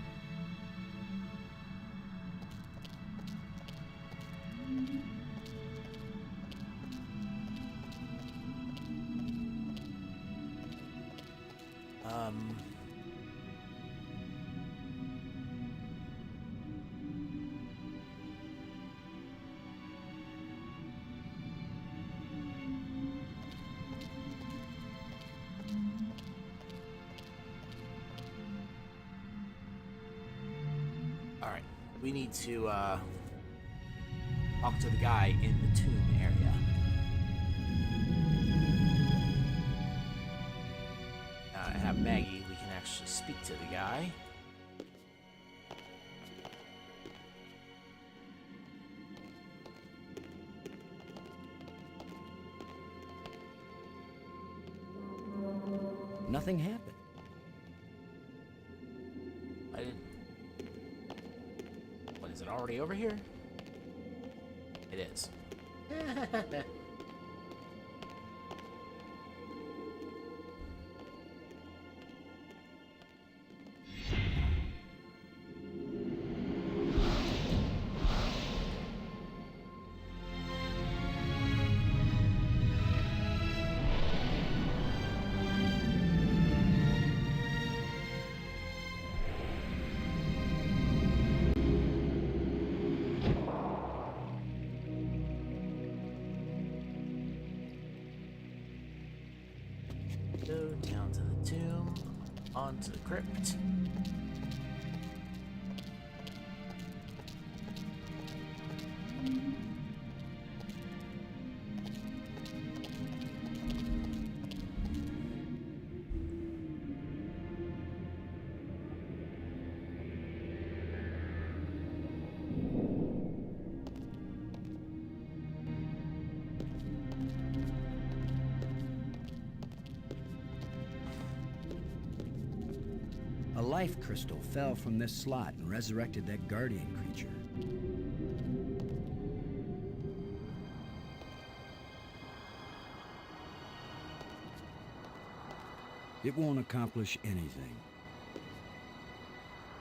Alright, we need to talk to the guy in the tomb area. Have Maggie, we can actually speak to the guy.
Nothing happened.
I didn't... What, is it already over here? It is. Go down to the tomb, onto the crypt.
life crystal fell from this slot and resurrected that guardian creature. It won't accomplish anything.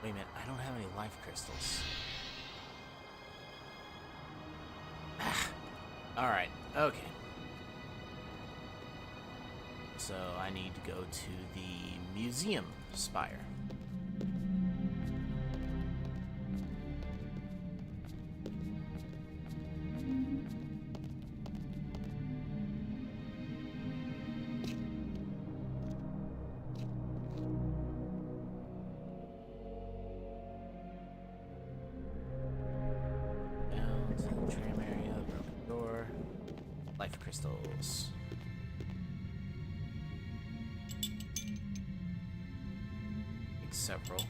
Wait a minute, I don't have any life crystals. Alright, okay. So I need to go to the museum spire. Down to the tram area, broken door, life crystals. Several.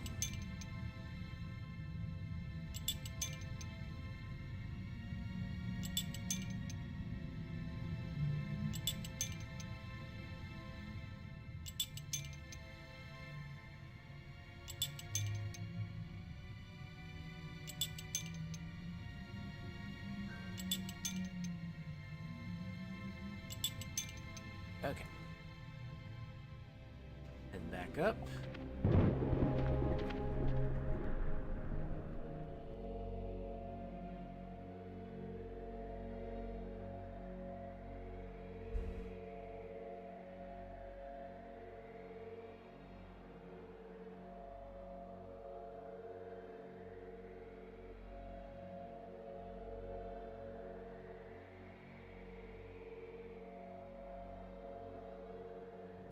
Okay. Head back up.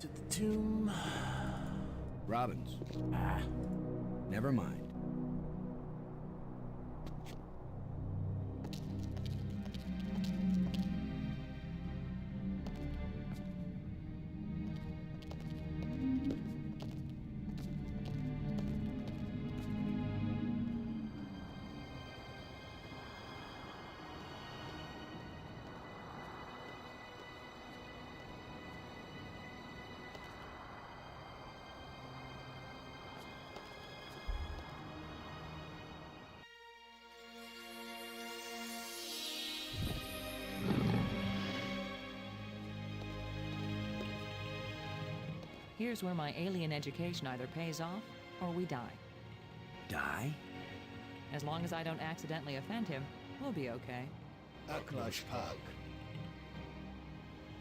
To the tomb.
Robbins.
Ah.
Never mind.
Here's where my alien education either pays off or we die.
Die?
As long as I don't accidentally offend him, we'll be okay.
Aklash Pag.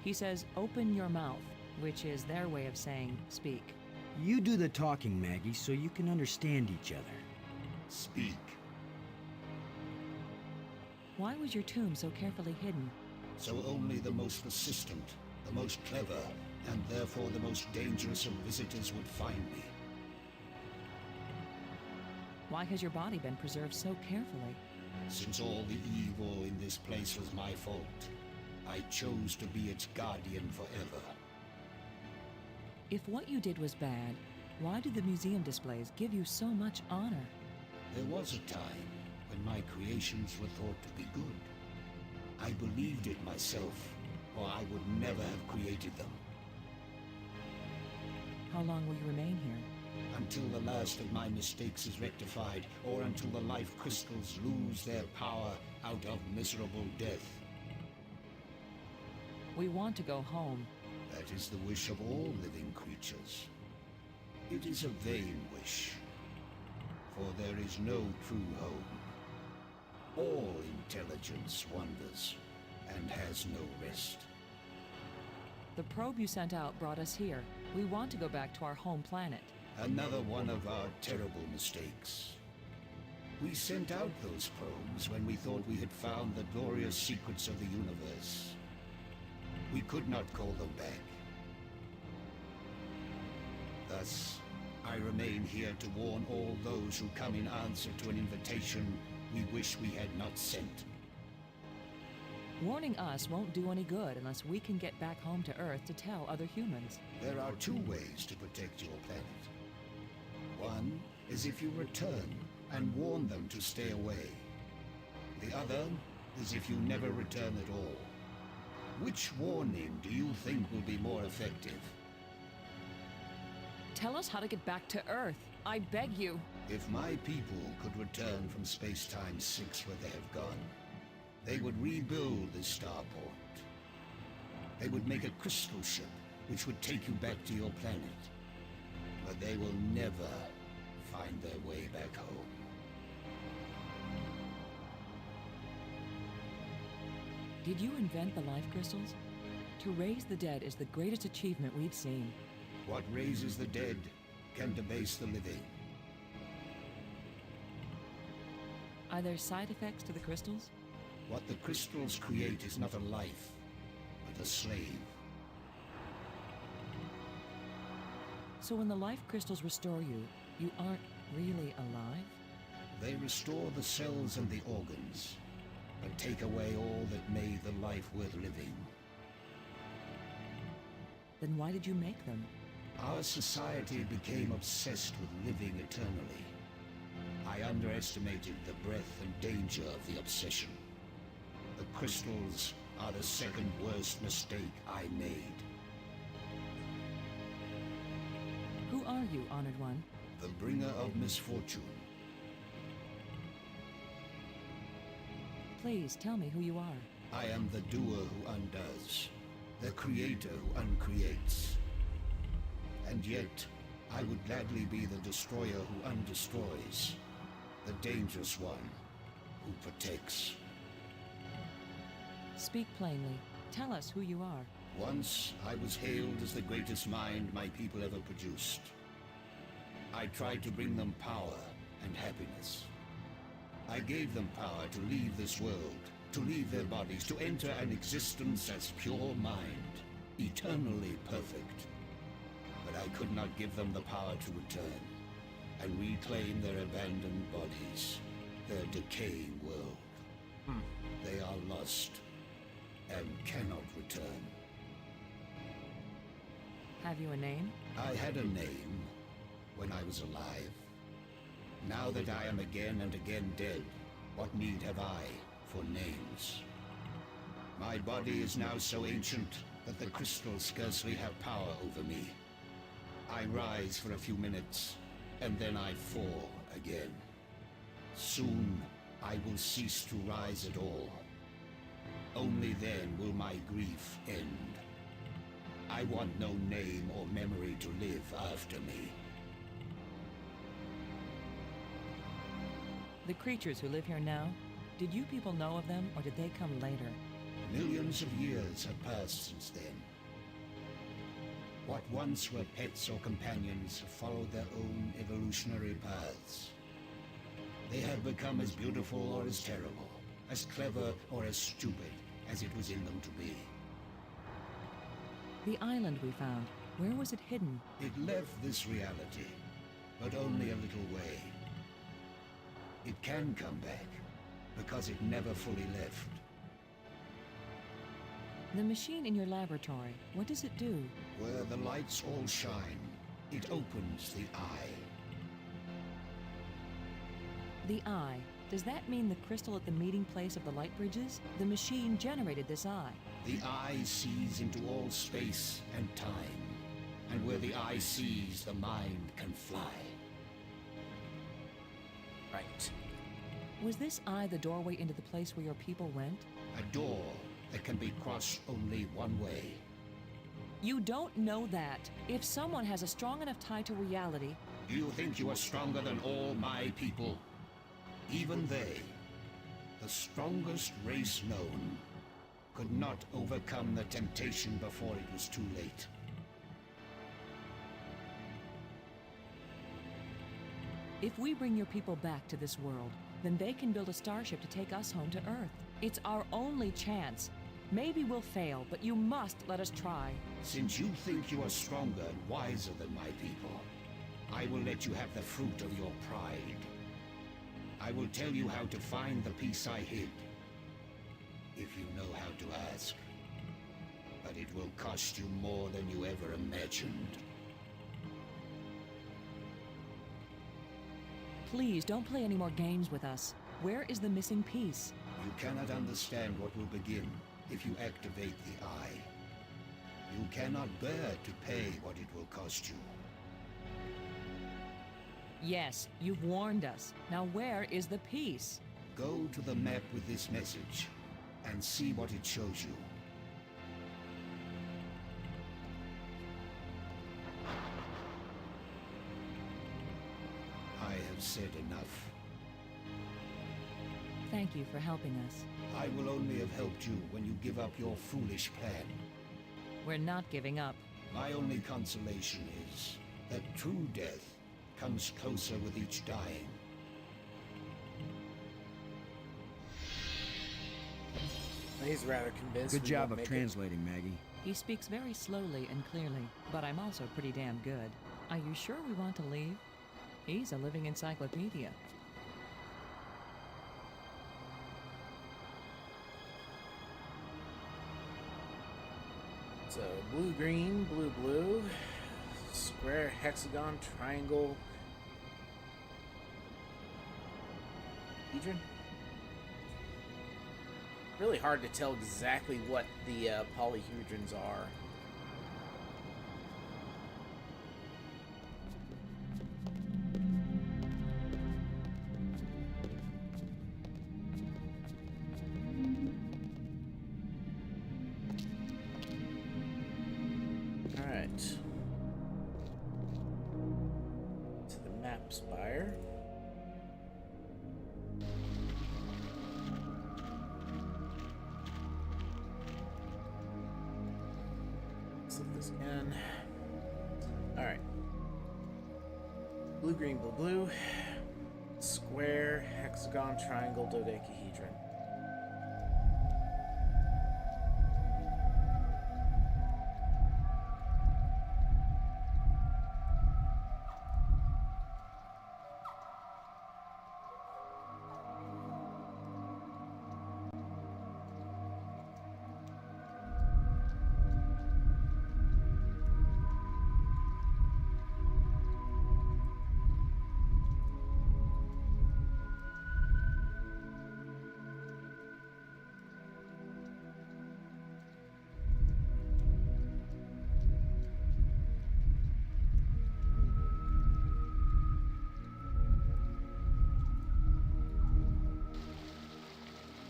He says, open your mouth, which is their way of saying speak.
You do the talking, Maggie, so you can understand each other.
Speak.
Why was your tomb so carefully hidden?
So only the most persistent, the most clever, and therefore the most dangerous of visitors would find me.
Why has your body been preserved so carefully?
Since all the evil in this place was my fault, I chose to be its guardian forever.
If what you did was bad, why do the museum displays give you so much honor?
There was a time when my creations were thought to be good. I believed it myself, or I would never have created them.
How long will you remain here?
Until the last of my mistakes is rectified, or until the life crystals lose their power out of miserable death.
We want to go home.
That is the wish of all living creatures. It is a vain wish, for there is no true home. All intelligence wanders and has no rest.
The probe you sent out brought us here. We want to go back to our home planet.
Another one of our terrible mistakes. We sent out those probes when we thought we had found the glorious secrets of the universe. We could not call them back. Thus, I remain here to warn all those who come in answer to an invitation we wish we had not sent.
Warning us won't do any good unless we can get back home to Earth to tell other humans.
There are two ways to protect your planet. One is if you return and warn them to stay away. The other is if you never return at all. Which warning do you think will be more effective?
Tell us how to get back to Earth. I beg you.
If my people could return from Space-Time 6 where they have gone, they would rebuild this starport. They would make a crystal ship which would take you back to your planet. But they will never find their way back home.
Did you invent the life crystals? To raise the dead is the greatest achievement we've seen.
What raises the dead can debase the living.
Are there side effects to the crystals?
What the crystals create is not a life, but a slave.
So when the life crystals restore you, you aren't really alive?
They restore the cells and the organs, but take away all that made the life worth living.
Then why did you make them?
Our society became obsessed with living eternally. I underestimated the breadth and danger of the obsession. The crystals are the second worst mistake I made.
Who are you, Honored One?
The bringer of misfortune.
Please tell me who you are.
I am the doer who undoes, the creator who uncreates. And yet, I would gladly be the destroyer who undestroys, the dangerous one who protects.
Speak plainly. Tell us who you are.
Once, I was hailed as the greatest mind my people ever produced. I tried to bring them power and happiness. I gave them power to leave this world, to leave their bodies, to enter an existence as pure mind, eternally perfect. But I could not give them the power to return and reclaim their abandoned bodies, their decaying world. They are lost and cannot return.
Have you a name?
I had a name when I was alive. Now that I am again and again dead, what need have I for names? My body is now so ancient that the crystals scarcely have power over me. I rise for a few minutes, and then I fall again. Soon, I will cease to rise at all. Only then will my grief end. I want no name or memory to live after me.
The creatures who live here now, did you people know of them, or did they come later?
Millions of years have passed since then. What once were pets or companions have followed their own evolutionary paths. They have become as beautiful or as terrible, as clever or as stupid as it was in them to be.
The island we found, where was it hidden?
It left this reality, but only a little way. It can come back, because it never fully left.
The machine in your laboratory, what does it do?
Where the lights all shine, it opens the eye.
The eye. Does that mean the crystal at the meeting place of the light bridges? The machine generated this eye.
The eye sees into all space and time, and where the eye sees, the mind can fly.
Right.
Was this eye the doorway into the place where your people went?
A door that can be crossed only one way.
You don't know that. If someone has a strong enough tie to reality...
Do you think you are stronger than all my people? Even they, the strongest race known, could not overcome the temptation before it was too late.
If we bring your people back to this world, then they can build a starship to take us home to Earth. It's our only chance. Maybe we'll fail, but you must let us try.
Since you think you are stronger and wiser than my people, I will let you have the fruit of your pride. I will tell you how to find the piece I hid, if you know how to ask. But it will cost you more than you ever imagined.
Please, don't play any more games with us. Where is the missing piece?
You cannot understand what will begin if you activate the eye. You cannot bear to pay what it will cost you.
Yes, you've warned us. Now where is the piece?
Go to the map with this message and see what it shows you. I have said enough.
Thank you for helping us.
I will only have helped you when you give up your foolish plan.
We're not giving up.
My only consolation is that true death comes closer with each dying.
He's rather convinced.
Good
we
job
won't
of
make it.
translating, Maggie.
He speaks very slowly and clearly, but I'm also pretty damn good. Are you sure we want to leave? He's a living encyclopedia.
So blue, green, blue, blue, square, hexagon, triangle, hedron. Really hard to tell exactly what the polyhedrons are. Alright. To the map spire. Let's look this again. Alright. Blue, green, blue, blue. Square, hexagon, triangle, dodecahedron.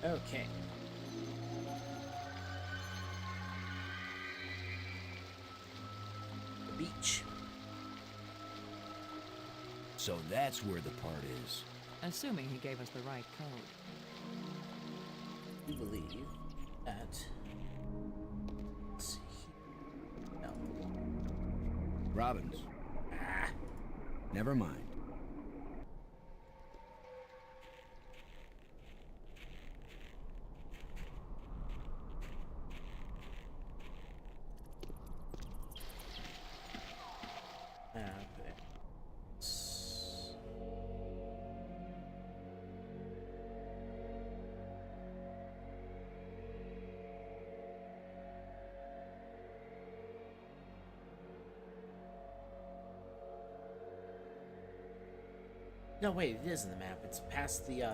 Okay. The beach.
So that's where the part is.
Assuming he gave us the right code.
We believe that. Let's see. No.
Robbins.
Ah.
Never mind.
No, wait, it is in the map. It's past the,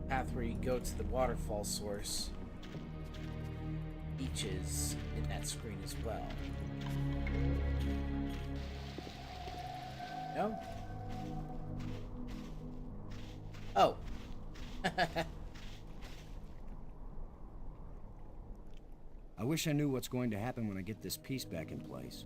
path where you go to the waterfall source. Beach is in that screen as well. No? Oh.
I wish I knew what's going to happen when I get this piece back in place.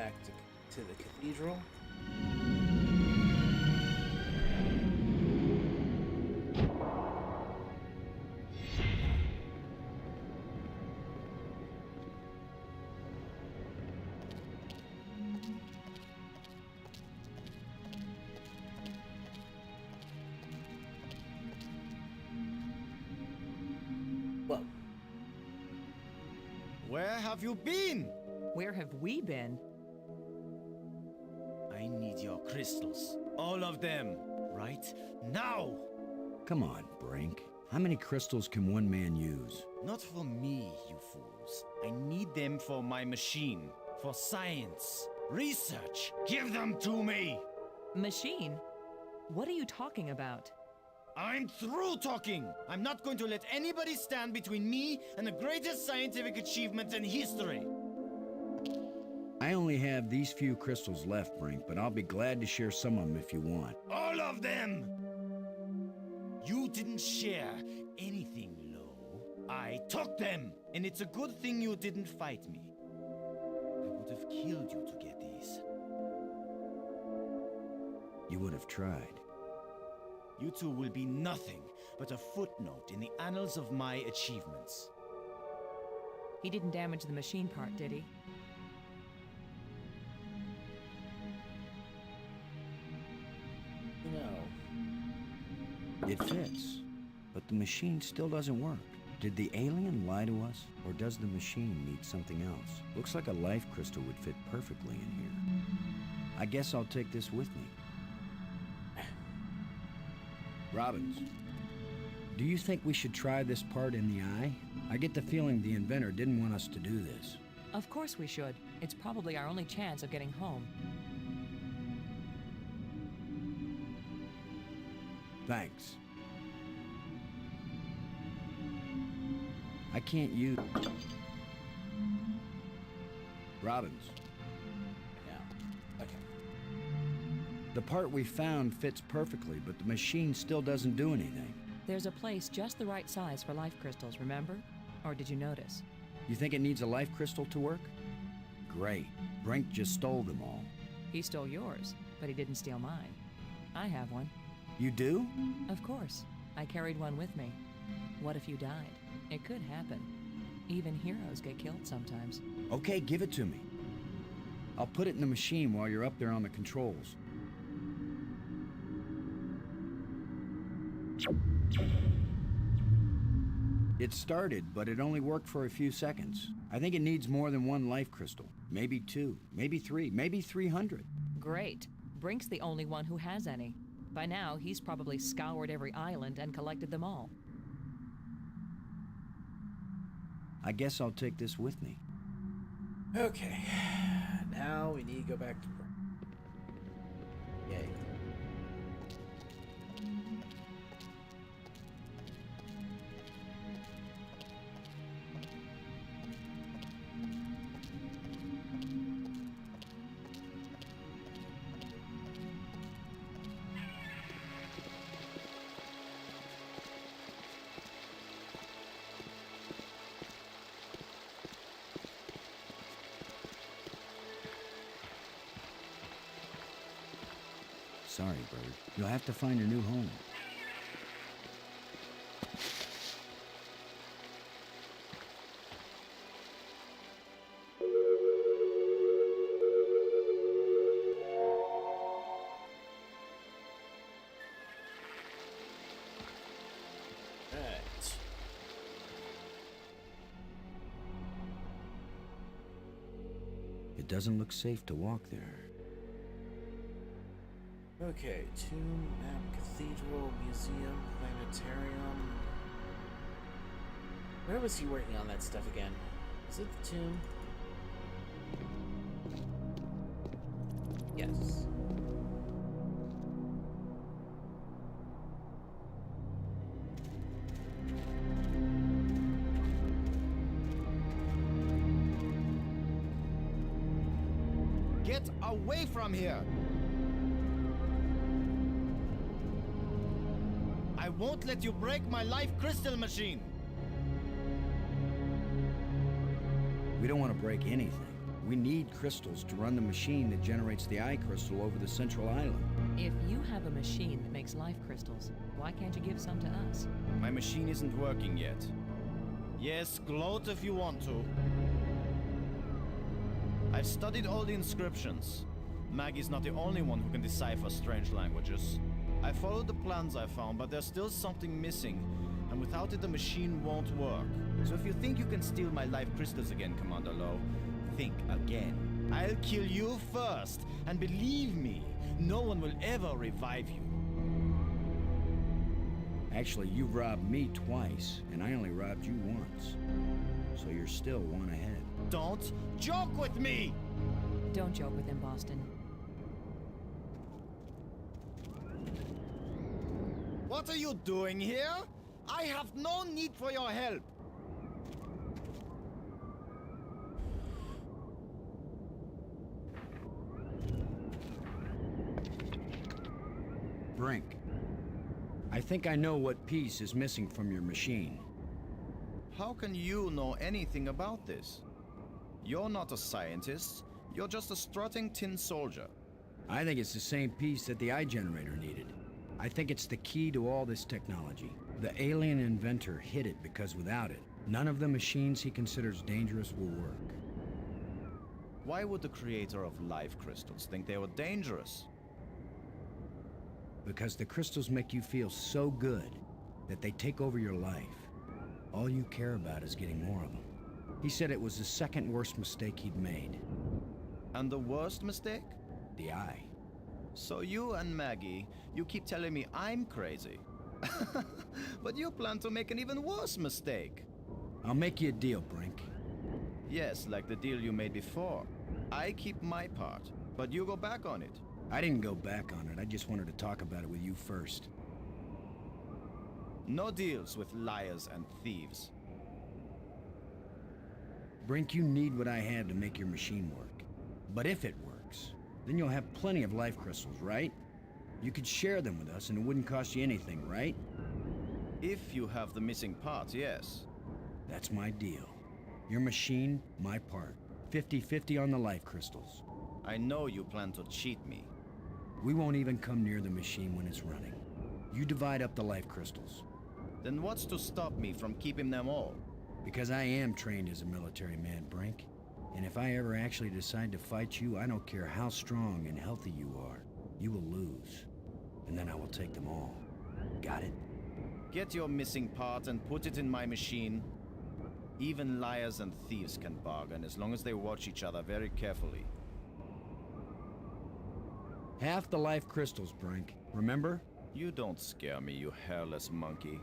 back to the cathedral. Whoa.
Where have you been?
Where have we been?
I need your crystals. All of them. Right now!
Come on, Brink. How many crystals can one man use?
Not for me, you fools. I need them for my machine. For science. Research. Give them to me!
Machine? What are you talking about?
I'm through talking! I'm not going to let anybody stand between me and the greatest scientific achievement in history!
I only have these few crystals left, Brink, but I'll be glad to share some of them if you want.
All of them! You didn't share anything, Lo. I took them! And it's a good thing you didn't fight me. I would have killed you to get these.
You would have tried.
You two will be nothing but a footnote in the annals of my achievements.
He didn't damage the machine part, did he?
No.
It fits, but the machine still doesn't work. Did the alien lie to us, or does the machine need something else? Looks like a life crystal would fit perfectly in here. I guess I'll take this with me. Robbins, do you think we should try this part in the eye? I get the feeling the inventor didn't want us to do this.
Of course we should. It's probably our only chance of getting home.
Thanks. I can't use... Robbins.
Yeah. Okay.
The part we found fits perfectly, but the machine still doesn't do anything.
There's a place just the right size for life crystals, remember? Or did you notice?
You think it needs a life crystal to work? Great. Brink just stole them all.
He stole yours, but he didn't steal mine. I have one.
You do?
Of course. I carried one with me. What if you died? It could happen. Even heroes get killed sometimes.
Okay, give it to me. I'll put it in the machine while you're up there on the controls. It started, but it only worked for a few seconds. I think it needs more than one life crystal. Maybe 2, maybe 3, maybe 300.
Great. Brink's the only one who has any. By now, he's probably scoured every island and collected them all.
I guess I'll take this with me.
Okay. Now we need to go back to... Yay.
Sorry, Bird. You'll have to find a new home.
Alright.
It doesn't look safe to walk there.
Okay, tomb, map, cathedral, museum, planetarium. Where was he working on that stuff again? Is it the tomb? Yes.
Get away from here! I won't let you break my life crystal machine!
We don't want to break anything. We need crystals to run the machine that generates the eye crystal over the central island.
If you have a machine that makes life crystals, why can't you give some to us?
My machine isn't working yet. Yes, gloat if you want to. I've studied all the inscriptions. Maggie's not the only one who can decipher strange languages. I followed the plans I found, but there's still something missing, and without it the machine won't work. So if you think you can steal my life crystals again, Commander Lowe, think again. I'll kill you first, and believe me, no one will ever revive you.
Actually, you've robbed me twice, and I only robbed you once. So you're still one ahead.
Don't joke with me!
Don't joke with him, Boston.
What are you doing here? I have no need for your help.
Brink, I think I know what piece is missing from your machine.
How can you know anything about this? You're not a scientist. You're just a strutting tin soldier.
I think it's the same piece that the eye generator needed. I think it's the key to all this technology. The alien inventor hid it because without it, none of the machines he considers dangerous will work.
Why would the creator of life crystals think they were dangerous?
Because the crystals make you feel so good that they take over your life. All you care about is getting more of them. He said it was the second worst mistake he'd made.
And the worst mistake?
The eye.
So you and Maggie, you keep telling me I'm crazy. But you plan to make an even worse mistake.
I'll make you a deal, Brink.
Yes, like the deal you made before. I keep my part, but you go back on it.
I didn't go back on it. I just wanted to talk about it with you first.
No deals with liars and thieves.
Brink, you need what I have to make your machine work. But if it works, then you'll have plenty of life crystals, right? You could share them with us and it wouldn't cost you anything, right?
If you have the missing parts, yes.
That's my deal. Your machine, my part. 50-50 on the life crystals.
I know you plan to cheat me.
We won't even come near the machine when it's running. You divide up the life crystals.
Then what's to stop me from keeping them all?
Because I am trained as a military man, Brink. And if I ever actually decide to fight you, I don't care how strong and healthy you are. You will lose. And then I will take them all. Got it?
Get your missing part and put it in my machine. Even liars and thieves can bargain as long as they watch each other very carefully.
Half the life crystals, Brink. Remember?
You don't scare me, you hairless monkey.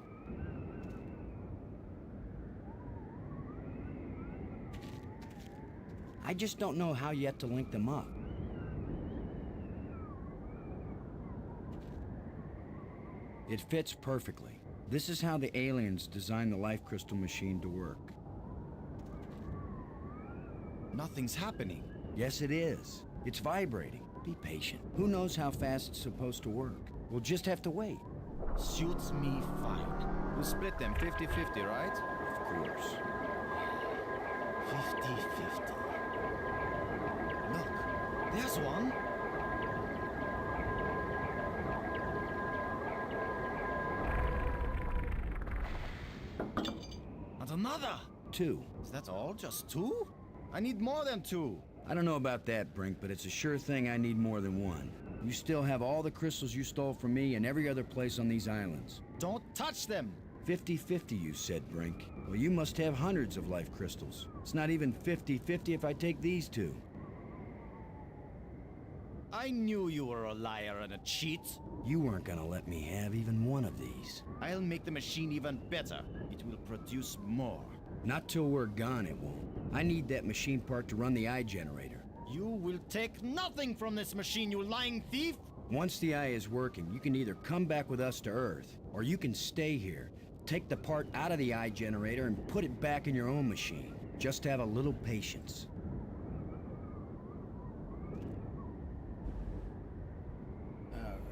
I just don't know how yet to link them up. It fits perfectly. This is how the aliens designed the life crystal machine to work.
Nothing's happening.
Yes, it is. It's vibrating. Be patient. Who knows how fast it's supposed to work? We'll just have to wait.
Suits me fine.
We'll split them 50-50, right?
Of course.
50-50. Look, there's one. And another.
2.
Is that all? Just 2? I need more than 2.
I don't know about that, Brink, but it's a sure thing I need more than one. You still have all the crystals you stole from me and every other place on these islands.
Don't touch them!
50-50, you said, Brink. Well, you must have hundreds of life crystals. It's not even 50-50 if I take these 2.
I knew you were a liar and a cheat.
You weren't gonna let me have even one of these.
I'll make the machine even better. It will produce more.
Not till we're gone, it won't. I need that machine part to run the eye generator.
You will take nothing from this machine, you lying thief!
Once the eye is working, you can either come back with us to Earth, or you can stay here, take the part out of the eye generator and put it back in your own machine. Just have a little patience.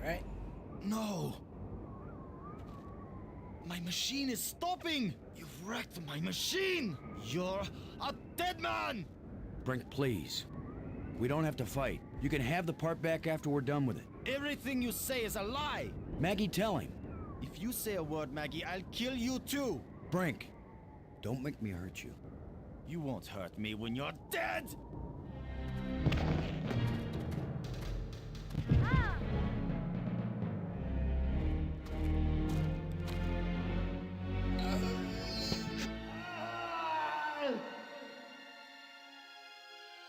Alright.
No! My machine is stopping! You've wrecked my machine! You're a dead man!
Brink, please. We don't have to fight. You can have the part back after we're done with it.
Everything you say is a lie!
Maggie, tell him.
If you say a word, Maggie, I'll kill you too!
Brink, don't make me hurt you.
You won't hurt me when you're dead!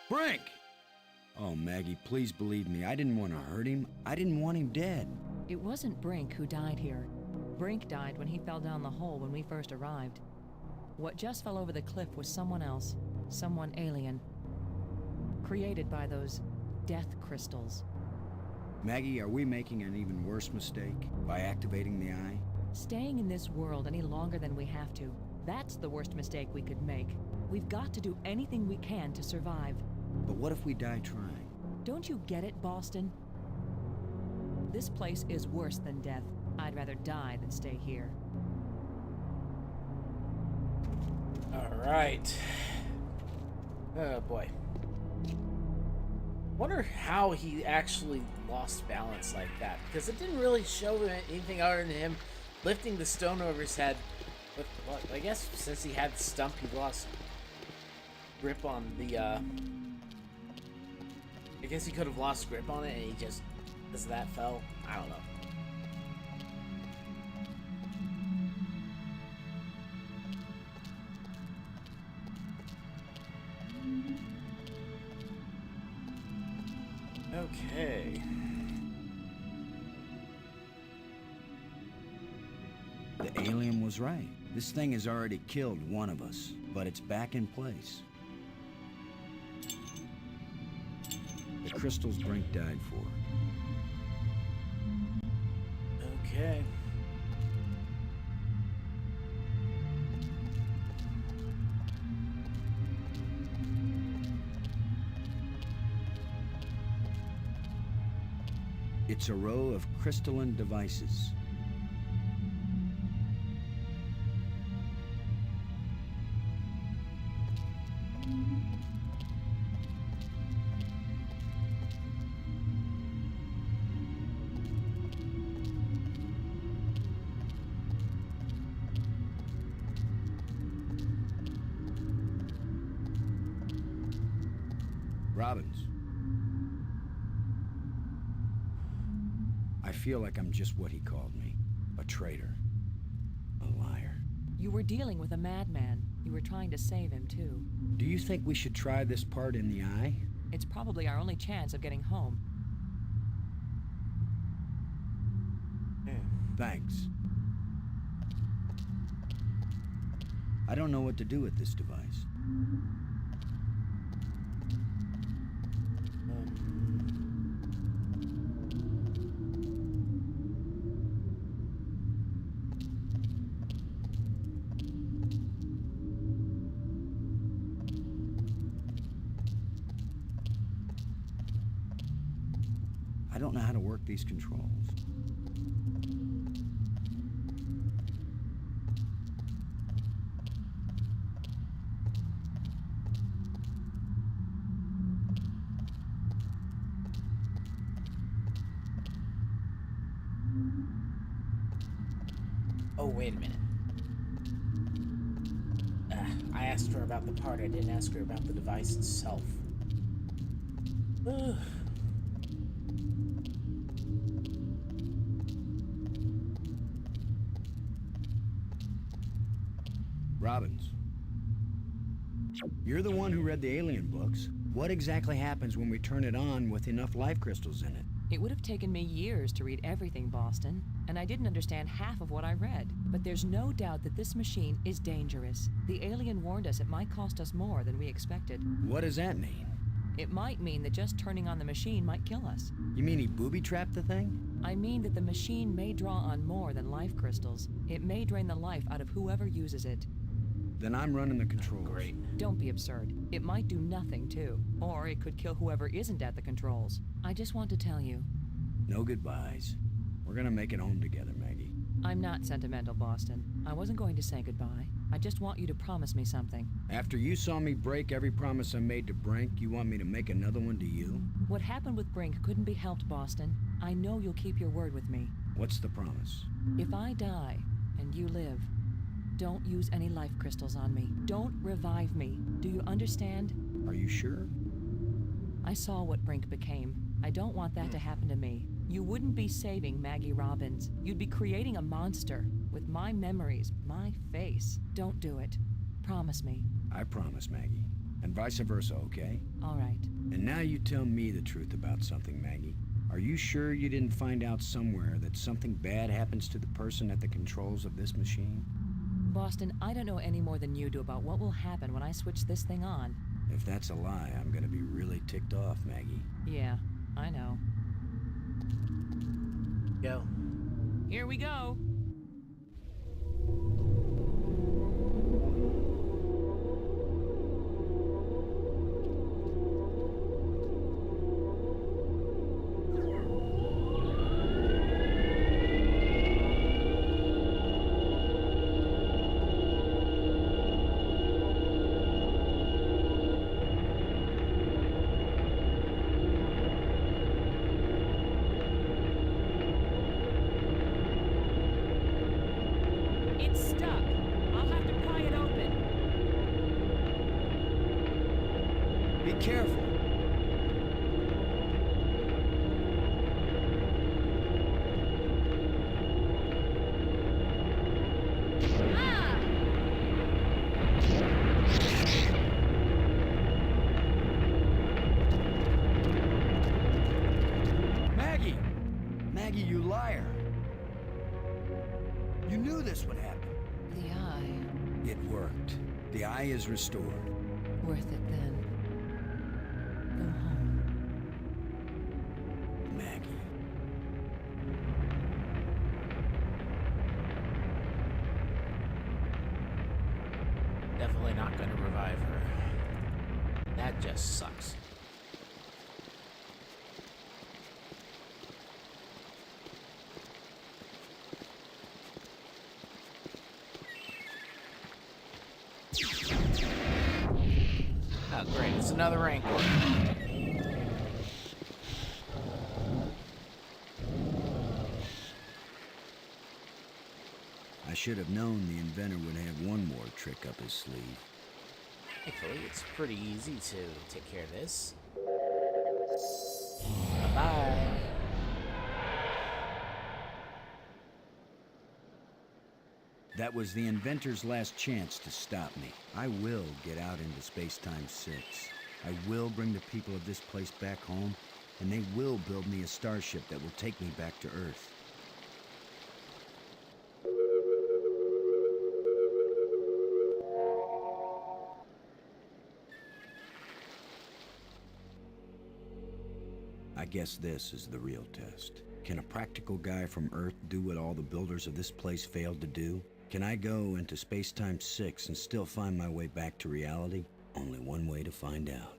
Brink! Oh, Maggie, please believe me. I didn't want to hurt him. I didn't want him dead.
It wasn't Brink who died here. Brink died when he fell down the hole when we first arrived. What just fell over the cliff was someone else. Someone alien. Created by those death crystals.
Maggie, are we making an even worse mistake by activating the eye?
Staying in this world any longer than we have to. That's the worst mistake we could make. We've got to do anything we can to survive.
But what if we die trying?
Don't you get it, Boston? This place is worse than death. I'd rather die than stay here.
Alright. Oh boy. Wonder how he actually lost balance like that, because it didn't really show anything other than him lifting the stone over his head. But well, I guess since he had the stump, he lost grip on the, I guess he could have lost grip on it and he just, as that fell, I don't know. Okay.
The alien was right. This thing has already killed one of us, but it's back in place. The crystals Brink died for.
Okay.
It's a row of crystalline devices. Robbins. I feel like I'm just what he called me. A traitor. A liar.
You were dealing with a madman. You were trying to save him, too.
Do you think we should try this part in the eye?
It's probably our only chance of getting home.
Thanks. I don't know what to do with this device. I don't know how to work these controls.
Oh, wait a minute. I asked her about the part. I didn't ask her about the device itself.
Robbins. You're the one who read the alien books. What exactly happens when we turn it on with enough life crystals in it?
It would have taken me years to read everything, Boston, and I didn't understand half of what I read. But there's no doubt that this machine is dangerous. The alien warned us it might cost us more than we expected.
What does that mean?
It might mean that just turning on the machine might kill us.
You mean he booby-trapped the thing?
I mean that the machine may draw on more than life crystals. It may drain the life out of whoever uses it.
Then I'm running the controls.
Great.
Don't be absurd. It might do nothing, too. Or it could kill whoever isn't at the controls. I just want to tell you.
No goodbyes. We're gonna make it home together, Maggie.
I'm not sentimental, Boston. I wasn't going to say goodbye. I just want you to promise me something.
After you saw me break every promise I made to Brink, you want me to make another one to you?
What happened with Brink couldn't be helped, Boston. I know you'll keep your word with me.
What's the promise?
If I die and you live, don't use any life crystals on me. Don't revive me. Do you understand?
Are you sure?
I saw what Brink became. I don't want that to happen to me. You wouldn't be saving Maggie Robbins. You'd be creating a monster with my memories, my face. Don't do it. Promise me.
I promise, Maggie. And vice versa, okay?
All right.
And now you tell me the truth about something, Maggie. Are you sure you didn't find out somewhere that something bad happens to the person at the controls of this machine?
Boston, I don't know any more than you do about what will happen when I switch this thing on.
If that's a lie, I'm gonna be really ticked off, Maggie.
Yeah, I know.
Go.
Here we go. It's stuck. I'll have to pry it open.
Be careful. Maggie! Maggie, you liar! You knew this would happen.
The eye.
It worked. The eye is restored.
Worth it then. Go home.
Maggie.
Definitely not going to revive her. That just sucks. Oh, great. It's another rank one.
I should have known the inventor would have one more trick up his sleeve.
Thankfully, it's pretty easy to take care of this. Bye-bye.
That was the inventor's last chance to stop me. I will get out into Space-Time 6. I will bring the people of this place back home, and they will build me a starship that will take me back to Earth. I guess this is the real test. Can a practical guy from Earth do what all the builders of this place failed to do? Can I go into Space-Time 6 and still find my way back to reality? Only one way to find out.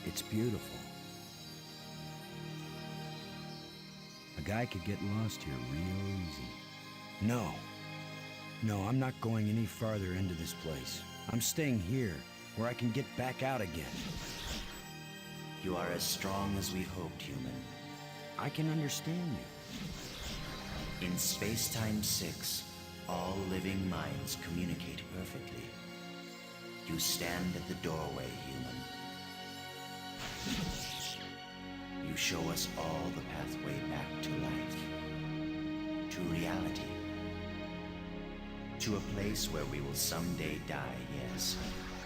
It's beautiful. A guy could get lost here real easy. No. No, I'm not going any farther into this place. I'm staying here, where I can get back out again.
You are as strong as we hoped, human.
I can understand you.
In Space-Time 6, all living minds communicate perfectly. You stand at the doorway, human. You show us all the pathway back to life. To reality. To a place where we will someday die, yes,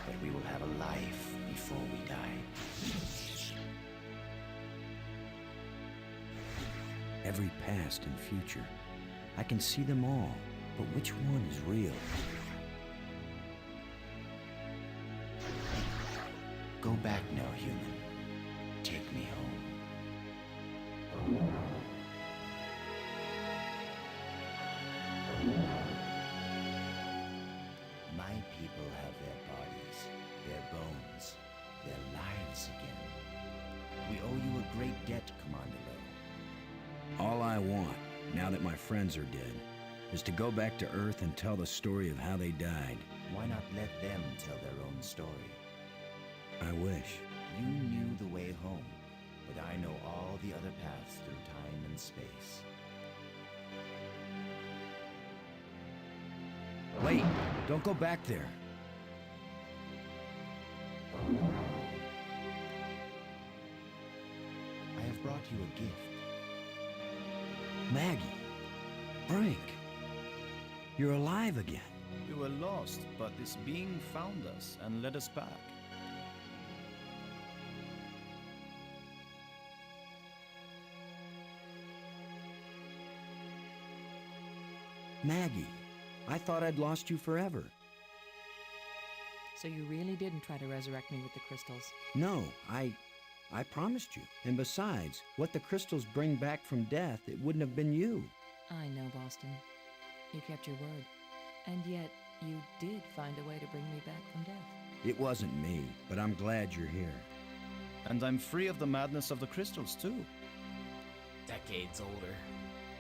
but we will have a life before we die.
Every past and future. I can see them all, but which one is real?
Go back now, human. Take me home. My people have their bodies, their bones.
I want, now that my friends are dead, is to go back to Earth and tell the story of how they died.
Why not let them tell their own story?
I wish.
You knew the way home, but I know all the other paths through time and space.
Wait, don't go back there.
I have brought you a gift.
Maggie. Frank. You're alive again.
We were lost, but this being found us and led us back.
Maggie, I thought I'd lost you forever.
So you really didn't try to resurrect me with the crystals?
No, I promised you. And besides, what the crystals bring back from death, it wouldn't have been you.
I know, Boston. You kept your word. And yet, you did find a way to bring me back from death.
It wasn't me, but I'm glad you're here.
And I'm free of the madness of the crystals, too.
Decades older.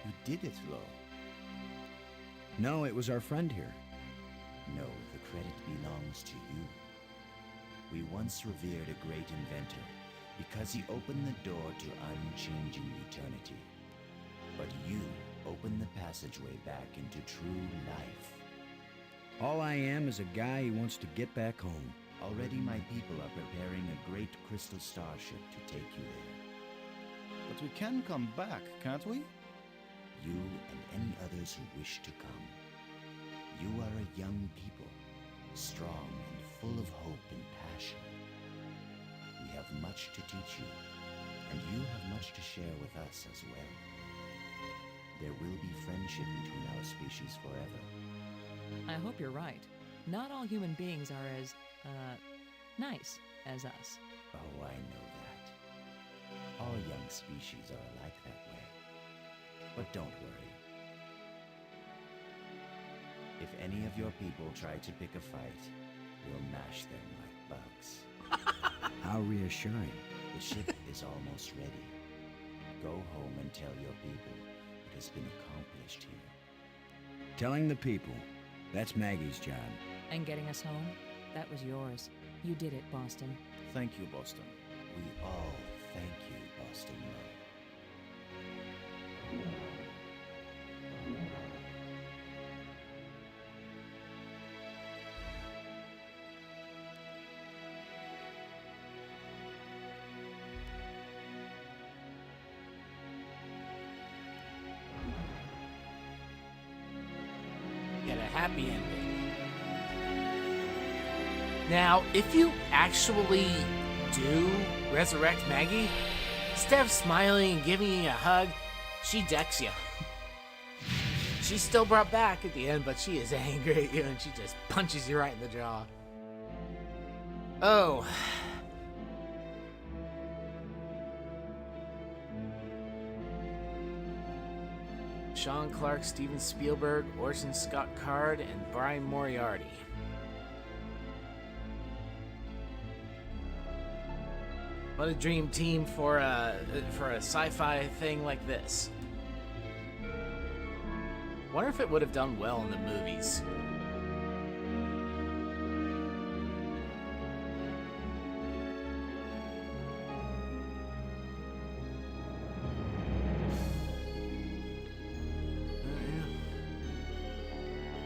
You did it, Lo.
No, it was our friend here.
No, the credit belongs to you. We once revered a great inventor because he opened the door to unchanging eternity. But you opened the passageway back into true life.
All I am is a guy who wants to get back home.
Already my people are preparing a great crystal starship to take you there.
But we can come back, can't we?
You and any others who wish to come. You are a young people, strong and full of hope and passion. We have much to teach you, and you have much to share with us as well. There will be friendship between our species forever.
I hope you're right. Not all human beings are as, nice as us.
Oh, I know that. All young species are like that way. But don't worry. If any of your people try to pick a fight, we'll mash them like bugs.
How reassuring.
The ship is almost ready. Go home and tell your people what has been accomplished here.
Telling the people, that's Maggie's job.
And getting us home, that was yours. You did it, Boston.
Thank you, Boston.
We all thank you, Boston Lo.
Get a happy ending. Now, if you actually do resurrect Maggie, instead of smiling and giving you a hug, she decks you. She's still brought back at the end, but she is angry at you and she just punches you right in the jaw. Oh. Sean Clark, Steven Spielberg, Orson Scott Card, and Brian Moriarty. What a dream team for a sci-fi thing like this. Wonder if it would have done well in the movies.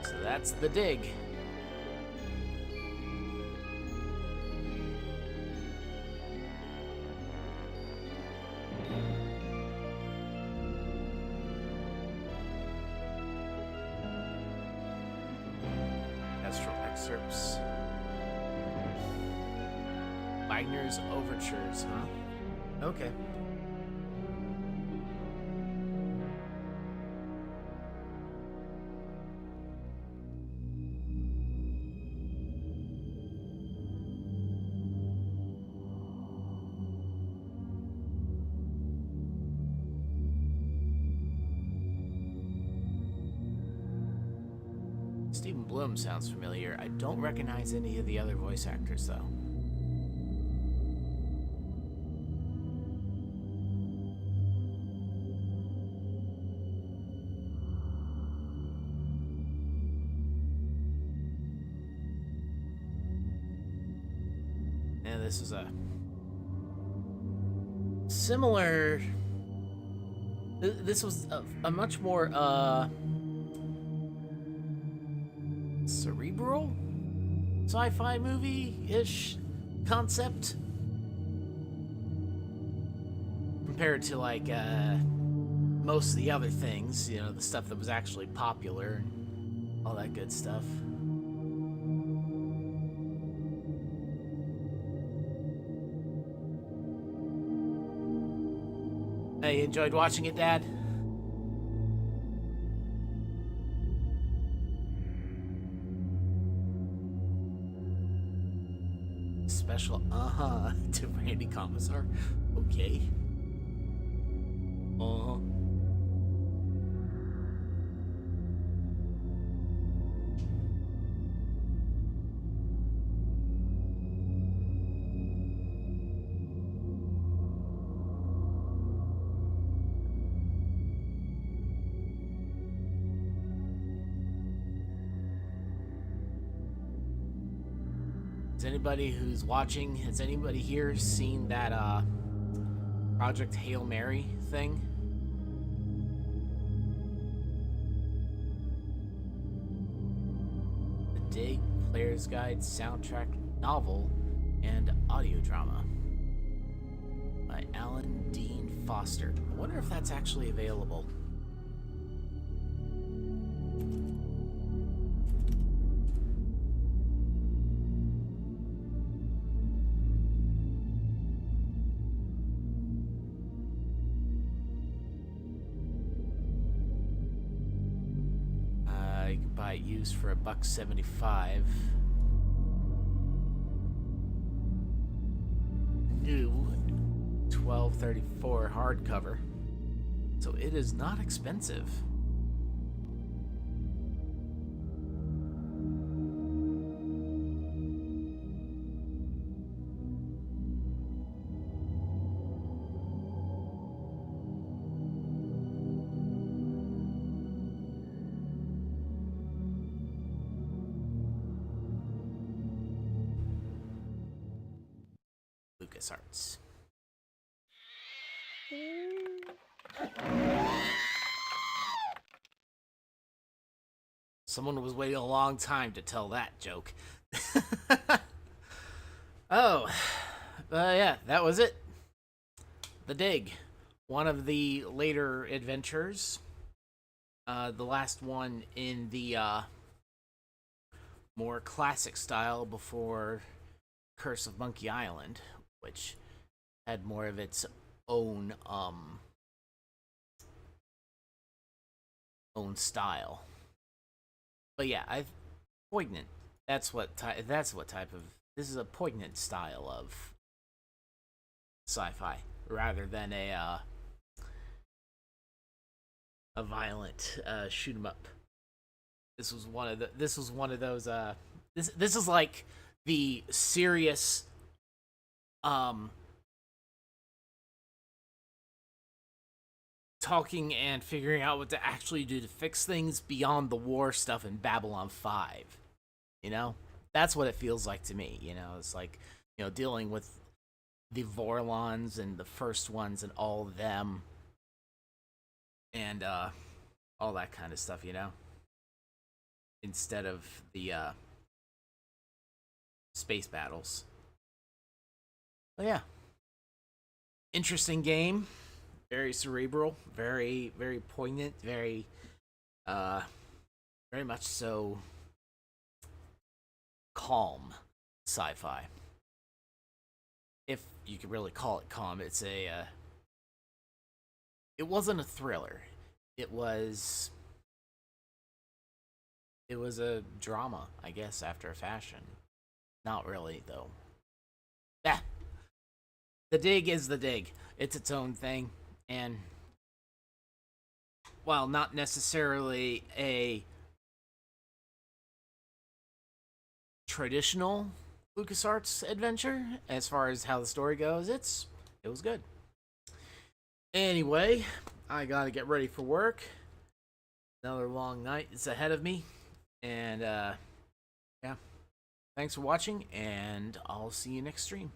So that's the dig. Excerpts. Wagner's overtures, huh? Okay. Stephen Bloom sounds familiar. I don't recognize any of the other voice actors, though. And this is a similar. This was a much more cerebral sci-fi movie-ish concept compared to like most of the other things, you know, the stuff that was actually popular and all that good stuff. Hey, you enjoyed watching it, Dad? Special to Randy Commissar. Okay. Is anybody who's watching, has anybody here seen that Project Hail Mary thing? The Dig, Player's Guide, soundtrack, novel, and audio drama by Alan Dean Foster. I wonder if that's actually available. You can buy it used for $1.75. New $12.34 hardcover, so it is not expensive. LucasArts. Someone was waiting a long time to tell that joke. Oh, yeah, that was it. The Dig, one of the later adventures. The last one in the more classic style before Curse of Monkey Island, which had more of its own style. But yeah, poignant. That's what type of, this is a poignant style of sci-fi rather than a violent shoot 'em up. This was one of those this is like the serious talking and figuring out what to actually do to fix things beyond the war stuff in Babylon 5. You know? That's what it feels like to me, you know? It's like, you know, dealing with the Vorlons and the first ones and all of them and all that kind of stuff, you know? Instead of the space battles. But yeah. Interesting game. Very cerebral, very, very poignant, very much so calm sci-fi. If you could really call it calm, it's it wasn't a thriller. It was a drama, I guess, after a fashion. Not really, though. Yeah. The Dig is The Dig. It's its own thing. And while not necessarily a traditional LucasArts adventure, as far as how the story goes, it was good. Anyway, I gotta get ready for work. Another long night is ahead of me. And, yeah. Thanks for watching, and I'll see you next stream.